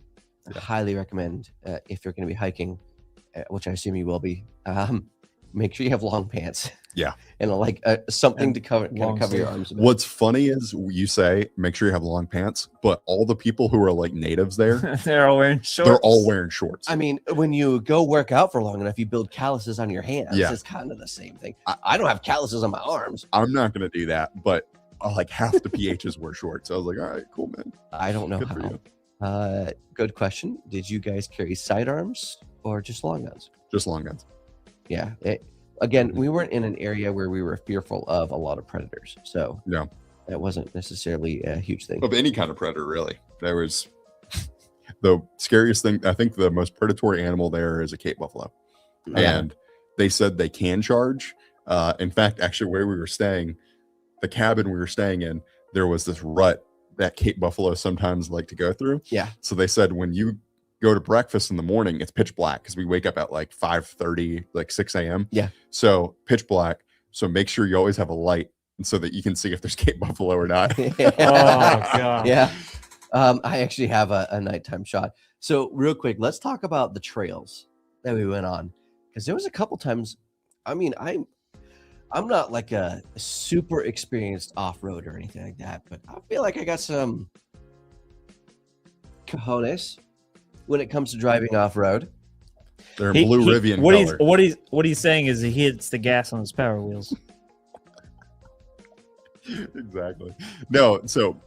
I highly recommend if you're going to be hiking, which I assume you will be, make sure you have long pants. Yeah. And like something to cover your arms a bit. What's funny is you say, make sure you have long pants, but all the people who are like natives there, they're all wearing shorts. They're all wearing shorts. I mean, when you go work out for long enough, you build calluses on your hands. Yeah. It's kind of the same thing. I don't have calluses on my arms. I'm not going to do that, but like half the PHs wear shorts. I was like, all right, cool, man. I don't know Good for how. you. Good question. Did you guys carry sidearms or just long guns? Just long guns. Yeah. Again, we weren't in an area where we were fearful of a lot of predators. So Yeah. that wasn't necessarily a huge thing. Of any kind of predator, really. There was the scariest thing. I think the most predatory animal there is a Cape buffalo. And they said they can charge. In fact, actually, where we were staying, the cabin we were staying in, there was this rut that Cape buffalo sometimes like to go through. Yeah. So they said when you go to breakfast in the morning, it's pitch black because we wake up at like 5:30, like 6 a.m. Yeah. So pitch black. So make sure you always have a light and so that you can see if there's Cape buffalo or not. Oh god. Yeah. I actually have a nighttime shot. So real quick, let's talk about the trails that we went on. Because there was a couple times, I mean, I'm not like a super experienced off-road or anything like that, but I feel like I got some cojones when it comes to driving off-road. They're in blue Rivian color. What he's saying is he hits the gas on his power wheels. Exactly. No, so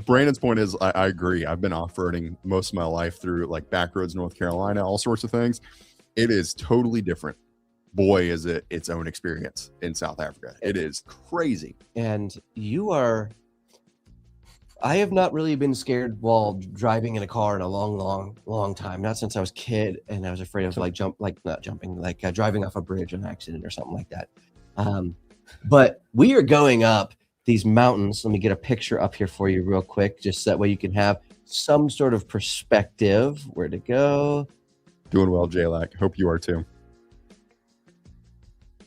Brandon's point is I agree. I've been off-roading most of my life through like back roads, North Carolina, all sorts of things. It is totally different. Boy, is it its own experience in South Africa. It is crazy. And I have not really been scared while driving in a car in a long time. Not since I was a kid, and I was afraid of driving off a bridge on accident or something like that. But we are going up these mountains. Let me get a picture up here for you real quick, just that way you can have some sort of perspective. Where to go? Doing well, J-Lac. Hope you are too.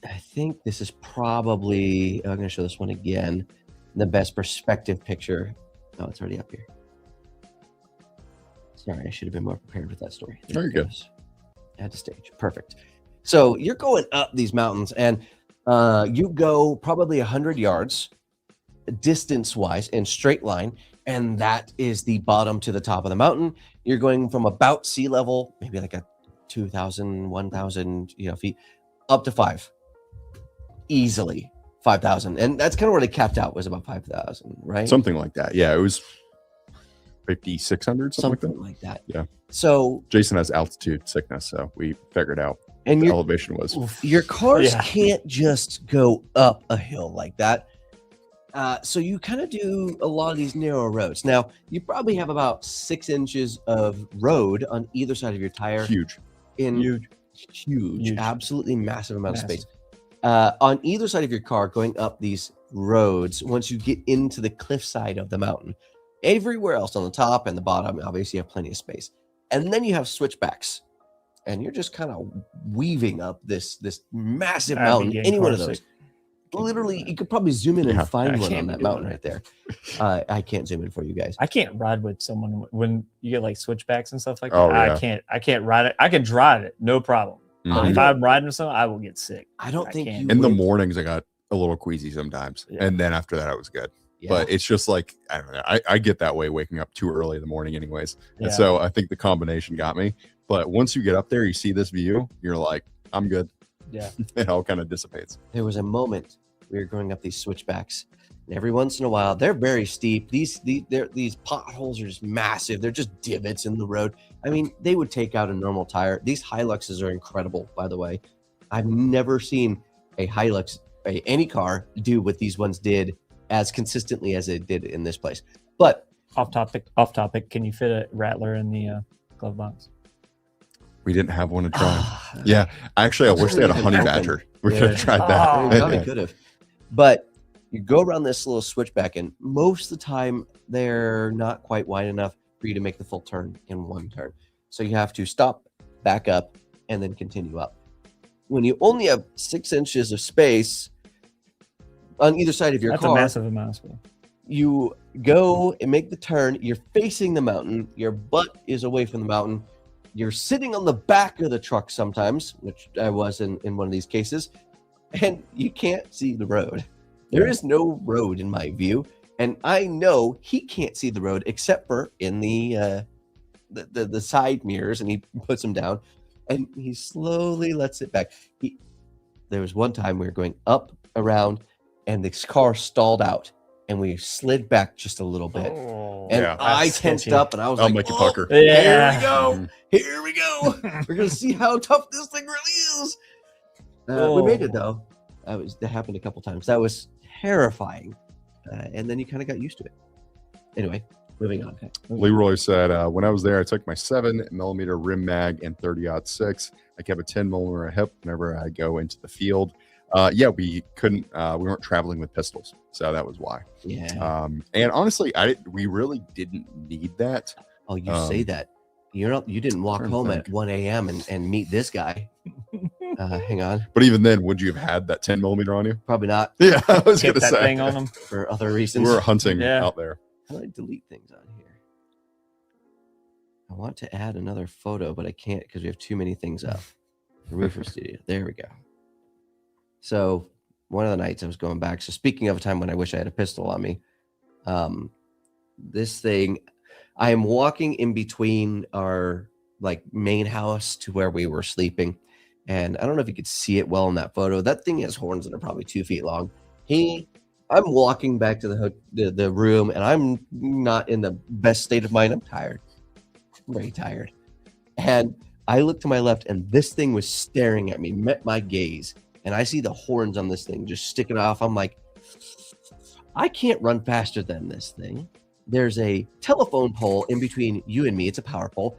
I think this is probably, I'm going to show this one again, the best perspective picture. Oh, it's already up here. Sorry, I should have been more prepared with that story. There you go. Add to stage. Perfect. So you're going up these mountains, and you go probably 100 yards distance-wise in straight line, and that is the bottom to the top of the mountain. You're going from about sea level, maybe like a 2,000, 1,000 feet, up to 5. Easily 5,000, and that's kind of where they capped out, was about 5,000, right? Something like that. Yeah, it was 5,600, something like that. Yeah. So Jason has altitude sickness, so we figured out and what the your elevation was. Your cars can't just go up a hill like that. So you kind of do a lot of these narrow roads. Now, you probably have about 6 inches of road on either side of your tire. Huge. Huge. Absolutely massive amount of space. On either side of your car going up these roads, once you get into the cliffside of the mountain, everywhere else on the top and the bottom, obviously you have plenty of space. And then you have switchbacks, and you're just kind of weaving up this massive mountain. Any one of those. Literally, you could probably zoom in and find one on that mountain right there. I can't zoom in for you guys. I can't ride with someone when you get like switchbacks and stuff like that. Oh, yeah. I can't ride it. I can drive it, no problem. But if I'm riding with someone, I will get sick. I don't think you in the mornings I got a little queasy sometimes, and then after that I was good. Yeah. But it's just like, I don't know, I get that way waking up too early in the morning anyways. Yeah. And so I think the combination got me. But once you get up there, you see this view, you're like, I'm good. Yeah. It all kind of dissipates. There was a moment we were going up these switchbacks, and every once in a while, they're very steep. These potholes are just massive. They're just divots in the road. I mean, they would take out a normal tire. These Hiluxes are incredible, by the way. I've never seen a Hilux, any car, do what these ones did as consistently as it did in this place. But Off topic. Can you fit a rattler in the glove box? We didn't have one to try. Yeah, actually, I wish they had a honey badger. We could have tried Oh. that. They probably could have. But you go around this little switchback, and most of the time they're not quite wide enough for you to make the full turn in one turn. So you have to stop, back up, and then continue up. When you only have 6 inches of space on either side of your That's car, a massive amount of space. you go and make the turn. You're facing the mountain. Your butt is away from the mountain. You're sitting on the back of the truck sometimes, which I was in one of these cases, and you can't see the road. There is no road in my view, and I know he can't see the road except for in the side mirrors, and he puts them down, and he slowly lets it back. There was one time we were going up around, and the car stalled out, and we slid back just a little bit. Oh, And Yeah. I that's tensed sketchy. up, and I was I'll like, make you "Oh, pucker." Yeah. here we go. Mhm. Here we go. We're going to see how tough this thing really is." We made it, though. That happened a couple times. That was terrifying. And then you kind of got used to it. Anyway, moving on. Leroy said, when I was there, I took my 7mm rim mag and 30-06. I kept a 10mm hip whenever I go into the field. Yeah, we couldn't. We weren't traveling with pistols, so that was why. Yeah. And honestly, we really didn't need that. Oh, you say that. You didn't walk trying to home think. at 1 a.m. and meet this guy. Hang on. But even then, would you have had that 10mm on you? Probably not, Yeah, I was Get gonna that say. thing on them. for other We reasons. were hunting Yeah. out there. How do I delete things on here? I want to add another photo, but I can't because we have too many things up. The Roofer Studio. There we go. So one of the nights I was going back. So speaking of a time when I wish I had a pistol on me, this thing, I am walking in between our main house to where we were sleeping. And I don't know if you could see it well in that photo. That thing has horns that are probably 2 feet long. I'm walking back to the room, and I'm not in the best state of mind. I'm tired. I'm very tired. And I look to my left, and this thing was staring at me, met my gaze. And I see the horns on this thing just sticking off. I'm like, I can't run faster than this thing. There's a telephone pole in between you and me. It's a power pole.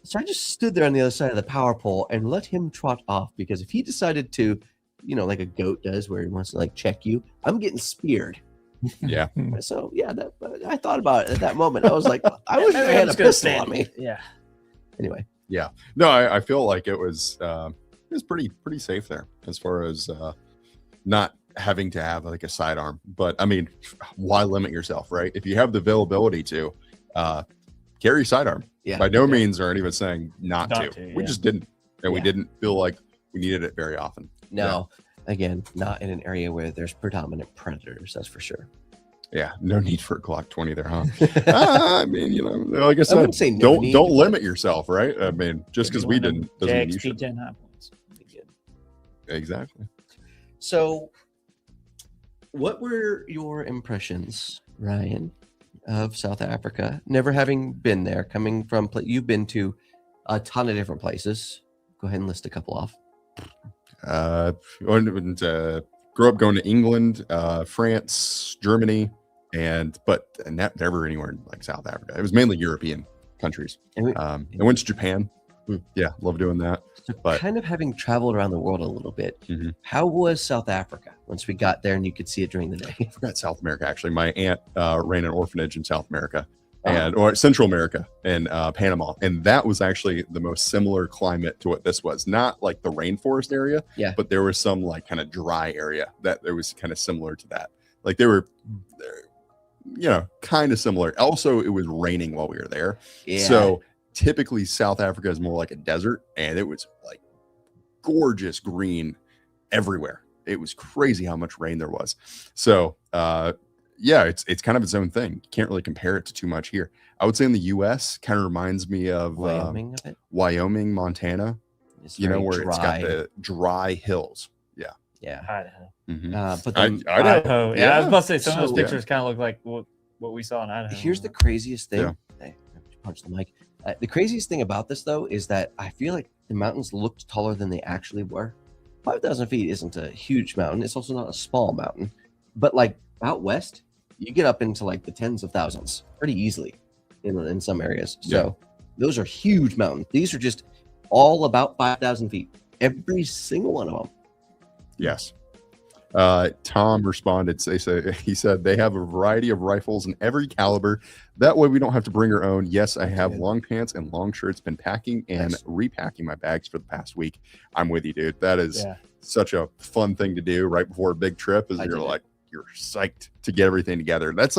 So I just stood there on the other side of the power pole and let him trot off, because if he decided to, like a goat does, where he wants to check you, I'm getting speared. Yeah. So yeah, I thought about it at that moment. I was like, I wish I had a pistol on me. Yeah. Anyway, No, I feel like it was pretty safe there as far as not having to have a sidearm. But I mean, why limit yourself, right? If you have the availability to carry sidearm, yeah. by no means are anyone saying not to. We yeah. just didn't, and we Yeah. didn't feel like we needed it very often. No, again, not in an area where there's predominant predators. That's for sure. Yeah, no need for a Glock 20 there, huh? I mean, like I said, wouldn't say no don't need, don't but- limit yourself, right? I mean, just because we didn't doesn't mean you JXP should. 10 high points. Be good. Exactly. So, what were your impressions, Ryan, of South Africa? Never having been there, coming from you've been to a ton of different places. Go ahead and list a couple off. Grew up going to England, France, Germany, but never anywhere in South Africa. It was mainly European countries. And I went to Japan. Yeah, love doing that. so but- kind of having traveled around the world a little bit, Mhm. how was South Africa once we got there and you could see it during the day? I forgot South America. Actually, my aunt ran an orphanage in South America Oh. or Central America and Panama, and that was actually the most similar climate to what this was. Not like the rainforest area, Yeah. but there was some kind of dry area that there was kind of similar to that. They were, kind of similar. Also, it was raining while we were there, Yeah. so typically South Africa is more like a desert, and it was gorgeous green everywhere. It was crazy how much rain there was. So yeah, it's kind of its own thing. You can't really compare it to too much here. I would say in the US kind of reminds me of Wyoming a bit. Wyoming, Montana, It's where very it's got dry. the dry hills. Yeah. Idaho. Mhm. But then, Idaho. Yeah, I was about to say some of So- those pictures kind of look like what we saw in Idaho. here's the craziest thing. Yeah. Hey, punch the mic. The craziest thing about this, though, is that I feel like the mountains looked taller than they actually were. 5,000 feet isn't a huge mountain. It's also not a small mountain. But out west, you get up into like the tens of thousands pretty easily in some areas. So those are huge mountains. These are just all about 5,000 feet. Every single one of them. Yes. Tom responded. He said they have a variety of rifles in every caliber. That way we don't have to bring our own. Yes, I have long pants and long shirts. Been packing and repacking my bags for the past week. I'm with you, dude. That is such a fun thing to do right before a big trip. You're psyched to get everything together. That's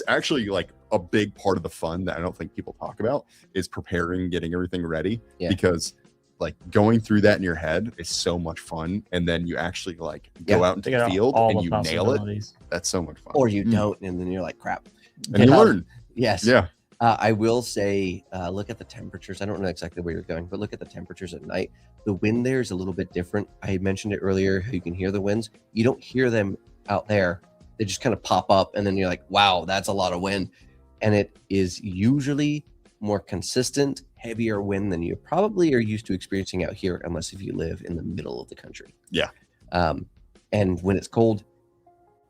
actually like a big part of the fun that I don't think people talk about is preparing, getting everything ready, because like going through that in your head is so much fun, and then you actually like go out into the field and you nail it. That's so much fun. Or you don't, and then you're like, crap. And you learn. Yes. Yeah. I will say, look at the temperatures. I don't know exactly where you're going, but look at the temperatures at night. The wind there is a little bit different. I mentioned it earlier, how you can hear the winds. You don't hear them out there. They just kind of pop up, and then you're like, wow, that's a lot of wind. And it is usually more consistent, heavier wind than you probably are used to experiencing out here, unless if you live in the middle of the country. Yeah. And when it's cold,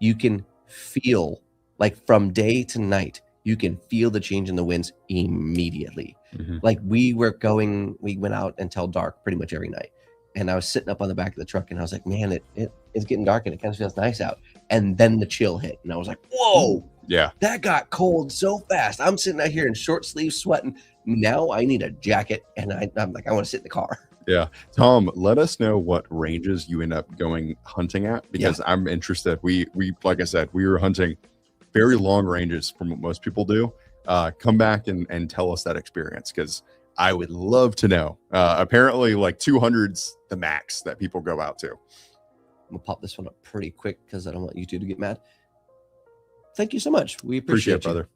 you can feel, like from day to night, you can feel the change in the winds immediately. Like we went out until dark pretty much every night. And I was sitting up on the back of the truck, and I was like, man, it's getting dark and it kind of feels nice out. And then the chill hit, and I was like, whoa, that got cold so fast. I'm sitting out here in short sleeves sweating. Now I need a jacket, and I'm like, I want to sit in the car. Yeah. Tom, let us know what ranges you end up going hunting at, because I'm interested. We like I said, we were hunting very long ranges from what most people do. Come back and tell us that experience, because I would love to know. Apparently like 200's the max that people go out to. I'm gonna pop this one up pretty quick because I don't want you two to get mad. Thank you so much. We appreciate it, brother.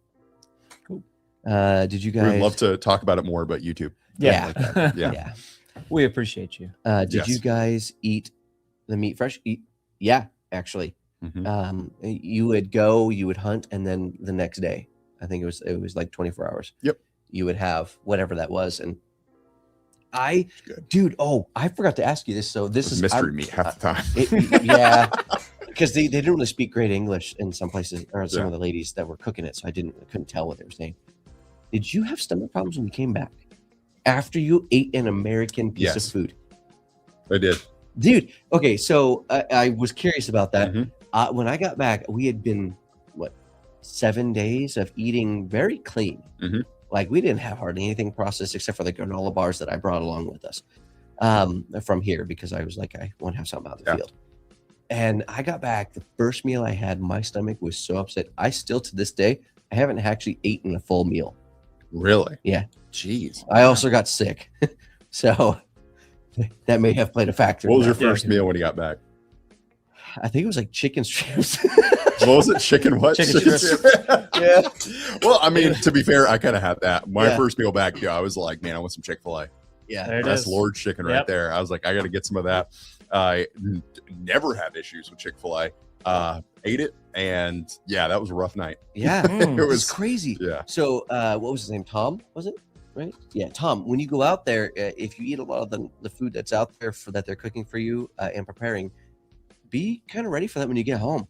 Cool. Did you guys? We'd love to talk about it more, but YouTube. Yeah. Like that. Yeah. We appreciate you. Did you guys eat the meat fresh? Yeah, actually. You would hunt, and then the next day, I think it was like 24 hours. Yep. You would have whatever that was, and I forgot to ask you this. So this is mystery meat half the time. Yeah, because they didn't really speak great English in some places, or some of the ladies that were cooking it, so I couldn't tell what they were saying. Did you have stomach problems when you came back after you ate an American piece of food? I did, dude. Okay, so I was curious about that. When I got back, we had been 7 days of eating very clean. Like we didn't have hardly anything processed except for the granola bars that I brought along with us from here, because I was like, I want to have something out in the field. And I got back, the first meal I had, my stomach was so upset. I still, to this day, I haven't actually eaten a full meal. Really? Yeah. Jeez. I also got sick. So that may have played a factor. What was your first meal when you got back? I think it was like chicken strips. What was it? Chicken what? Chicken strips. Yeah. Well, I mean, to be fair, I kind of had that. My first meal back, I was like, man, I want some Chick-fil-A. Yeah. That's Lord Chicken right there. I was like, I got to get some of that. I never had issues with Chick-fil-A. Ate it, and that was a rough night. Yeah. It was crazy. Yeah. So what was his name? Tom, was it? Right? Yeah, Tom. When you go out there, if you eat a lot of the food that's out there that they're cooking for you and preparing, be kind of ready for that when you get home.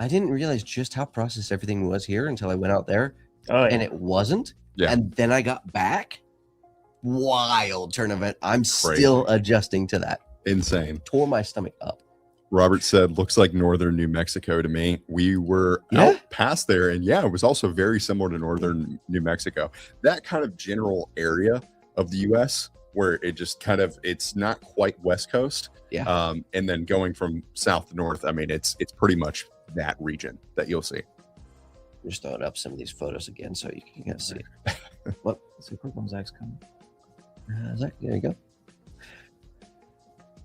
I didn't realize just how processed everything was here until I went out there, and it wasn't. Yeah. And then I got back. Wild turn of it. I'm still adjusting to that. Insane. Tore my stomach up. Robert said, looks like northern New Mexico to me. We were out past there, and it was also very similar to northern New Mexico. That kind of general area of the U.S. where it just kind of, it's not quite West Coast. Yeah. And then going from south to north, I mean, it's pretty much that region that you'll see. I'm just throwing up some of these photos again so you can kind of see it. What? Let's see, quick one, Zach's coming. Zach, there you go.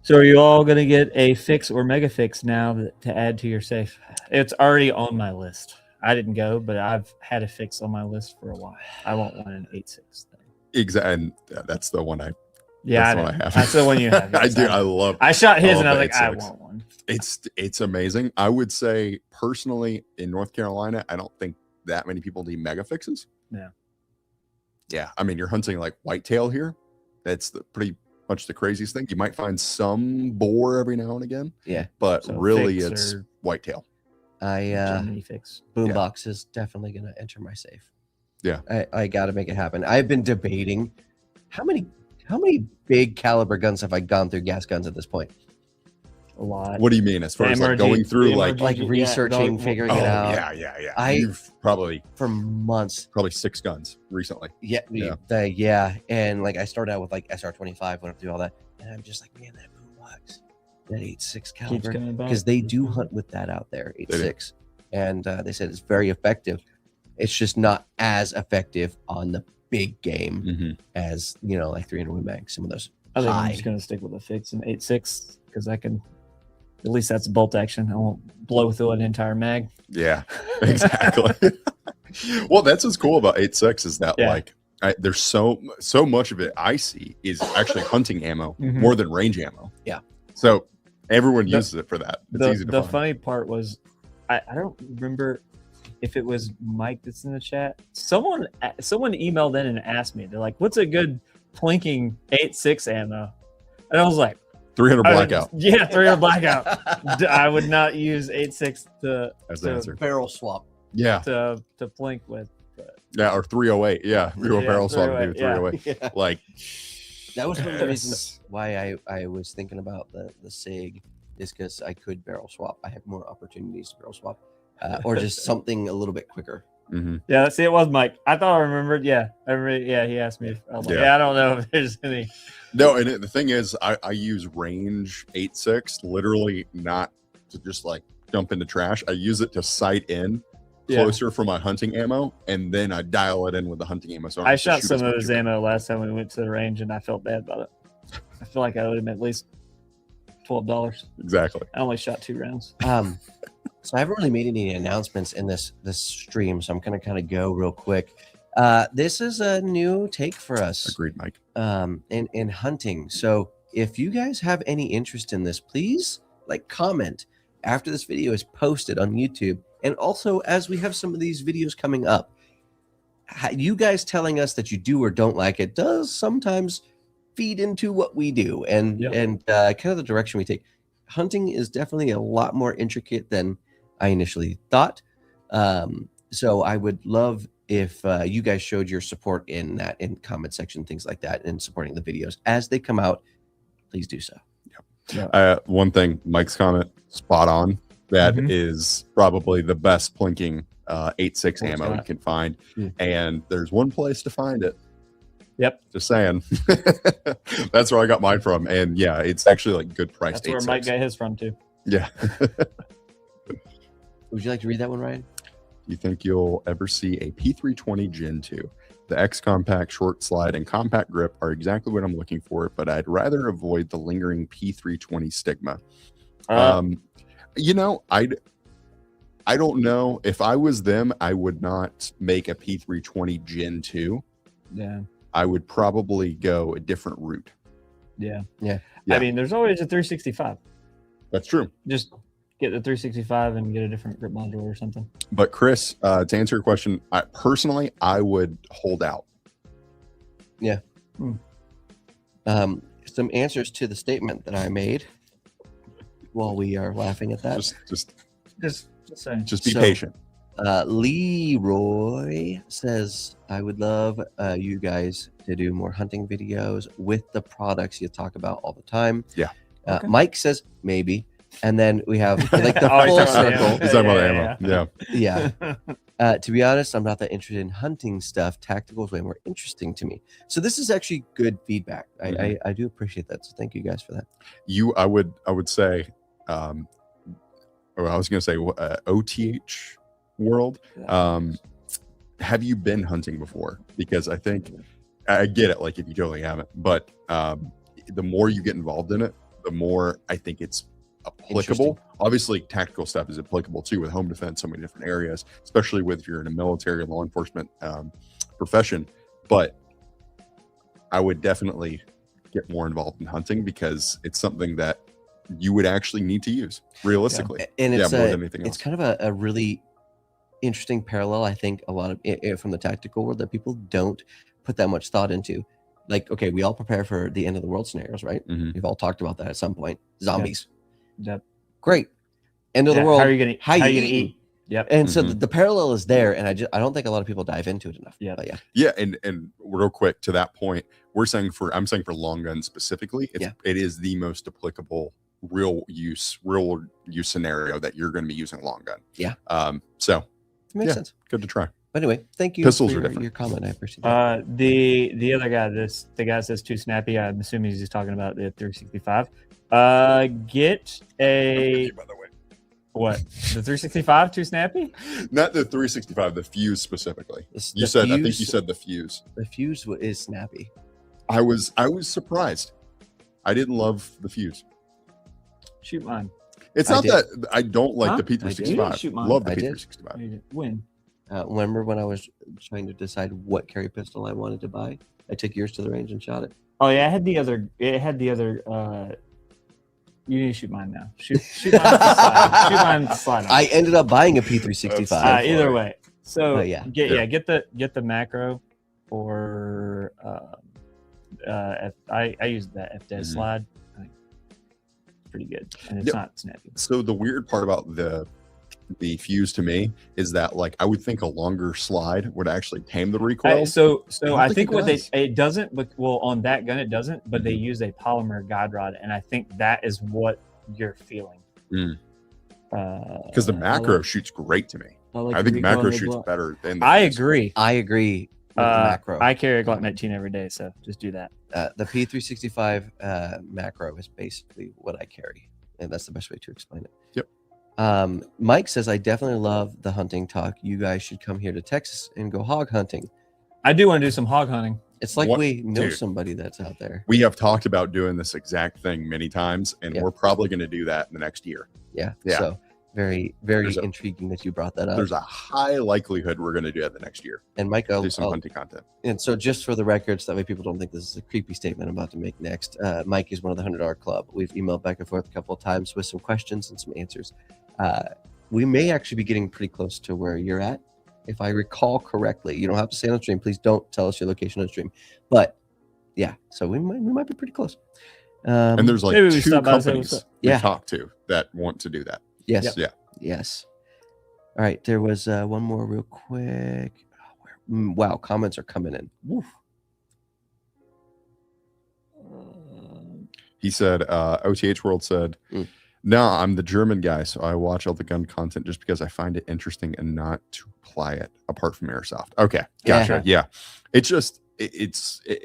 So are you all going to get a fix or mega fix now to add to your safe? It's already on my list. I didn't go, but I've had a fix on my list for a while. I want one in 8.6. Exactly. And that's the one I have. That's the one you have. I do. I love. I shot his and I was like, I want one. It's amazing. I would say personally in North Carolina, I don't think that many people need mega fixes. Yeah. Yeah. I mean, you're hunting like whitetail here. That's pretty much the craziest thing. You might find some boar every now and again. Yeah. But So really it's whitetail. Germany fix. Boombox is definitely going to enter my safe. Yeah. I got to make it happen. I've been debating how many big caliber guns have I gone through gas guns at this point? A lot. What do you mean as far as like going through like researching, figuring it out? Yeah. You've probably for months, 6 guns recently. Yeah. And like I started out with like SR25, went through all that, and I'm just like, man, that boombox, that 8.6 caliber, because they do hunt with that out there, 8.6, and they said it's very effective. It's just not as effective on the big game as like 300 Win Mag. Some of those. I think I'm just gonna stick with a fix and 8.6 because I can. At least that's bolt action. I won't blow through an entire mag. Yeah, exactly. Well, that's what's cool about 8.6 is that like there's so much of it I see is actually hunting ammo more than range ammo. Yeah. So everyone uses it for that. It's easy to the find. funny part was I don't remember if it was Mike that's in the chat. Someone emailed in and asked me. They're like, "What's a good plinking 8.6 ammo?" And I was like, 300 blackout. 300 blackout. I would not use 8.6 to barrel swap. Yeah. To plink with. But. Yeah, or 308. Yeah, real barrel swap to do 308. Yeah. Like that was one of the reasons why I was thinking about the SIG is because I could barrel swap. I have more opportunities to barrel swap, or just something a little bit quicker. Yeah, see, it was Mike. I thought I remembered. Yeah, he asked me. I was like, I don't know if there's any. No, and the thing is, I use range 8.6 literally not to just like dump into trash. I use it to sight in closer for my hunting ammo, and then I dial it in with the hunting ammo. So I shot some of his ammo last time we went to the range, and I felt bad about it. I feel like I owed him at least $12. Exactly. I only shot 2 rounds. So I haven't really made any announcements in this stream, so I'm gonna kind of go real quick. This is a new take for us. Agreed, Mike. In hunting. So if you guys have any interest in this, please comment after this video is posted on YouTube, and also as we have some of these videos coming up. You guys telling us that you do or don't like it does sometimes feed into what we do, and kind of the direction we take. Hunting is definitely a lot more intricate than I initially thought. So I would love if you guys showed your support in that, in comment section, things like that, and supporting the videos as they come out. Please do so. One thing, Mike's comment, spot on. That is probably the best plinking 8.6 ammo you can find. And there's one place to find it. Yep. Just saying. That's where I got mine from. And yeah, it's actually like good price. That's where Mike got his from too. Yeah. Would you like to read that one, Ryan? You think you'll ever see a P320 Gen 2? The X Compact, short slide, and compact grip are exactly what I'm looking for, but I'd rather avoid the lingering P320 stigma. I don't know. If I was them, I would not make a P320 Gen 2. Yeah. I would probably go a different route. Yeah. I mean, there's always a 365. That's true. Just get the 365 and get a different grip module or something. But Chris, to answer your question, personally, I would hold out. Yeah. Some answers to the statement that I made while we are laughing at that. Just be patient. Leroy says, I would love you guys to do more hunting videos with the products you talk about all the time. Yeah. Okay. Mike says maybe. And then we have like the full circle. He's talking about ammo. Yeah. To be honest, I'm not that interested in hunting stuff. Tactical is way more interesting to me. So this is actually good feedback. I do appreciate that. So thank you guys for that. I would say, or I was going to say OTH world. Have you been hunting before? Because I think I get it. Like if you totally haven't, but the more you get involved in it, the more I think it's applicable. Obviously, tactical stuff is applicable too with home defense, so many different areas, especially with if you're in a military law enforcement profession. But I would definitely get more involved in hunting because it's something that you would actually need to use realistically. And it's more than anything else. It's kind of a really interesting parallel. I think a lot of it from the tactical world that people don't put that much thought into. Like, okay, we all prepare for the end of the world scenarios, right? We've all talked about that at some point. Zombies. Yep. Great. end of the world. How are you gonna how you eating? eat? Yep. And so the parallel is there, and I don't think a lot of people dive into it enough. Yeah. But yeah. Yeah, and real quick to that point, I'm saying for long guns specifically, it is the most applicable real use scenario that you're going to be using a long gun. Yeah. So It makes sense. good to try. But anyway, thank you Pistols for are different. your comment. I appreciate that. The other guy, the guy says too snappy. I'm assuming he's just talking about the 365. Get a By the way, what? The 365 too snappy? not the 365, the fuse specifically. The I think fuse- you said the fuse. The fuse is snappy. I was surprised. I didn't love the fuse. Shoot mine. It's I not did. that I don't like Huh? the You didn't P365. shoot mine. Love the I did. P365. When? Remember when I was trying to decide what carry pistol I wanted to buy? I took yours to the range and shot it. Oh yeah, I had the other. It had the other. You need to shoot mine now. Shoot mine. Shoot mine. Slide. I ended up buying a P365. That's Either way. So yeah. get the macro for I used that FDES slide. I think it's pretty good, and it's not snappy. So the weird part about the fuse to me is that like I would think a longer slide would actually tame the recoil. So don't I think think it what does. it doesn't, but well on that gun it doesn't, but they use a polymer guide rod, and I think that is what you're feeling. Because the macro shoots great to me. I think macro shoots better than the I fuse. agree. I agree with the macro. I carry a Glock 19 every day, so just do that. The P365 macro is basically what I carry, and that's the best way to explain it. Yep. Mike says, I definitely love the hunting talk. You guys should come here to Texas and go hog hunting. I do want to do some hog hunting. It's like What- we know dude. somebody that's out there. We have talked about doing this exact thing many times, and Yeah. we're probably going to do that in the next year. Yeah. Yeah. So very, very There's a- intriguing that you brought that up. There's a high likelihood we're going to do that the next year. And Mike, Do some hunting content. and so just for the record, so that way people don't think this is a creepy statement I'm about to make next, Mike is one of the $100 Club. We've emailed back and forth a couple of times with some questions and some answers. We may actually be getting pretty close to where you're at, if I recall correctly. You don't have to say on the stream. Please don't tell us your location on the stream. But yeah, so we might be pretty close. And there's like maybe we 2 stop by and say companies what's we Yeah. talked to that want to do that. yes, Yeah. yes. All right, there was one more real quick. Wow, comments are coming in. Woof. He said, OTH World said, no, I'm the German guy, so I watch all the gun content just because I find it interesting and not to apply it apart from airsoft. Okay, gotcha. Yeah. It's just,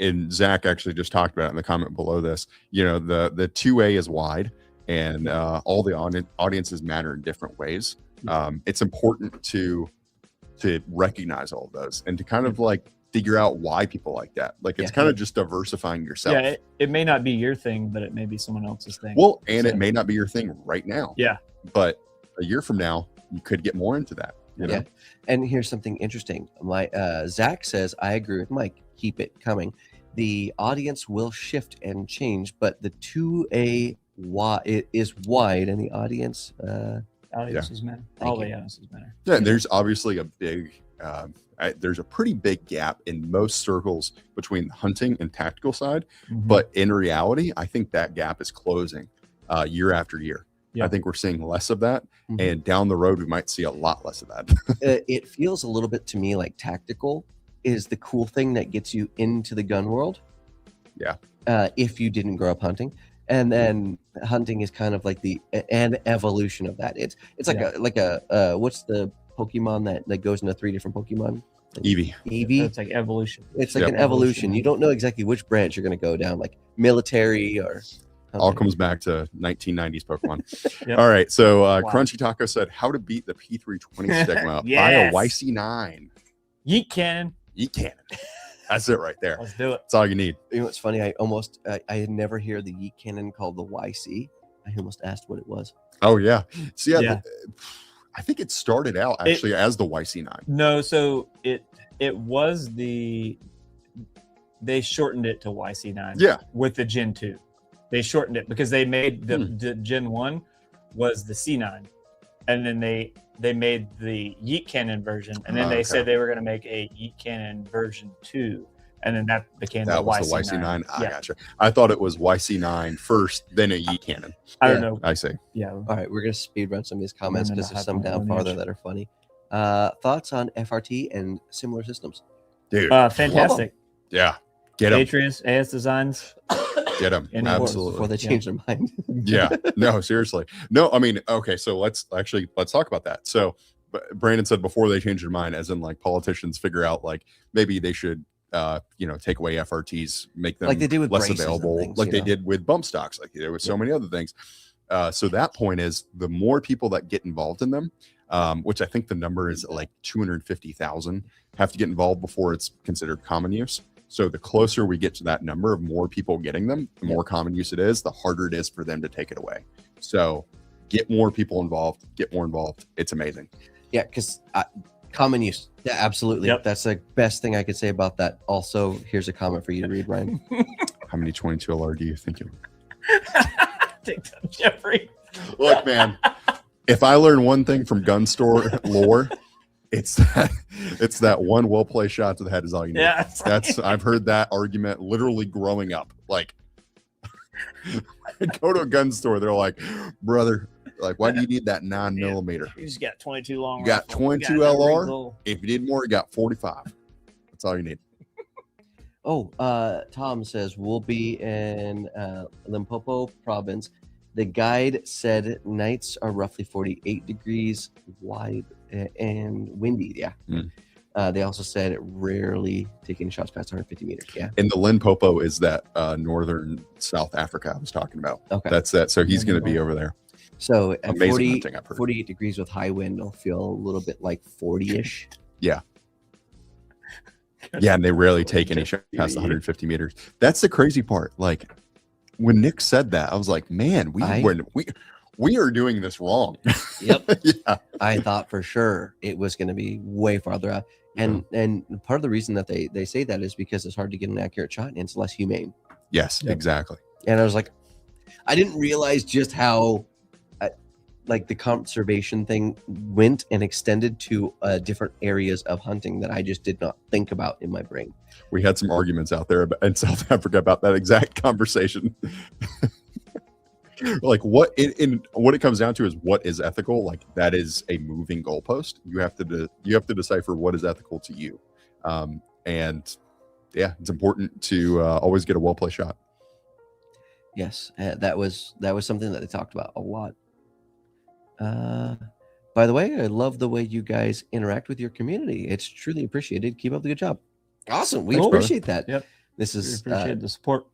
and Zach actually just talked about it in the comment below this. You know, the 2A is wide, and all the audiences matter in different ways. It's important to recognize all of those and to kind of like figure out why people like that. Like it's kind of just diversifying yourself. Yeah, it may not be your thing, but it may be someone else's thing. Well, and So- it may not be your thing right now. Yeah. But a year from now, you could get more into that. You know? Yeah. And here's something interesting. My Zach says, I agree with Mike. Keep it coming. The audience will shift and change, but the 2A it is wide, and the audience. Audiences matter. Thank All you. the audiences matter. Yeah, and there's obviously a big, there's a pretty big gap in most circles between the hunting and tactical side. But in reality, I think that gap is closing year after year. Yeah. I think we're seeing less of that. Mhm. And down the road, we might see a lot less of that. It feels a little bit to me like tactical is the cool thing that gets you into the gun world. Yeah. If you didn't grow up hunting, and then hunting is kind of like an evolution of that. It's like a what's the Pokemon that goes into 3 different Pokemon? Eevee. Eevee. It's like evolution. It's like Yep. an evolution. You don't know exactly which branch you're going to go down, like military or. All comes back to 1990s Pokemon. Yep. All right. So Wow. Crunchy Taco said, how to beat the P320 stigma. Yes. Buy a YC9. Yeet cannon. You can. That's it right there. Let's do it. That's all you need. You know what's funny? I had never heard the yeet cannon called the YC. I almost asked what it was. Oh, yeah. So, Yeah. I think it started out actually as the YC9. No, so it was they shortened it to YC9. Yeah. With the Gen 2. They shortened it because they made the Gen 1 was the C9. And then they made the Yeet Cannon version. And then they Okay. said they were going to make a Yeet Cannon version 2. and then that became That the was the YC9. YC9. I Yeah, gotcha. I thought it was YC9 first, then a yeet cannon. I don't know. I see. Yeah, All right, we're gonna speed run some of these comments Running because a there's some high down point farther lineage. that are funny. Thoughts on FRT and similar systems? Dude, fantastic. yeah. Get him. Atreus, AS Designs. Get him. And Absolutely. Before they change their mind. Yeah. No, seriously. No, I mean, okay, so let's talk about that. So Brandon said before they change their mind, as in like politicians figure out like maybe they should take away FRTs, make them Like they did with less braces and available, things, like you they know? did with bump stocks, like they did with so many other things. So that point is the more people that get involved in them, which I think the number is like 250,000 have to get involved before it's considered common use. So the closer we get to that number of more people getting them, the more common use it is, the harder it is for them to take it away. So get more people involved, get more involved. It's amazing. Yeah, because common use. Yeah, absolutely. Yep. That's the best thing I could say about that. Also, here's a comment for you to read, Ryan. How many 22 LR do you think you Take that, Jeffrey. Look, man, if I learn one thing from gun store lore, it's that one well placed shot to the head is all you need. Yeah, I've heard that argument literally growing up. Like, go to a gun store, they're like, brother, like, why do you need that 9mm? You just got 22 long. You got rifle. 22 You got no LR? recoil. If you need more, you got 45. That's all you need. Oh, Tom says we'll be in Limpopo province. The guide said nights are roughly 48 degrees wide and windy. Yeah. They also said rarely taking shots past 150 meters. Yeah. And the Limpopo is that northern South Africa I was talking about. Okay. That's that. So he's going to be over there. So at Amazing 40, hunting, I've heard. 48 degrees with high wind, it'll feel a little bit like 40-ish. Yeah. Yeah, and they rarely take any shots past 150 meters. That's the crazy part. Like when Nick said that, I was like, man, we are doing this wrong. Yep. Yeah. I thought for sure it was going to be way farther out. And part of the reason that they say that is because it's hard to get an accurate shot and it's less humane. Yes, exactly. And I was like, I didn't realize just how like the conservation thing went and extended to different areas of hunting that I just did not think about in my brain. We had some arguments out there in South Africa about that exact conversation. Like what it comes down to is what is ethical. Like that is a moving goalpost. You have to decipher what is ethical to you. And yeah, it's important to always get a well-placed shot. Yes, that was something that they talked about a lot. By the way, I love the way you guys interact with your community. It's truly appreciated. Keep up the good job. Awesome. We Thanks, appreciate that. Yep. This We is appreciate the support.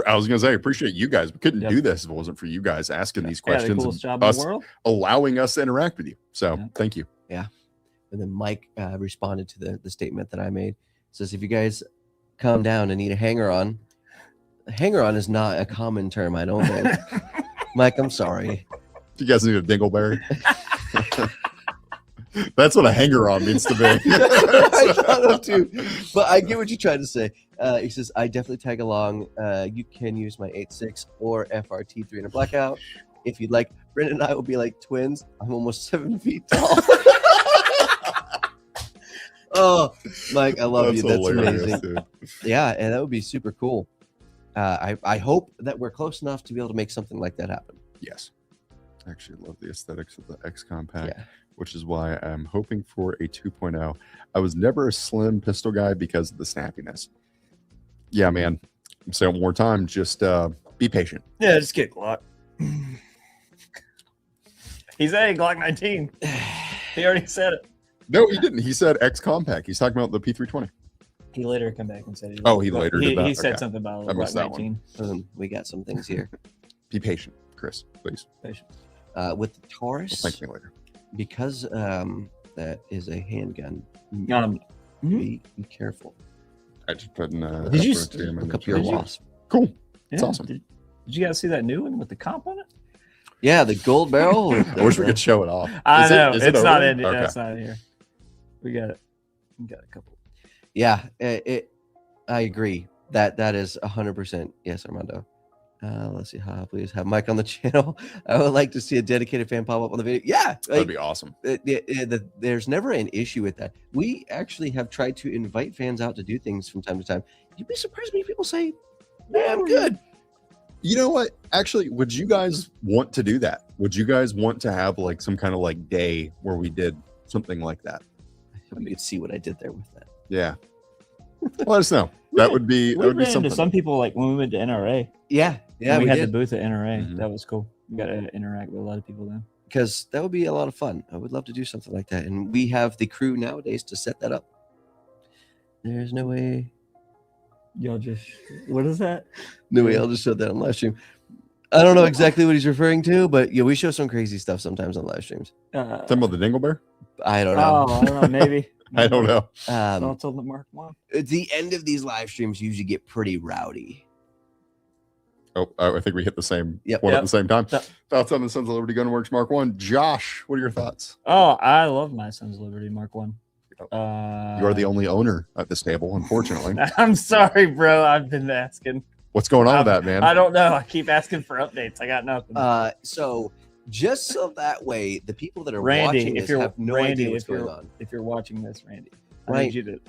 I was going to say, I appreciate you guys. We couldn't Yep. do this if it wasn't for you guys asking these Yeah, the questions coolest and job in us the world. allowing us to interact with you. So Yeah. thank you. And then Mike responded to the statement that I made. Says, if you guys come down and need a hanger-on is not a common term, I don't think. Mike, I'm sorry. You guys need a dingleberry. That's what a hanger-on means to me. I thought of too, but I get what you're trying to say. He says, I definitely tag along. You can use my 8.6 or FRT 3 in a blackout. If you'd like, Brendan and I will be like twins. I'm almost 7 feet tall. Oh, Mike, I love you. That's hilarious, amazing. dude. Yeah, and that would be super cool. I hope that we're close enough to be able to make something like that happen. Yes. I actually love the aesthetics of the X Compact, Yeah. which is why I'm hoping for a 2.0. I was never a slim pistol guy because of the snappiness. Yeah, man. Say it one more time. Just be patient. Yeah, just get Glock. He's a Glock 19. He already said it. No, he didn't. He said X Compact. He's talking about the P320. He later come back and said he Oh, he later did that? He said Okay. something about I Glock missed that 19. Listen, we got some things here. Be patient, Chris, please. Patient. With the Taurus, Thank me later. because that is a handgun, Mhm. be careful. I just put in. Did you Look up your Did you? wasp. Cool. It's Yeah. awesome. Did you guys see that new one with the comp on it? Yeah, the gold barrel. I wish we could show it off. I Is it- know is it it's not over? in. Okay. It's not in here. We got it. We got a couple. Yeah, I agree. That is 100%. Yes, Armando. Let's see. Please have Mike on the channel. I would like to see a dedicated fan pop up on the video. Yeah, That'd be awesome. There's never an issue with that. We actually have tried to invite fans out to do things from time to time. You'd be surprised when people say, "Yeah, I'm good." You know what? Actually, would you guys want to do that? Would you guys want to have like some kind of like day where we did something like that? We could see what I did there with that. Yeah. Let us know. That would be something. Some people, like when we went to NRA. Yeah, we had did. the booth at NRA. Mhm. That was cool. We got to interact with a lot of people then. Because that would be a lot of fun. I would love to do something like that. And we have the crew nowadays to set that up. There's no way. Y'all just, what is that? No way. I'll just show that on live stream. I don't know exactly what he's referring to, but yeah, we show some crazy stuff sometimes on live streams. Talking about the Dinglebear? I don't know. Oh, I don't know. Maybe. I don't know. Thoughts on the Mark 1? At the end of these live streams usually get pretty rowdy. Oh, I think we hit the same Yep. one Yep. at the same time. Yep. Thoughts on the Sons of Liberty Gunworks Mark 1. Josh, what are your thoughts? Oh, I love my Sons of Liberty Mark 1. You are the only owner at this table, unfortunately. I'm sorry, bro. I've been asking. What's going on with that, man? I don't know. I keep asking for updates. I got nothing. So just so that way, the people that are Randy, watching if this you're have no Randy, idea what's if you're going on. if you're watching this, Randy, I Right. need you to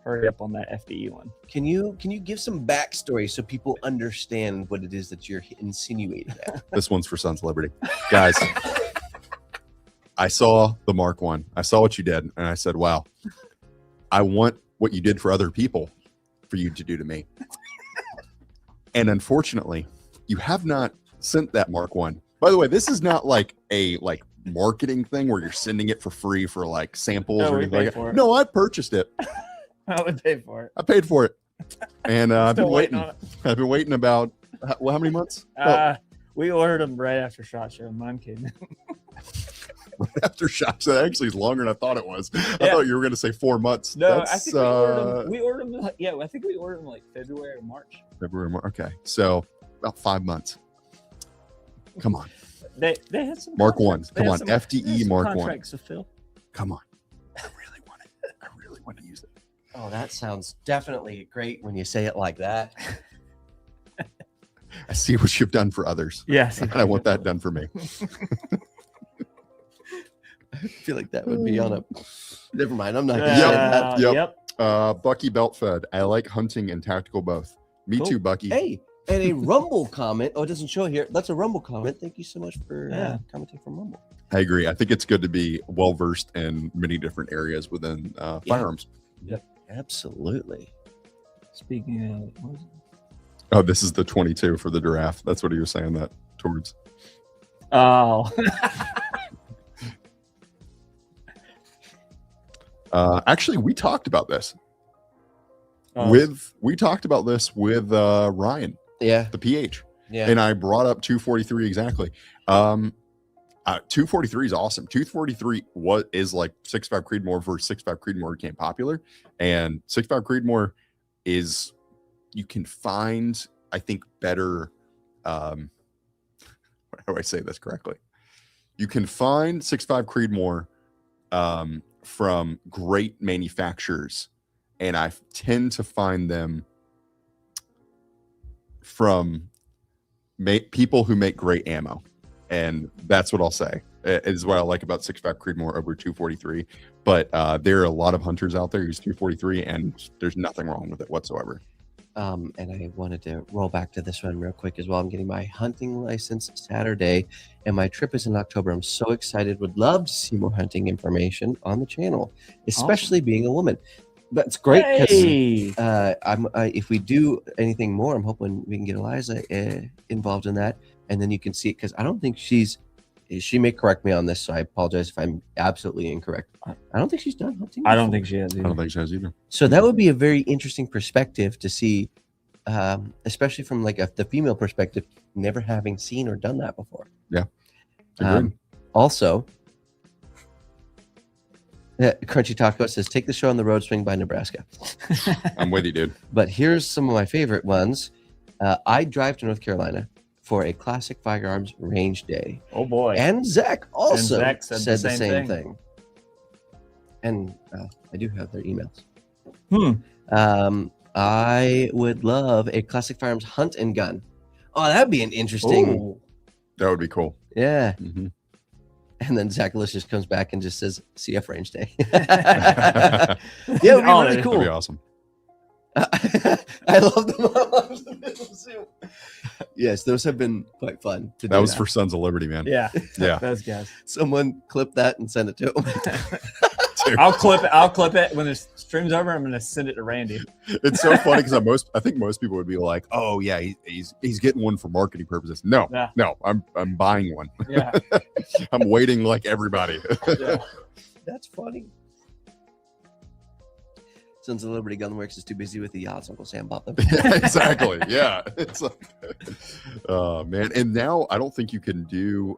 hurry up on that FDE one. Can you give some backstory so people understand what it is that you're insinuating at? This one's for Sons of Liberty. Guys, I saw the Mark 1. I saw what you did, and I said, wow, I want what you did for other people for you to do to me. And unfortunately, you have not sent that Mark 1. By the way, this is not like a marketing thing where you're sending it for free for like samples No, or we anything like paid for that. it. No, I purchased it. I would pay for it. I paid for it. And I've been Still waiting. on it. I've been waiting about how many months? We ordered them right after SHOT Show. Mine came in. After shots. That actually is longer than I thought it was. I Yeah. thought you were going to say 4 months. No, That's, I think we ordered them. Yeah, I think we ordered them like February or March. February, March. Okay, so about 5 months. Come on, They had some Mark 1. contracts. They Come had on, some- FDE they had some Mark 1. contracts to fill. Come on. I really want it. I really want to use it. Oh, that sounds definitely great when you say it like that. I see what you've done for others. Yes, And I want that done for me. I feel like that would be on a. Never mind. I'm not going to say that. Yep. Bucky Beltfed. I like hunting and tactical both. Me Cool. too, Bucky. Hey, and a Rumble comment. Oh, it doesn't show here. That's a Rumble comment. Thank you so much for commenting from Rumble. I agree. I think it's good to be well versed in many different areas within firearms. Absolutely. Speaking of, what was it? Oh, this is the 22 for the giraffe. That's what he was saying that towards. Oh, Actually, we talked about this Oh, we talked about this with Ryan, Yeah. the PH, Yeah. and I brought up 243 exactly. 243 is awesome. 243 is like 6.5 Creedmoor versus 6.5 Creedmoor became popular, and 6.5 Creedmoor is, you can find, I think, better. How do I say this correctly? You can find 6.5 Creedmoor from great manufacturers, and I tend to find them from people who make great ammo, and that's what I'll say. It is what I like about 6.5 Creedmoor over 243. But there are a lot of hunters out there who use 243, and there's nothing wrong with it whatsoever. And I wanted to roll back to this one real quick as well. I'm getting my hunting license Saturday, and my trip is in October. I'm so excited. Would love to see more hunting information on the channel, especially being a woman. That's great. 'Cause, Hey, if we do anything more, I'm hoping we can get Eliza involved in that, and then you can see it, because I don't think she may correct me on this, so I apologize if I'm absolutely incorrect. I don't think she's done hunting. I don't before. think she has. I don't think she has either. So that would be a very interesting perspective to see, especially from like the female perspective, never having seen or done that before. Agreed. Also, Crunchy Taco says, take the show on the road, swing by Nebraska. I'm with you, dude. But here's some of my favorite ones. I drive to North Carolina for a classic firearms range day. Oh boy. And Zach also Zach said the same thing. And I do have their emails. I would love a classic firearms hunt and gun. Oh, that'd be an interesting. Ooh. That would be cool. Yeah. Mhm. And then Zachalus just comes back and just says CF range day. Yeah, it would be Oh, really that'd cool. That'd be awesome. I love the Yes, those have been quite fun to do. That was for Sons of Liberty, man. Yeah. Yeah. Those guys. Someone clip that and send it to him. Dude, I'll clip it when the stream's over. I'm gonna send it to Randy. it's so funny because I think most people would be like, "Oh yeah, he's getting one for marketing purposes." No, Yeah. no, I'm buying one. Yeah. I'm waiting like everybody. Yeah. That's funny. Sons of Liberty Gunworks is too busy with the yachts. Uncle Sam bought them. Exactly. Yeah. It's like, oh man. And now I don't think you can do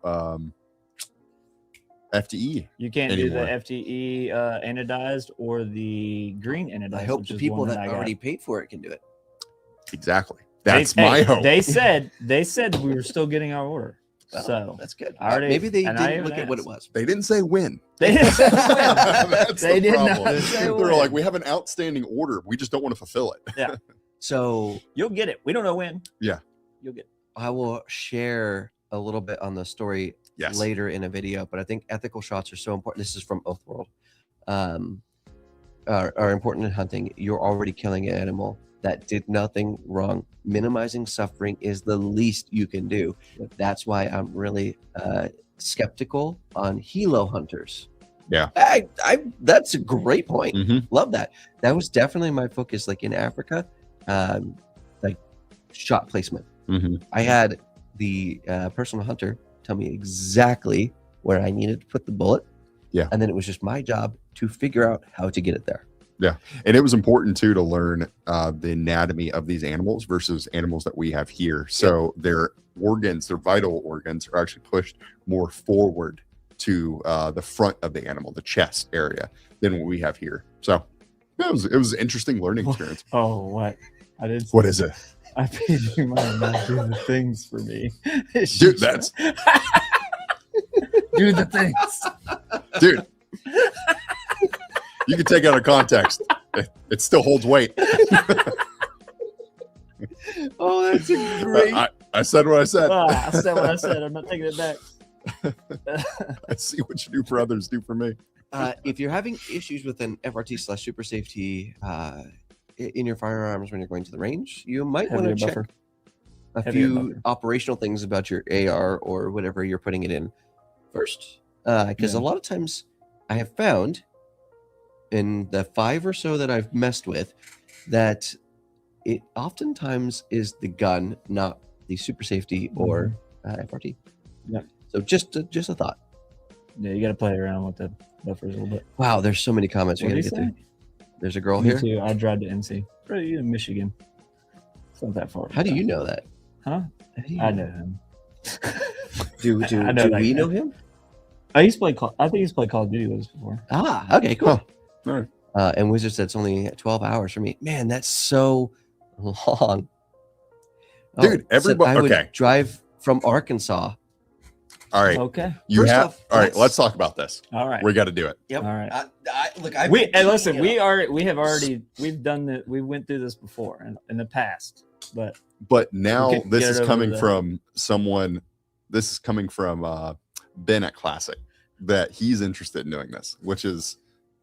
FTE. You can't Anymore. do the FTE anodized or the green anodized. I hope which the is people one that I got. already paid for it can do it. Exactly. That's They- my hey, hope. They said we were still getting our order. Well, So that's good. I already- Maybe they and I didn't even look at what it asked. was. They didn't say when. they didn't say when. That's They the did not problem. say They were when. like, we have an outstanding order. We just don't want to fulfill it. So You'll get it. We don't know when. Yeah. You'll get it. I will share a little bit on the story Yes. later in a video, but I think ethical shots are so important. This is from Oathworld. Are important in hunting. You're already killing an animal that did nothing wrong. Minimizing suffering is the least you can do. That's why I'm really skeptical on helo hunters. Yeah. That's a great point. Mhm. Love that. That was definitely my focus, like in Africa, like shot placement. Mhm. I had the personal hunter tell me exactly where I needed to put the bullet. Yeah. And then it was just my job to figure out how to get it there. And it was important too to learn the anatomy of these animals versus animals that we have here. So their organs, their vital organs, are actually pushed more forward to the front of the animal, the chest area, than what we have here. So yeah, it was an interesting learning experience. Oh, what? I did. What is it, I paid you money not do the things for me. dude? That's do the things. dude. You can take it out of context. It still holds weight. Oh, that's a great. I said what I said. I said what I said. I'm not taking it back. I see what you do for others, do for me. If you're having issues with an FRT/super safety in your firearms when you're going to the range, you might want to Heavier check buffer. a Heavier few buffer. operational things about your AR or whatever you're putting it in first. Because a lot of times I have found in the 5 or so that I've messed with that it oftentimes is the gun, not the super safety or FRT. Yep. So just a thought. Yeah, you got to play around with the buffers a little bit. Wow, there's so many comments we What got do to you get say? through. There's a girl Me here. too. I drive to NC. Right in Michigan. It's not that far. How do you know that? Huh? How do you I know him. Do I know that we guy. know him? I used to play. I think he's played Call of Duty with us before. Ah, okay, cool. All right. And Wizard said it's only 12 hours for me. Man, that's so long. Dude, said everybody- I would okay. drive from Arkansas. All right. Okay. You First have off, all right, that's- let's talk about this. All right. We got to do it. Yep. All right. Look, Listen. We have done that. We went through this before in the past, but But now can this get is it over coming the- from someone. This is coming from Ben at Classic, that he's interested in doing this, which is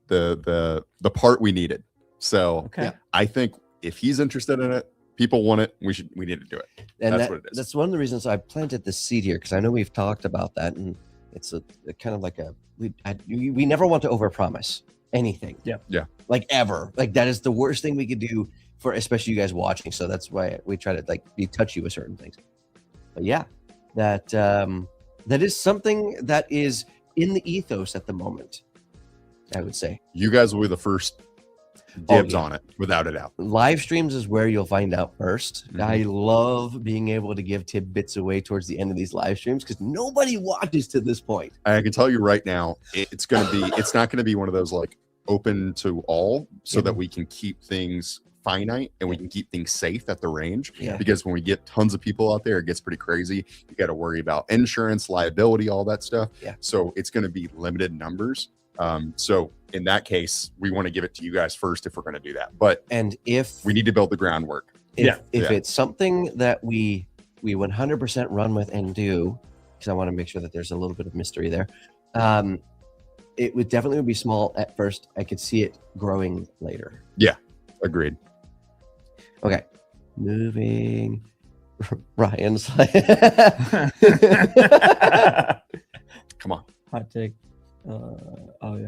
the part we needed. So okay. Yeah. I think if he's interested in it, people want it. We need to do it. and that's what it is. That's one of the reasons I planted the seed here, because I know we've talked about that, and it's a kind of like we never want to overpromise anything. Yeah. Yeah. Like ever. Like that is the worst thing we could do for especially you guys watching. So that's why we try to like be touchy with certain things. But yeah, that is something that is in the ethos at the moment, I would say. You guys will be the first dibs yeah. on it, without a doubt. Live streams is where you'll find out 1st. Mhm. I love being able to give tidbits away towards the end of these live streams because nobody watches to this point. I can tell you right now, it's not going to be one of those like open to all, so that we can keep things finite and we can keep things safe at the range. Yeah. Because when we get tons of people out there, it gets pretty crazy. You got to worry about insurance, liability, all that stuff. Yeah. So it's going to be limited numbers. So in that case, we want to give it to you guys first if we're going to do that. But And if we need to build the groundwork. if Yeah. if Yeah. it's something that we we 100% run with and do, because I want to make sure that there's a little bit of mystery there. It would definitely be small at first. I could see it growing later. Agreed. Okay, moving. Ryan's Come on. Hot take. Oh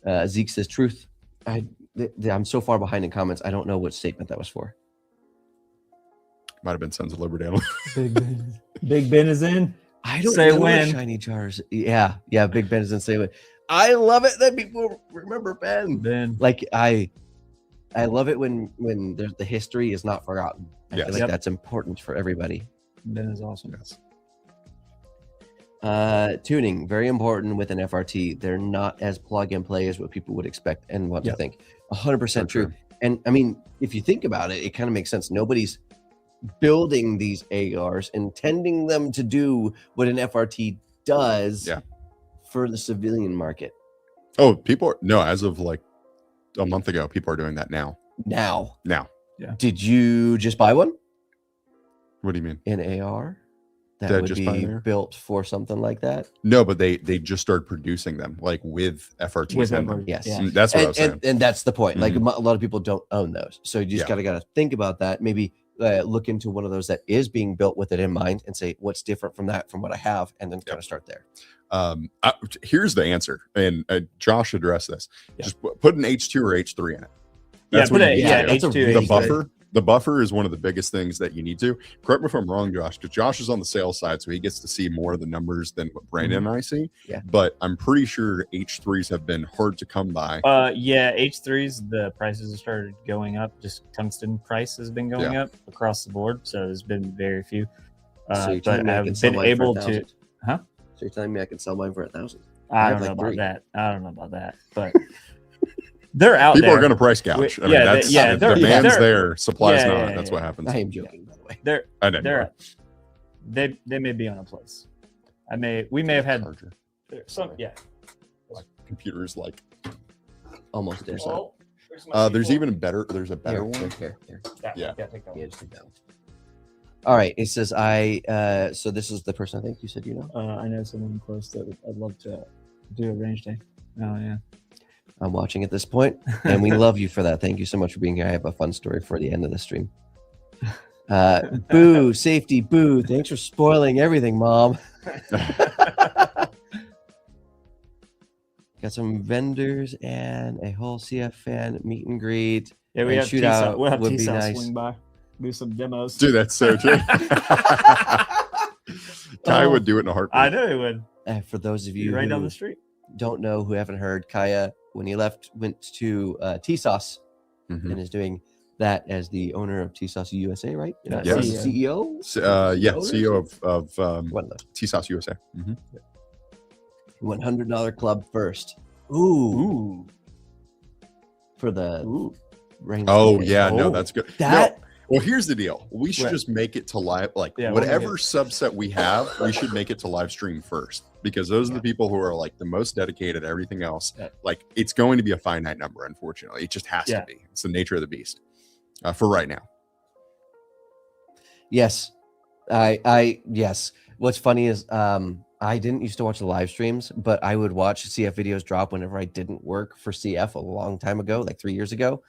yeah. Zeke says truth. I'm so far behind in comments. I don't know what statement that was for. Might have been Sons of Liberty. Big Ben is in. I don't Say know when. shiny jars. Yeah, Big Ben is in. Say when. I love it that people remember Ben. Ben. Like I love it when there's the history is not forgotten. I Yes. feel like Yep. that's important for everybody. Ben is awesome. Yes. Tuning, very important with an FRT. They're not as plug and play as what people would expect and want to Yep. think. 100% For true. And I mean, if you think about it, it kind of makes sense. Nobody's building these ARs, intending them to do what an FRT does Yeah. for the civilian market. Oh, as of like a month ago, people are doing that now. Now, did you just buy one? What do you mean? An AR that Did I would just buy be an AR? built for something like that? No, but they just started producing them like with FRTs With in them. FRTs, Yes. yeah. That's what I was saying. And that's the point. Like Mhm. a lot of people don't own those, so you just Yeah. gotta think about that. Maybe look into one of those that is being built with it in mind, and say what's different from what I have, and then kind of start there. Here's the answer, and Josh addressed this. Yeah. Just put an H2 or H3 in it. Yeah, That's put what it. you need Yeah, to do. that's a H2. really The good- buffer. The buffer is one of the biggest things that you need to. Correct me if I'm wrong, Josh, because Josh is on the sales side, so he gets to see more of the numbers than what Brandon and I see. Yeah. But I'm pretty sure H3s have been hard to come by. Yeah, H3s, the prices have started going up. Just tungsten price has been going up across the board. So there's been very few. So you're But telling me I can I've sell been mine for able to. 1,000? Huh? So you're telling me I can sell mine for 1,000? I have don't know like about 3. that. I don't know about that. But they're out People there. are going to price gouge. I mean, yeah, that's if they're- demand's they're- there, supply's yeah, not. yeah, That's yeah. what happens. I am joking, by the way. They're I know. you they may be on a place. We may have are. had Charger. some. Yeah. Computers like. Almost there. Oh, where's my There's keyboard? even better. There's a better one. Here. That one. yeah. Take that one. Yeah, just take that one. All right. It says so this is the person I think you said you know. I know someone close that I'd love to do a range day. Oh yeah. I'm watching at this point, and we love you for that. Thank you so much for being here. I have a fun story for the end of the stream. Boo, safety, boo. Thanks for spoiling everything, Mom. Got some vendors and a whole CF fan meet and greet. Yeah, we And have shootout T-South. We'll have would be T-South nice. swing by, do some demos. Dude, that's so true. Kai Oh. would do it in a heartbeat. I know he would. For those of Be you right down who the street. don't know, who haven't heard, Kaya, when he left, went to T-Sauce Mhm. and is doing that as the owner of T-Sauce USA, right? Yeah, Yes. CEO? Yeah, Owners? CEO of One of those. TSOS USA. Mhm. $100 club first. Ooh. For the rain. Oh stick. yeah, no, Oh. that's good. That No, well, here's the deal. We should Right. just make it to live, like Yeah, we'll whatever make subset we have, we should make it to live stream first, because those are the people who are like the most dedicated. Everything else, Yeah. like it's going to be a finite number. Unfortunately, it just has Yeah. to be. It's the nature of the beast. For right now. yes. I yes. What's funny is I didn't used to watch the live streams, but I would watch CF videos drop whenever I didn't work for CF a long time ago, like 3 years ago.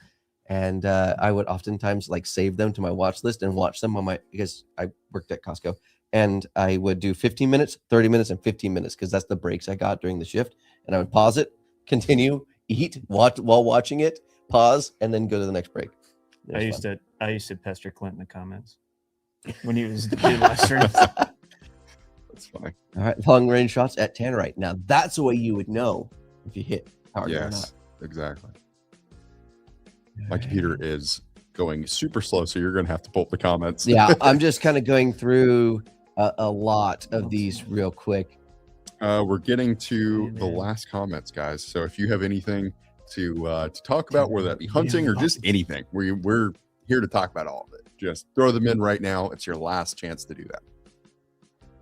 And I would oftentimes like save them to my watch list and watch them on because I worked at Costco, and I would do 15 minutes, 30 minutes, and 15 minutes because that's the breaks I got during the shift. And I would pause it, continue, eat, watch while watching it, pause, and then go to the next break. It I was used to pester Clint in the comments when he was doing live streams. That's funny. All right, long range shots at Tannerite. Now that's the way you would know if you hit hard or not. Yes, exactly. My computer is going super slow, so you're going to have to pull up the comments. Yeah, I'm just kind of going through a lot of these real quick. We're getting to Yeah, the man. last comments, guys. So if you have anything to talk about, whether that be hunting or just anything, we're here to talk about all of it. Just throw them in right now. It's your last chance to do that.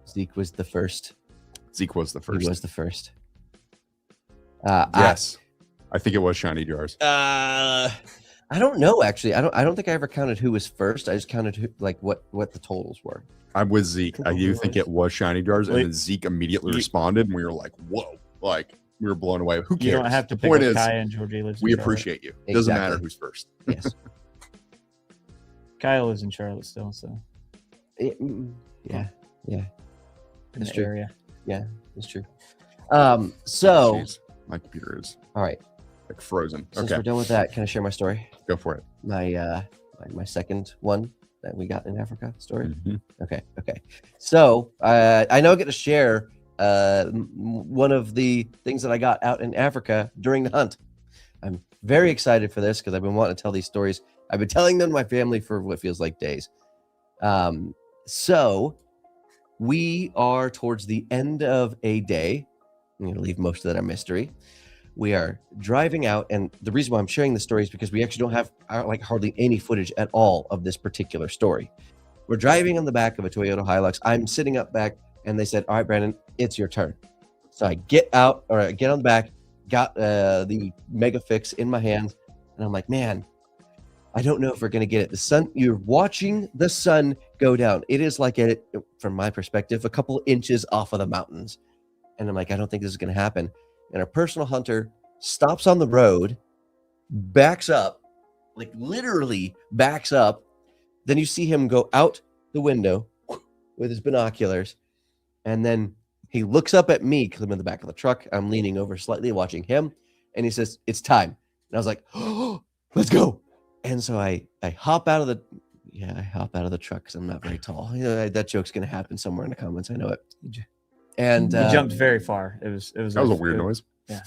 Zeke was the first. Zeke was the first. He was the first. Yes, I think it was shiny jars. I don't know actually. I don't think I ever counted who was first. I just counted what the totals were. I'm with Zeke. I do think it was shiny jars, and then Zeke immediately responded, and we were like, "Whoa!" Like we were blown away. Who cares? You don't have to the pick point up is, Kaya and Georgie lives in we Charlotte. appreciate you. It doesn't Exactly. matter who's first. Yes. Kaya lives in Charlotte still, so Yeah. in That's the true. area. It's true. Oh, So jeez. My computer is all right. like frozen. Since Okay, we're done with that, can I share my story? go for it. My second one that we got in Africa story. Mhm. Okay. So I now get to share one of the things that I got out in Africa during the hunt. I'm very excited for this because I've been wanting to tell these stories. I've been telling them to my family for what feels like days. So we are towards the end of a day. I'm going to leave most of that a mystery. We are driving out, and the reason why I'm sharing this story is because we actually don't have like hardly any footage at all of this particular story. We're driving on the back of a Toyota Hilux. I'm sitting up back, and they said, "All right, Brandon, it's your turn." So I get out, or I get on the back, got the Mega Fix in my hand, and I'm like, man, I don't know if we're gonna get it. The sun, you're watching the sun go down. It is like from my perspective, a couple inches off of the mountains, and I'm like, I don't think this is gonna happen. And our personal hunter stops on the road, backs up, like literally backs up. Then you see him go out the window with his binoculars, and then he looks up at me because I'm in the back of the truck. I'm leaning over slightly, watching him, and he says, "It's time." And I was like, "Oh, let's go!" And so I hop out of the truck because I'm not very tall. That joke's gonna happen somewhere in the comments. I know it. And He jumped very far. It was That was a weird noise.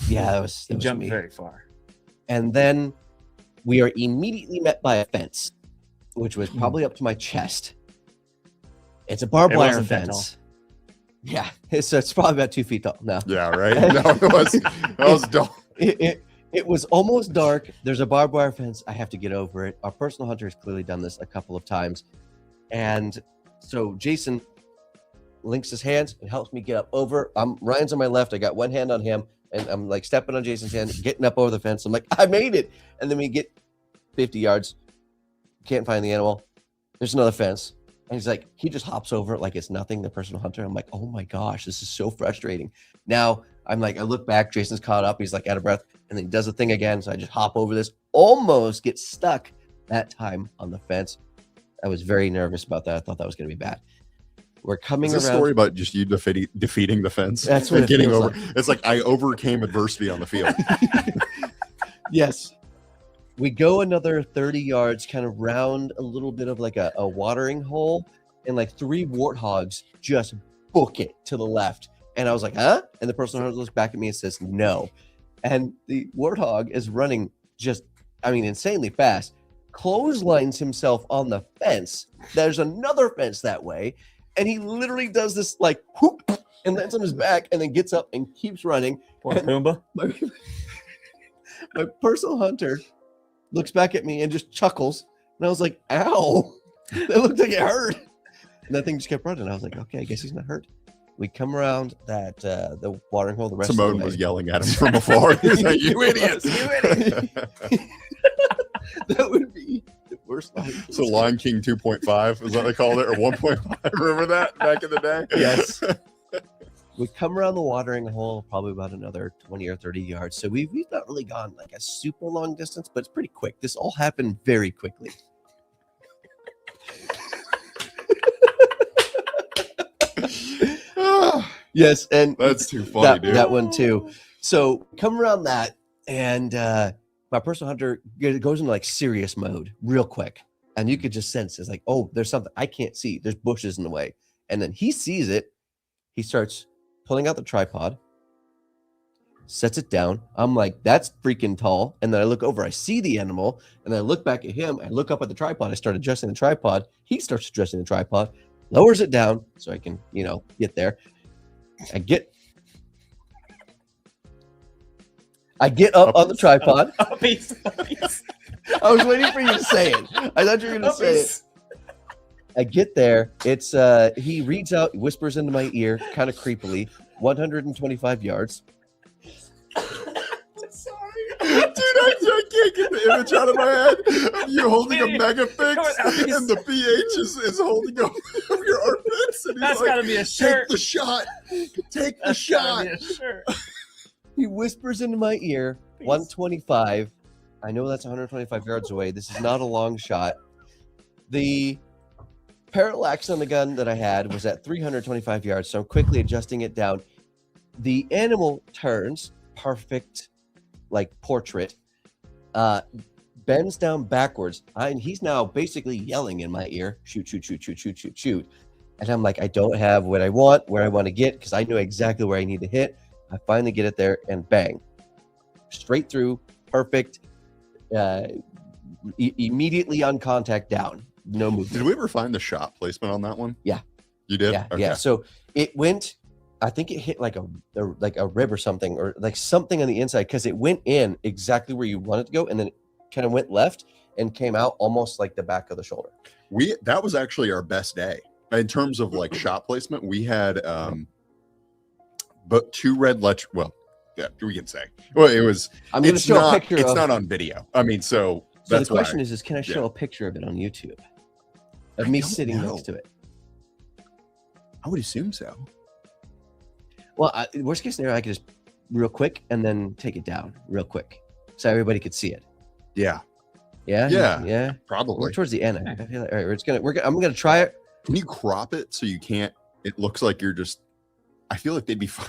Yeah, that was He jumped me. very far. And then we are immediately met by a fence, which was probably up to my chest. It's a barbed It wire wasn't that fence. Yeah, it's probably about 2 feet tall. No, Yeah, right. No, that was dumb. it was almost dark. There's a barbed wire fence. I have to get over it. Our personal hunter has clearly done this a couple of times, and so Jason links his hands and helps me get up over. Ryan's on my left. I got one hand on him, and I'm like stepping on Jason's hand, getting up over the fence. I'm like, I made it. And then we get 50 yards, can't find the animal. There's another fence. And he's like, he just hops over it like it's nothing, the personal hunter. I'm like, oh my gosh, this is so frustrating. Now I'm like, I look back, Jason's caught up. He's like out of breath. And then he does the thing again. So I just hop over this, almost get stuck that time on the fence. I was very nervous about that. I thought that was going to be bad. We're coming Is this around. story about just you defeating the fence? That's what and it getting feels over. It's like I overcame adversity on the field. Yes. We go another 30 yards, kind of round a little bit of like a watering hole, and like 3 warthogs just book it to the left. And I was like, huh? And the person looks back at me and says, no. And the warthog is running just, insanely fast, clotheslines himself on the fence. There's another fence that way. And he literally does this like whoop and lands on his back and then gets up and keeps running. Poor And Pumbaa. my personal hunter looks back at me and just chuckles. And I was like, ow, that looked like it hurt. And that thing just kept running. I was like, okay, I guess he's not hurt. We come around that the watering hole. The rest Simone of the way. was yelling at him from afar. He's like, "You idiots! You idiot!" That would be the worst line. So Lion King 2.5 is what they called it, or 1.5. Remember that back in the day? Yes. We come around the watering hole probably about another 20 or 30 yards. So we've not really gone like a super long distance, but it's pretty quick. This all happened very quickly. Yes, and That's too funny, dude. that one too. So come around that, and my personal hunter goes into like serious mode real quick, and you could just sense it's like, oh, there's something I can't see. There's bushes in the way, and then he sees it. He starts pulling out the tripod, sets it down. I'm like, that's freaking tall. And then I look over, I see the animal, and then I look back at him. I look up at the tripod. I start adjusting the tripod. He starts adjusting the tripod, lowers it down so I can, get there. I get up on the tripod. Uppies. I was waiting for you to say it. I thought you were going to say it. I get there. It's he reads out, whispers into my ear, kind of creepily, 125 yards. Sorry. I can't get the image out of my head of you holding a mega fix and the BH is holding up your armpits. And he's That's like, gotta be a shirt. Take the shot. Take the That's shot. gotta be a shirt. He whispers into my ear, 125. I know that's 125 yards away. This is not a long shot. The parallax on the gun that I had was at 325 yards, so I'm quickly adjusting it down. The animal turns, perfect, like portrait, bends down backwards, and he's now basically yelling in my ear, shoot, shoot, shoot, shoot, shoot, shoot, shoot. And I'm like, I don't have what I want, where I want to get, because I know exactly where I need to hit. I finally get it there, and bang. Straight through, perfect, immediately on contact down. No movement. Did we ever find the shot placement on that one? Yeah. You did? Yeah, Okay. yeah. So it went, I think it hit like a rib or something, or like something on the inside, because it went in exactly where you want it to go, and then it kind of went left and came out almost like the back of the shoulder. That was actually our best day in terms of like shot placement. We had but two red lech. Well, yeah, we can say. Well, it was. I'm going to show a picture. It's not on video. I mean, so that's the question is can I show a picture of it on YouTube of me sitting next to it? I would assume so. Well, worst case scenario, I could just real quick and then take it down real quick so everybody could see it. Yeah. Yeah. Probably. We're towards the end. I feel like, all right, I'm gonna try it. Can you crop it so you can't? It looks like you're just. I feel like they'd be fine.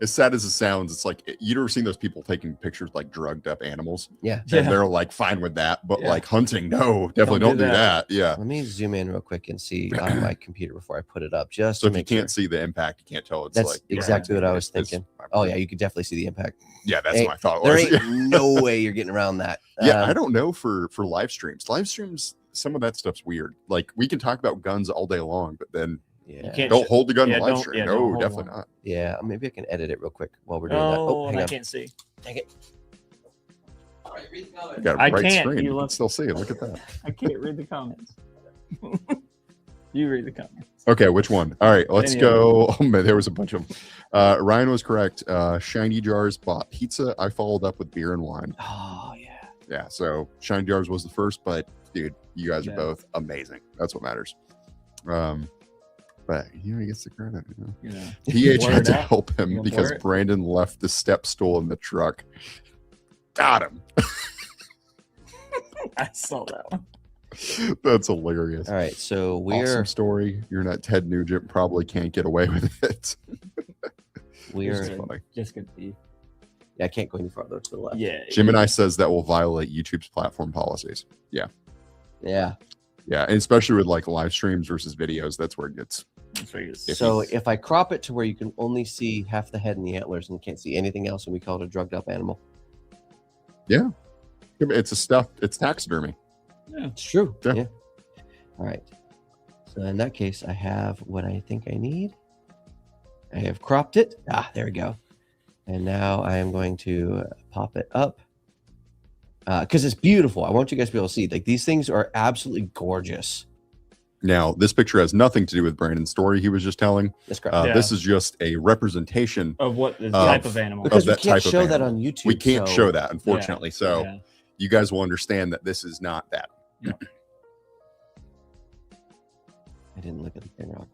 As sad as it sounds, it's like you've ever seen those people taking pictures like drugged up animals. Yeah. And they're like fine with that, but like hunting, no, definitely don't do that. Yeah. Let me zoom in real quick and see on my computer before I put it up. Just so to if you can't see the impact, you can't tell. It's that's like exactly what I was thinking. Oh yeah, you could definitely see the impact. Yeah, that's my thought. There Was. ain't no way you're getting around that. Yeah, I don't know for live streams. Live streams, some of that stuff's weird. Like we can talk about guns all day long, but then don't hold the gun in live stream. No, definitely not. Yeah, maybe I can edit it real quick while we're doing that. Oh, hang on. I can't see. Dang it. All right, read the comments. You got a bright screen. You can still see it. Look at that. I can't read the comments. You read the comments. Okay, which one? All right, let's go. Oh, man, there was a bunch of them. Ryan was correct. Shiny Jars bought pizza. I followed up with beer and wine. Oh, yeah. Yeah, so Shiny Jars was the first, but dude, you guys are both amazing. That's what matters. But he gets the credit. PH had to help him because Brandon left the step stool in the truck. Got him. I saw that one. That's hilarious. All right, so awesome story. You're not Ted Nugent. Probably can't get away with it. We're just good to be. Yeah, I can't go any farther to the left. Yeah. Gemini says that will violate YouTube's platform policies. Yeah. Yeah. Yeah, and especially with like live streams versus videos, that's where it gets. So if I crop it to where you can only see half the head and the antlers and can't see anything else, and we call it a drugged up animal. Yeah, it's taxidermy. Yeah, it's true. Yeah. All right. So in that case, I have what I think I need. I have cropped it. There we go. And now I am going to pop it up because it's beautiful. I want you guys to be able to see. Like these things are absolutely gorgeous. Now, this picture has nothing to do with Brandon's story he was just telling. That's correct. This is just a representation of what the type of animal. Because we can't show that on YouTube. We can't show that, unfortunately. So you guys will understand that this is not that. Yeah. I didn't look at the camera.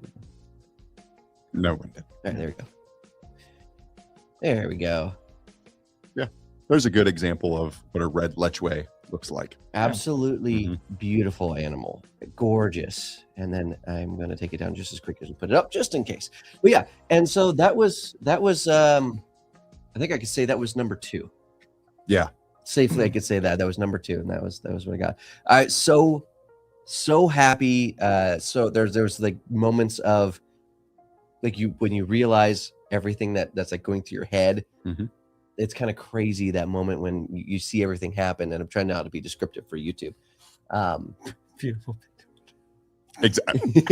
No one did. All right, there we go. There we go. Yeah, there's a good example of what a red lechwe looks like. Absolutely beautiful animal, gorgeous. And then I'm going to take it down just as quick as we put it up, just in case. But yeah, and so that was I think I could say that was number 2. Yeah, safely I could say that was number 2, and that was what I got. So happy. So there's like moments of like when you realize everything that's like going through your head. It's kind of crazy, that moment when you see everything happen, and I'm trying not to be descriptive for YouTube. Beautiful. Exactly.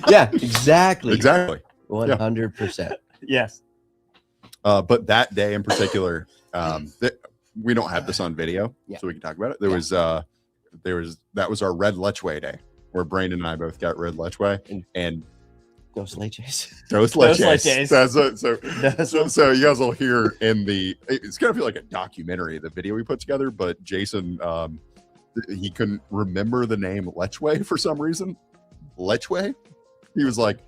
Yeah, exactly. 100%. Yes. But that day in particular, we don't have this on video, so we can talk about it. That was our red lechwe day, where Brandon and I both got red lechwe, and Dos leches. Dos Dos leches. leches. So you guys will hear in the, it's gonna feel like a documentary, the video we put together, but Jason, he couldn't remember the name Lechwe for some reason. Lechwe? He was like,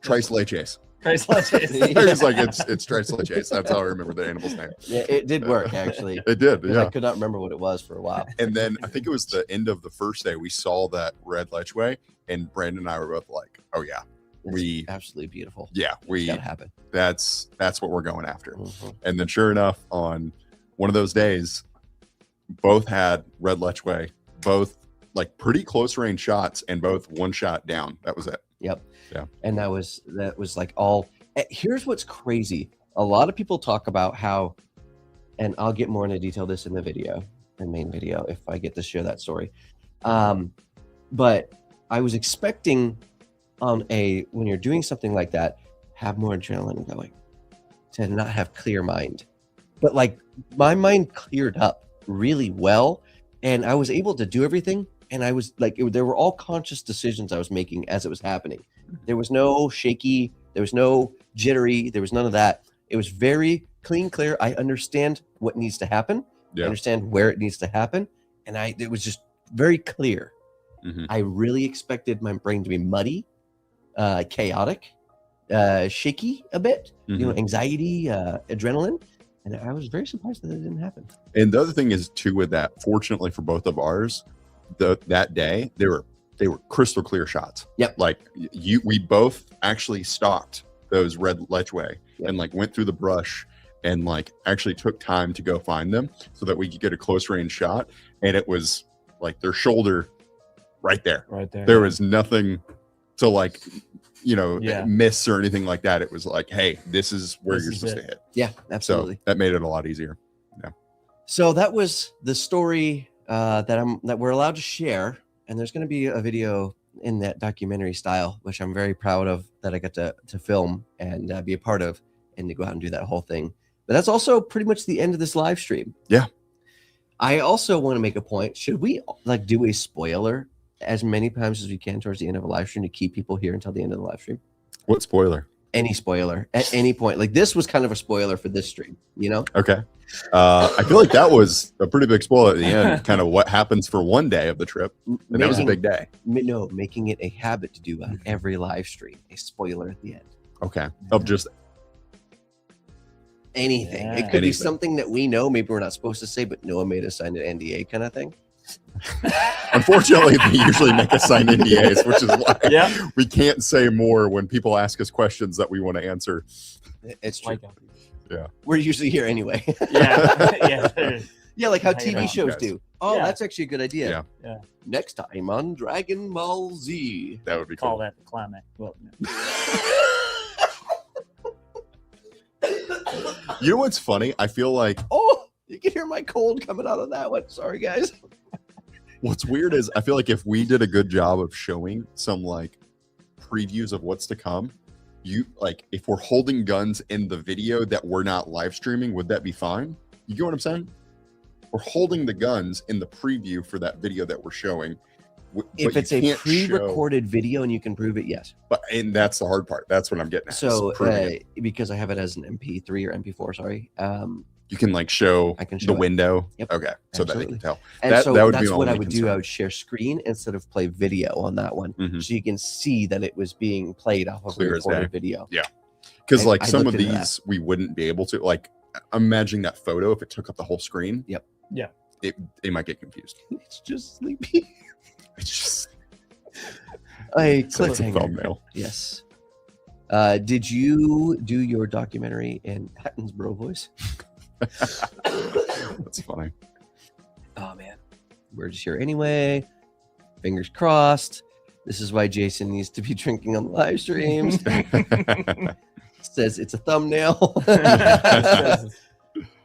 Tres leches. Tres leches. He was like, it's Tres leches. That's how I remember the animal's name. Yeah, it did work actually. It did, 'Cause yeah. I could not remember what it was for a while. And then I think it was the end of the first day we saw that red Lechwe, and Brandon and I were both like, oh yeah, It's absolutely beautiful. yeah, It's gotta happen. that's what we're going after. Mhm. And then sure enough, on one of those days, both had red Lechwe, both like pretty close range shots, and both one shot down. That was it. Yep. Yeah. And that was like all. Here's what's crazy. A lot of people talk about how, and I'll get more into detail this in the video, the main video, if I get to share that story. But I was expecting when you're doing something like that, have more adrenaline going, to not have clear mind. But like my mind cleared up really well, and I was able to do everything. And I was like, there were all conscious decisions I was making as it was happening. There was no shaky, there was no jittery, there was none of that. It was very clean, clear. I understand what needs to happen. Yeah. I understand where it needs to happen. And it was just very clear. Mhm. I really expected my brain to be muddy, chaotic, shaky a bit, anxiety, adrenaline. And I was very surprised that it didn't happen. And the other thing is too with that, fortunately for both of ours, that day they were crystal clear shots. Yep. Like we both actually stalked those red Lechwe and like went through the brush and like actually took time to go find them so that we could get a close range shot. And it was like their shoulder right there. Right there. There was nothing to like, Yeah. miss or anything like that. It was like, hey, this is where This you're is supposed it. to hit. Yeah, absolutely. So that made it a lot easier. So that was the story that we're allowed to share, and there's going to be a video in that documentary style, which I'm very proud of that I got to film and be a part of, and to go out and do that whole thing. But that's also pretty much the end of this live stream. Yeah. I also want to make a point. Should we like do a spoiler as many times as we can towards the end of a live stream to keep people here until the end of the live stream? What spoiler? Any spoiler at any point. Like this was kind of a spoiler for this stream, Okay. I feel like that was a pretty big spoiler at the end, kind of what happens for one day of the trip. And that was a big day. No, making it a habit to do on every live stream, a spoiler at the end. Okay. Of just Anything. Yeah. It could be Anything. something that we know, maybe we're not supposed to say, but Noah made us sign an NDA kind of thing. unfortunately they usually make us sign NDAs, which is why Yeah. we can't say more when people ask us questions that we want to answer. It's true. Yeah. We're usually here anyway. Yeah. Yeah, like how Yeah, TV yeah. shows Guys. do. Oh, Yeah. that's actually a good idea. Yeah. Yeah. Next time on Dragon Ball Z. That would be Call cool. that the climax. Well, no. You know what's funny? I feel like Oh, you can hear my cold coming out of that one. Sorry, guys. what's weird is I feel like if we did a good job of showing some like previews of what's to come, if we're holding guns in the video that we're not live streaming, would that be fine? You get what I'm saying? We're holding the guns in the preview for that video that we're showing. If it's a pre-recorded video and you can prove it, yes. And that's the hard part. That's what I'm getting at. So is proving it. because I have it as an MP3 or MP4, sorry. You can like show I can show the it. window. Yep. Okay. So that they Absolutely. can tell. And That so would be that's my what I only would do. concern. I would share screen instead of play video on that one. Mhm. So you can see that it was being played off of Clear a as recorded day. video. Because I- like I some of looked into these we wouldn't be able to, like I'm imagining that photo if it took up the whole screen. Yep. Yeah. They might get confused. It's just sleepy. It's just A it's a cliffhanger. thumbnail. Yes. Did you do your documentary in Hattonsboro voice? That's funny. Oh man, we're just here anyway. Fingers crossed. This is why Jason needs to be drinking on the live streams. Says it's a thumbnail.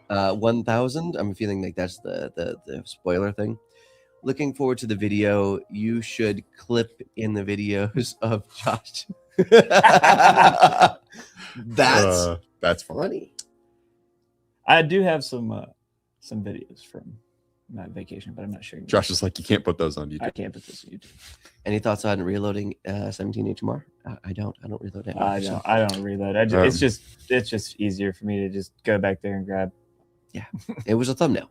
1,000. I'm feeling like that's the spoiler thing. Looking forward to the video. You should clip in the videos of Josh. That's funny. funny. I do have some videos from my vacation, but I'm not sure. Josh is like, you can't put those on I YouTube. can't put this on YouTube. Any thoughts on reloading 17 HMR? I don't reload it. I don't reload. It's just easier for me to just go back there and grab. It was a thumbnail.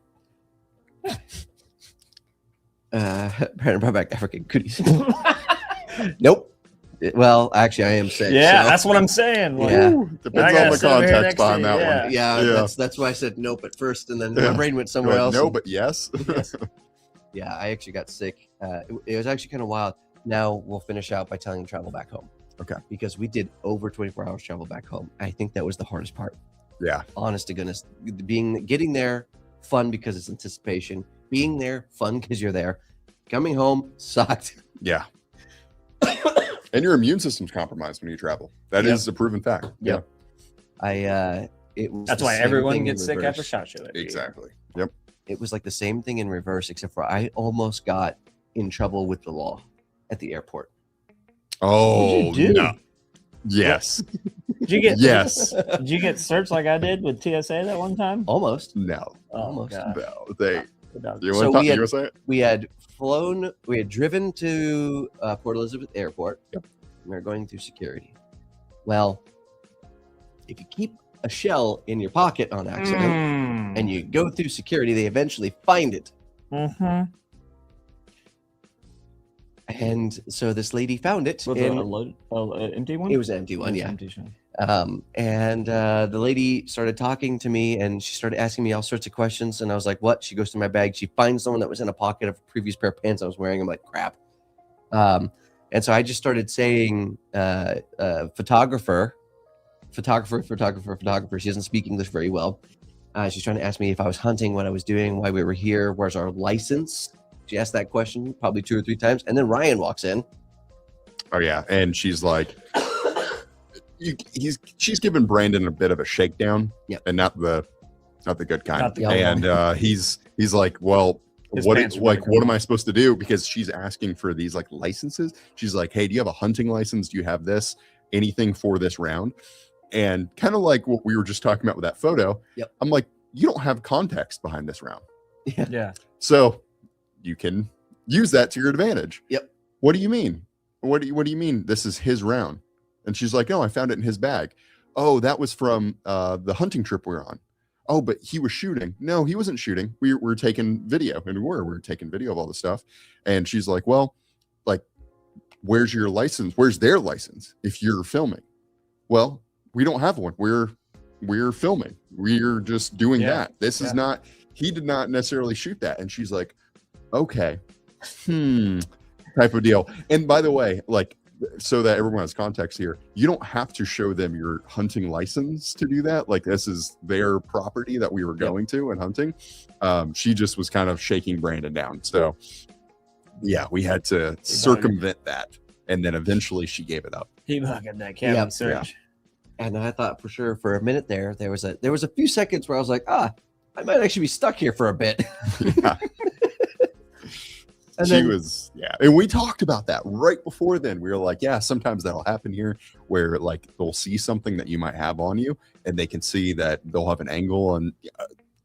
Brandon brought back African goodies. Nope. Well, actually, I am sick. Yeah, so. that's what I'm saying. Like, Yeah. Depends on the context behind that one. Yeah, that's why I said nope at first, and then my brain went somewhere else. No, but yes. Yeah, I actually got sick. It was actually kind of wild. Now we'll finish out by telling them to travel back home. Okay. Because we did over 24 hours travel back home. I think that was the hardest part. Yeah. Honest to goodness, getting there, fun because it's anticipation. Being there, fun because you're there. Coming home sucked. Yeah. And your immune system's compromised when you travel. That is a proven fact. Yep. It was that's the why same everyone thing gets in sick reverse. after SHOT Show. Exactly. Yep. It was like the same thing in reverse, except for I almost got in trouble with the law at the airport. Oh, What'd you do? no. Yes. Did you get Yes. Did you get searched like I did with TSA that one time? Almost. No. Oh, God. No. They. Dog. You So want we had- to say it? We had driven to Port Elizabeth Airport. Yep. We were going through security. Well, if you keep a shell in your pocket on accident and you go through security, they eventually find it. Mm-hmm. And so this lady found it. Was it an empty one? It was an empty one, It was yeah. empty one. And the lady started talking to me and she started asking me all sorts of questions. And I was like, what? She goes to my bag. She finds someone that was in a pocket of a previous pair of pants I was wearing. I'm like, crap. And so I just started saying, photographer. She doesn't speak English very well. She's trying to ask me if I was hunting, what I was doing, why we were here, where's our license? She asked that question probably 2 or 3 times. And then Ryan walks in. Oh, yeah. And she's like, she's giving Brandon a bit of a shakedown. Yep. And not the good kind. Not the And he's like, well, His what pants are like bigger. what am I supposed to do? Because she's asking for these like licenses. She's like, hey, do you have a hunting license? Do you have this? Anything for this round? And kind of like what we were just talking about with that photo. Yep. I'm like, you don't have context behind this round. Yeah. So you can use that to your advantage. Yep. What do you mean? What do you mean this is his round? And she's like, oh, I found it in his bag. Oh, that was from the hunting trip we were on. Oh, but he was shooting. No, he wasn't shooting. We were taking video, and we were taking video of all the stuff. And she's like, well, like, where's your license? Where's their license if you're filming? Well, we don't have one. We're filming. We're just doing that. This is not, he did not necessarily shoot that. And she's like, okay, type of deal. And by the way, like, so that everyone has context here, you don't have to show them your hunting license to do that. Like, this is their property that we were going to and hunting. She just was kind of shaking Brandon down. So yeah, we had to circumvent that. And then eventually she gave it up. He bugged that cabin search. And I thought for sure for a minute there was a few seconds where I was like, I might actually be stuck here for a bit. Yeah. And She was, and we talked about that right before then. We were like, yeah, sometimes that'll happen here where like they'll see something that you might have on you and they can see that they'll have an angle. And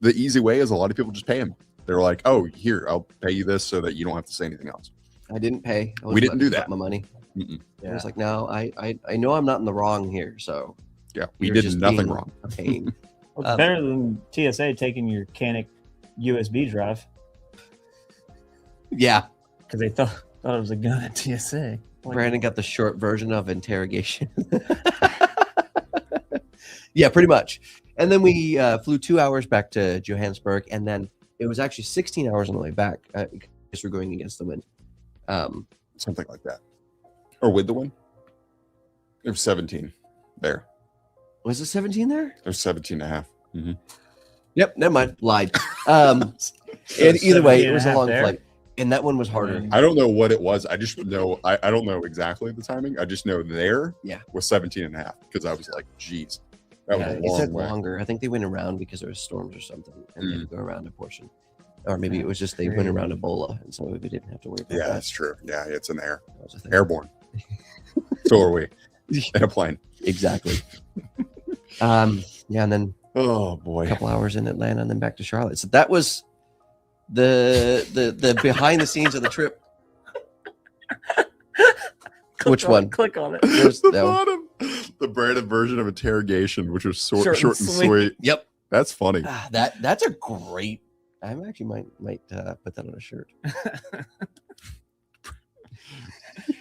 the easy way is a lot of people just pay them. They're like, oh, here, I'll pay you this so that you don't have to say anything else. I didn't pay. We didn't do that. My money. Mm-mm. I was like, no, I know I'm not in the wrong here. So Yeah, we you're did just nothing being wrong. a pain. Well, it's better than TSA taking your Canic USB drive Yeah. because they thought it was a gun at TSA. Like, Brandon got the short version of interrogation. Yeah, pretty much. And then we flew 2 hours back to Johannesburg, and then it was actually 16 hours on the way back because we're going against the wind. Something like that. Or with the wind. It was 17 there. Was it 17 there? There's 17 and a half. Mm-hmm. Yep, never mind. Lied. And either way, it was a 17.5 long there. flight. And that one was harder. I don't know what it was. I just know, I don't know exactly the timing. I just know there was 17 and a half because I was like, geez, that was a It long said way. longer. I think they went around because there was storms or something, and they had to go around a portion. Or maybe it was just they went around Ebola, and so we didn't have to worry about Yeah, that. that's true. Yeah, it's in the air. That was a thing. Airborne. So are we. In a plane. Exactly. And then Oh boy. a couple hours in Atlanta, and then back to Charlotte. So that was the behind the scenes of the trip. Which one? Click on it. There's The that one. bottom, the branded version of interrogation, which was short and sweet. sweet. Yep. That's funny. That's a great. I actually might put that on a shirt.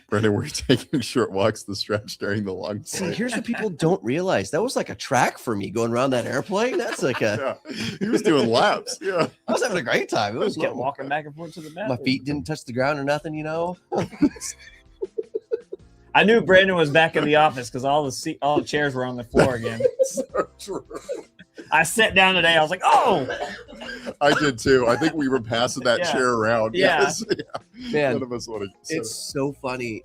Brandon, we're taking short walks the stretch during the long See, flight. here's what people don't realize. That was like a track for me going around that airplane. That's like a. Yeah, he was doing laps. Yeah. I was having a great time. It was Kept lovely. walking back and forth to the bathroom. My feet didn't touch the ground or nothing, you know. I knew Brandon was back in the office because all the chairs were on the floor again. So true. I sat down today. I was like, "Oh, I did too. I think we were passing that Yeah. chair around. Yeah. Yes. Man, None of us want to. it's so funny.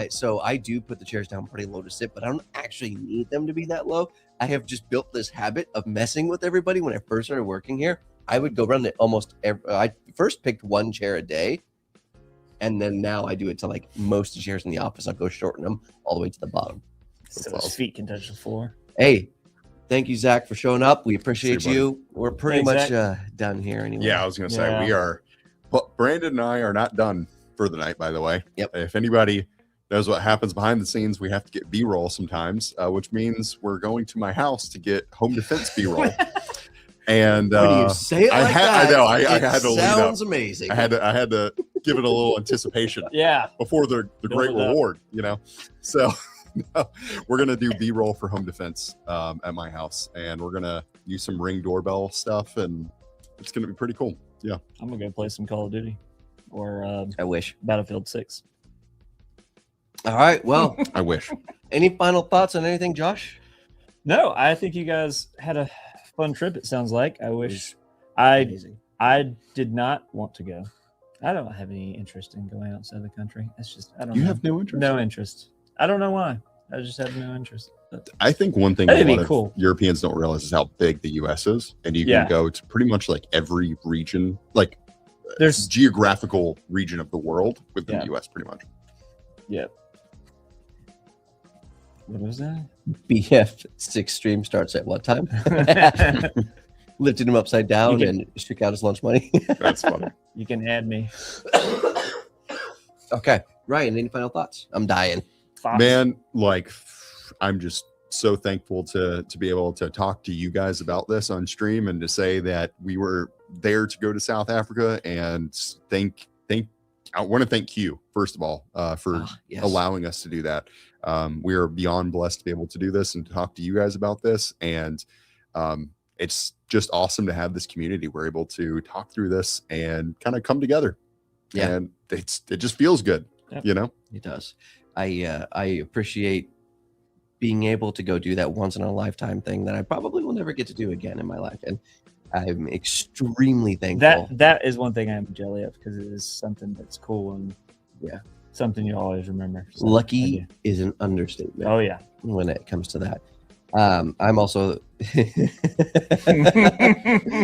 So I do put the chairs down pretty low to sit, but I don't actually need them to be that low. I have just built this habit of messing with everybody. When I first started working here, I would go run it almost I first picked one chair a day, and then now I do it to like most of the chairs in the office. I'll go shorten them all the way to the bottom. so his feet can touch the floor." Hey, thank you, Zach, for showing up. We appreciate See you, you. We're pretty Thanks, much done here anyway. Yeah, I was going to say Yeah. we are. But Brandon and I are not done for the night. By the way. Yep. If anybody knows what happens behind the scenes, we have to get B-roll sometimes, which means we're going to my house to get home defense B-roll. And When you say it I like had- that, I know, I it had to lead up. sounds amazing. I had to give it a little anticipation Yeah, before the great Build it up. reward, you know. So no, we're gonna do B-roll for home defense at my house, and we're gonna use some Ring doorbell stuff, and it's gonna be pretty cool. Yeah. I'm gonna go play some Call of Duty or I wish. Battlefield 6. All right. Well, I wish. any final thoughts on anything, Josh? No, I think you guys had a fun trip. It sounds like. I wish I Amazing. did not want to go. I don't have any interest in going outside the country. It's just I don't. You know. have no interest. no interest. I don't know why. I just have no interest. But I think one thing a That'd be lot of cool. Europeans don't realize is how big the U.S. is, and you Yeah. can go to pretty much like every region, like there's geographical region of the world within the Yeah. U.S. pretty much. what was that? BF6 stream starts at what time? Lifted him upside down You can- and shook out his lunch money. That's funny. You can add me. Okay. Ryan, any final thoughts? I'm dying. Fox. Man, like I'm just so thankful to be able to talk to you guys about this on stream and to say that we were there to go to South Africa, and I want to thank you first of all for Ah, yes. allowing us to do that. We are beyond blessed to be able to do this and to talk to you guys about this, and it's just awesome to have this community. We're able to talk through this and kind of come together. Yeah. And it just feels good, Yep. you know. It does. I appreciate being able to go do that once in a lifetime thing that I probably will never get to do again in my life, and I'm extremely thankful. That is one thing I'm jelly of because it is something that's cool and Yeah. something you always remember. So, I Lucky do. is an understatement Oh yeah. when it comes to that. I'm also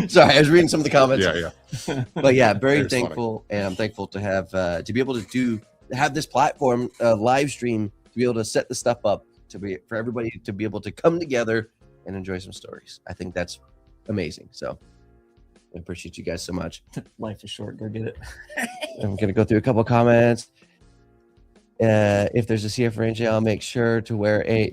sorry, I was reading some of the comments. Yeah. But yeah, very It's funny. thankful, and I'm thankful to have to be able to have this platform, live stream, to be able to set the stuff up for everybody to be able to come together and enjoy some stories. I think that's amazing. So I appreciate you guys so much. Life is short. Go get it. I'm gonna go through a couple comments. If there's a CF range, I'll make sure to wear a.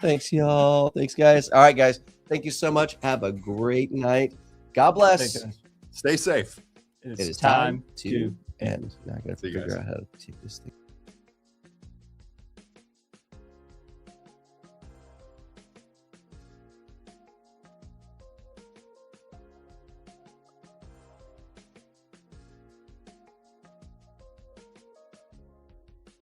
Thanks, y'all. Thanks, guys. All right, guys. Thank you so much. Have a great night. God bless. Stay safe. It is time to end. Now I gotta See you figure guys. out how to take this thing.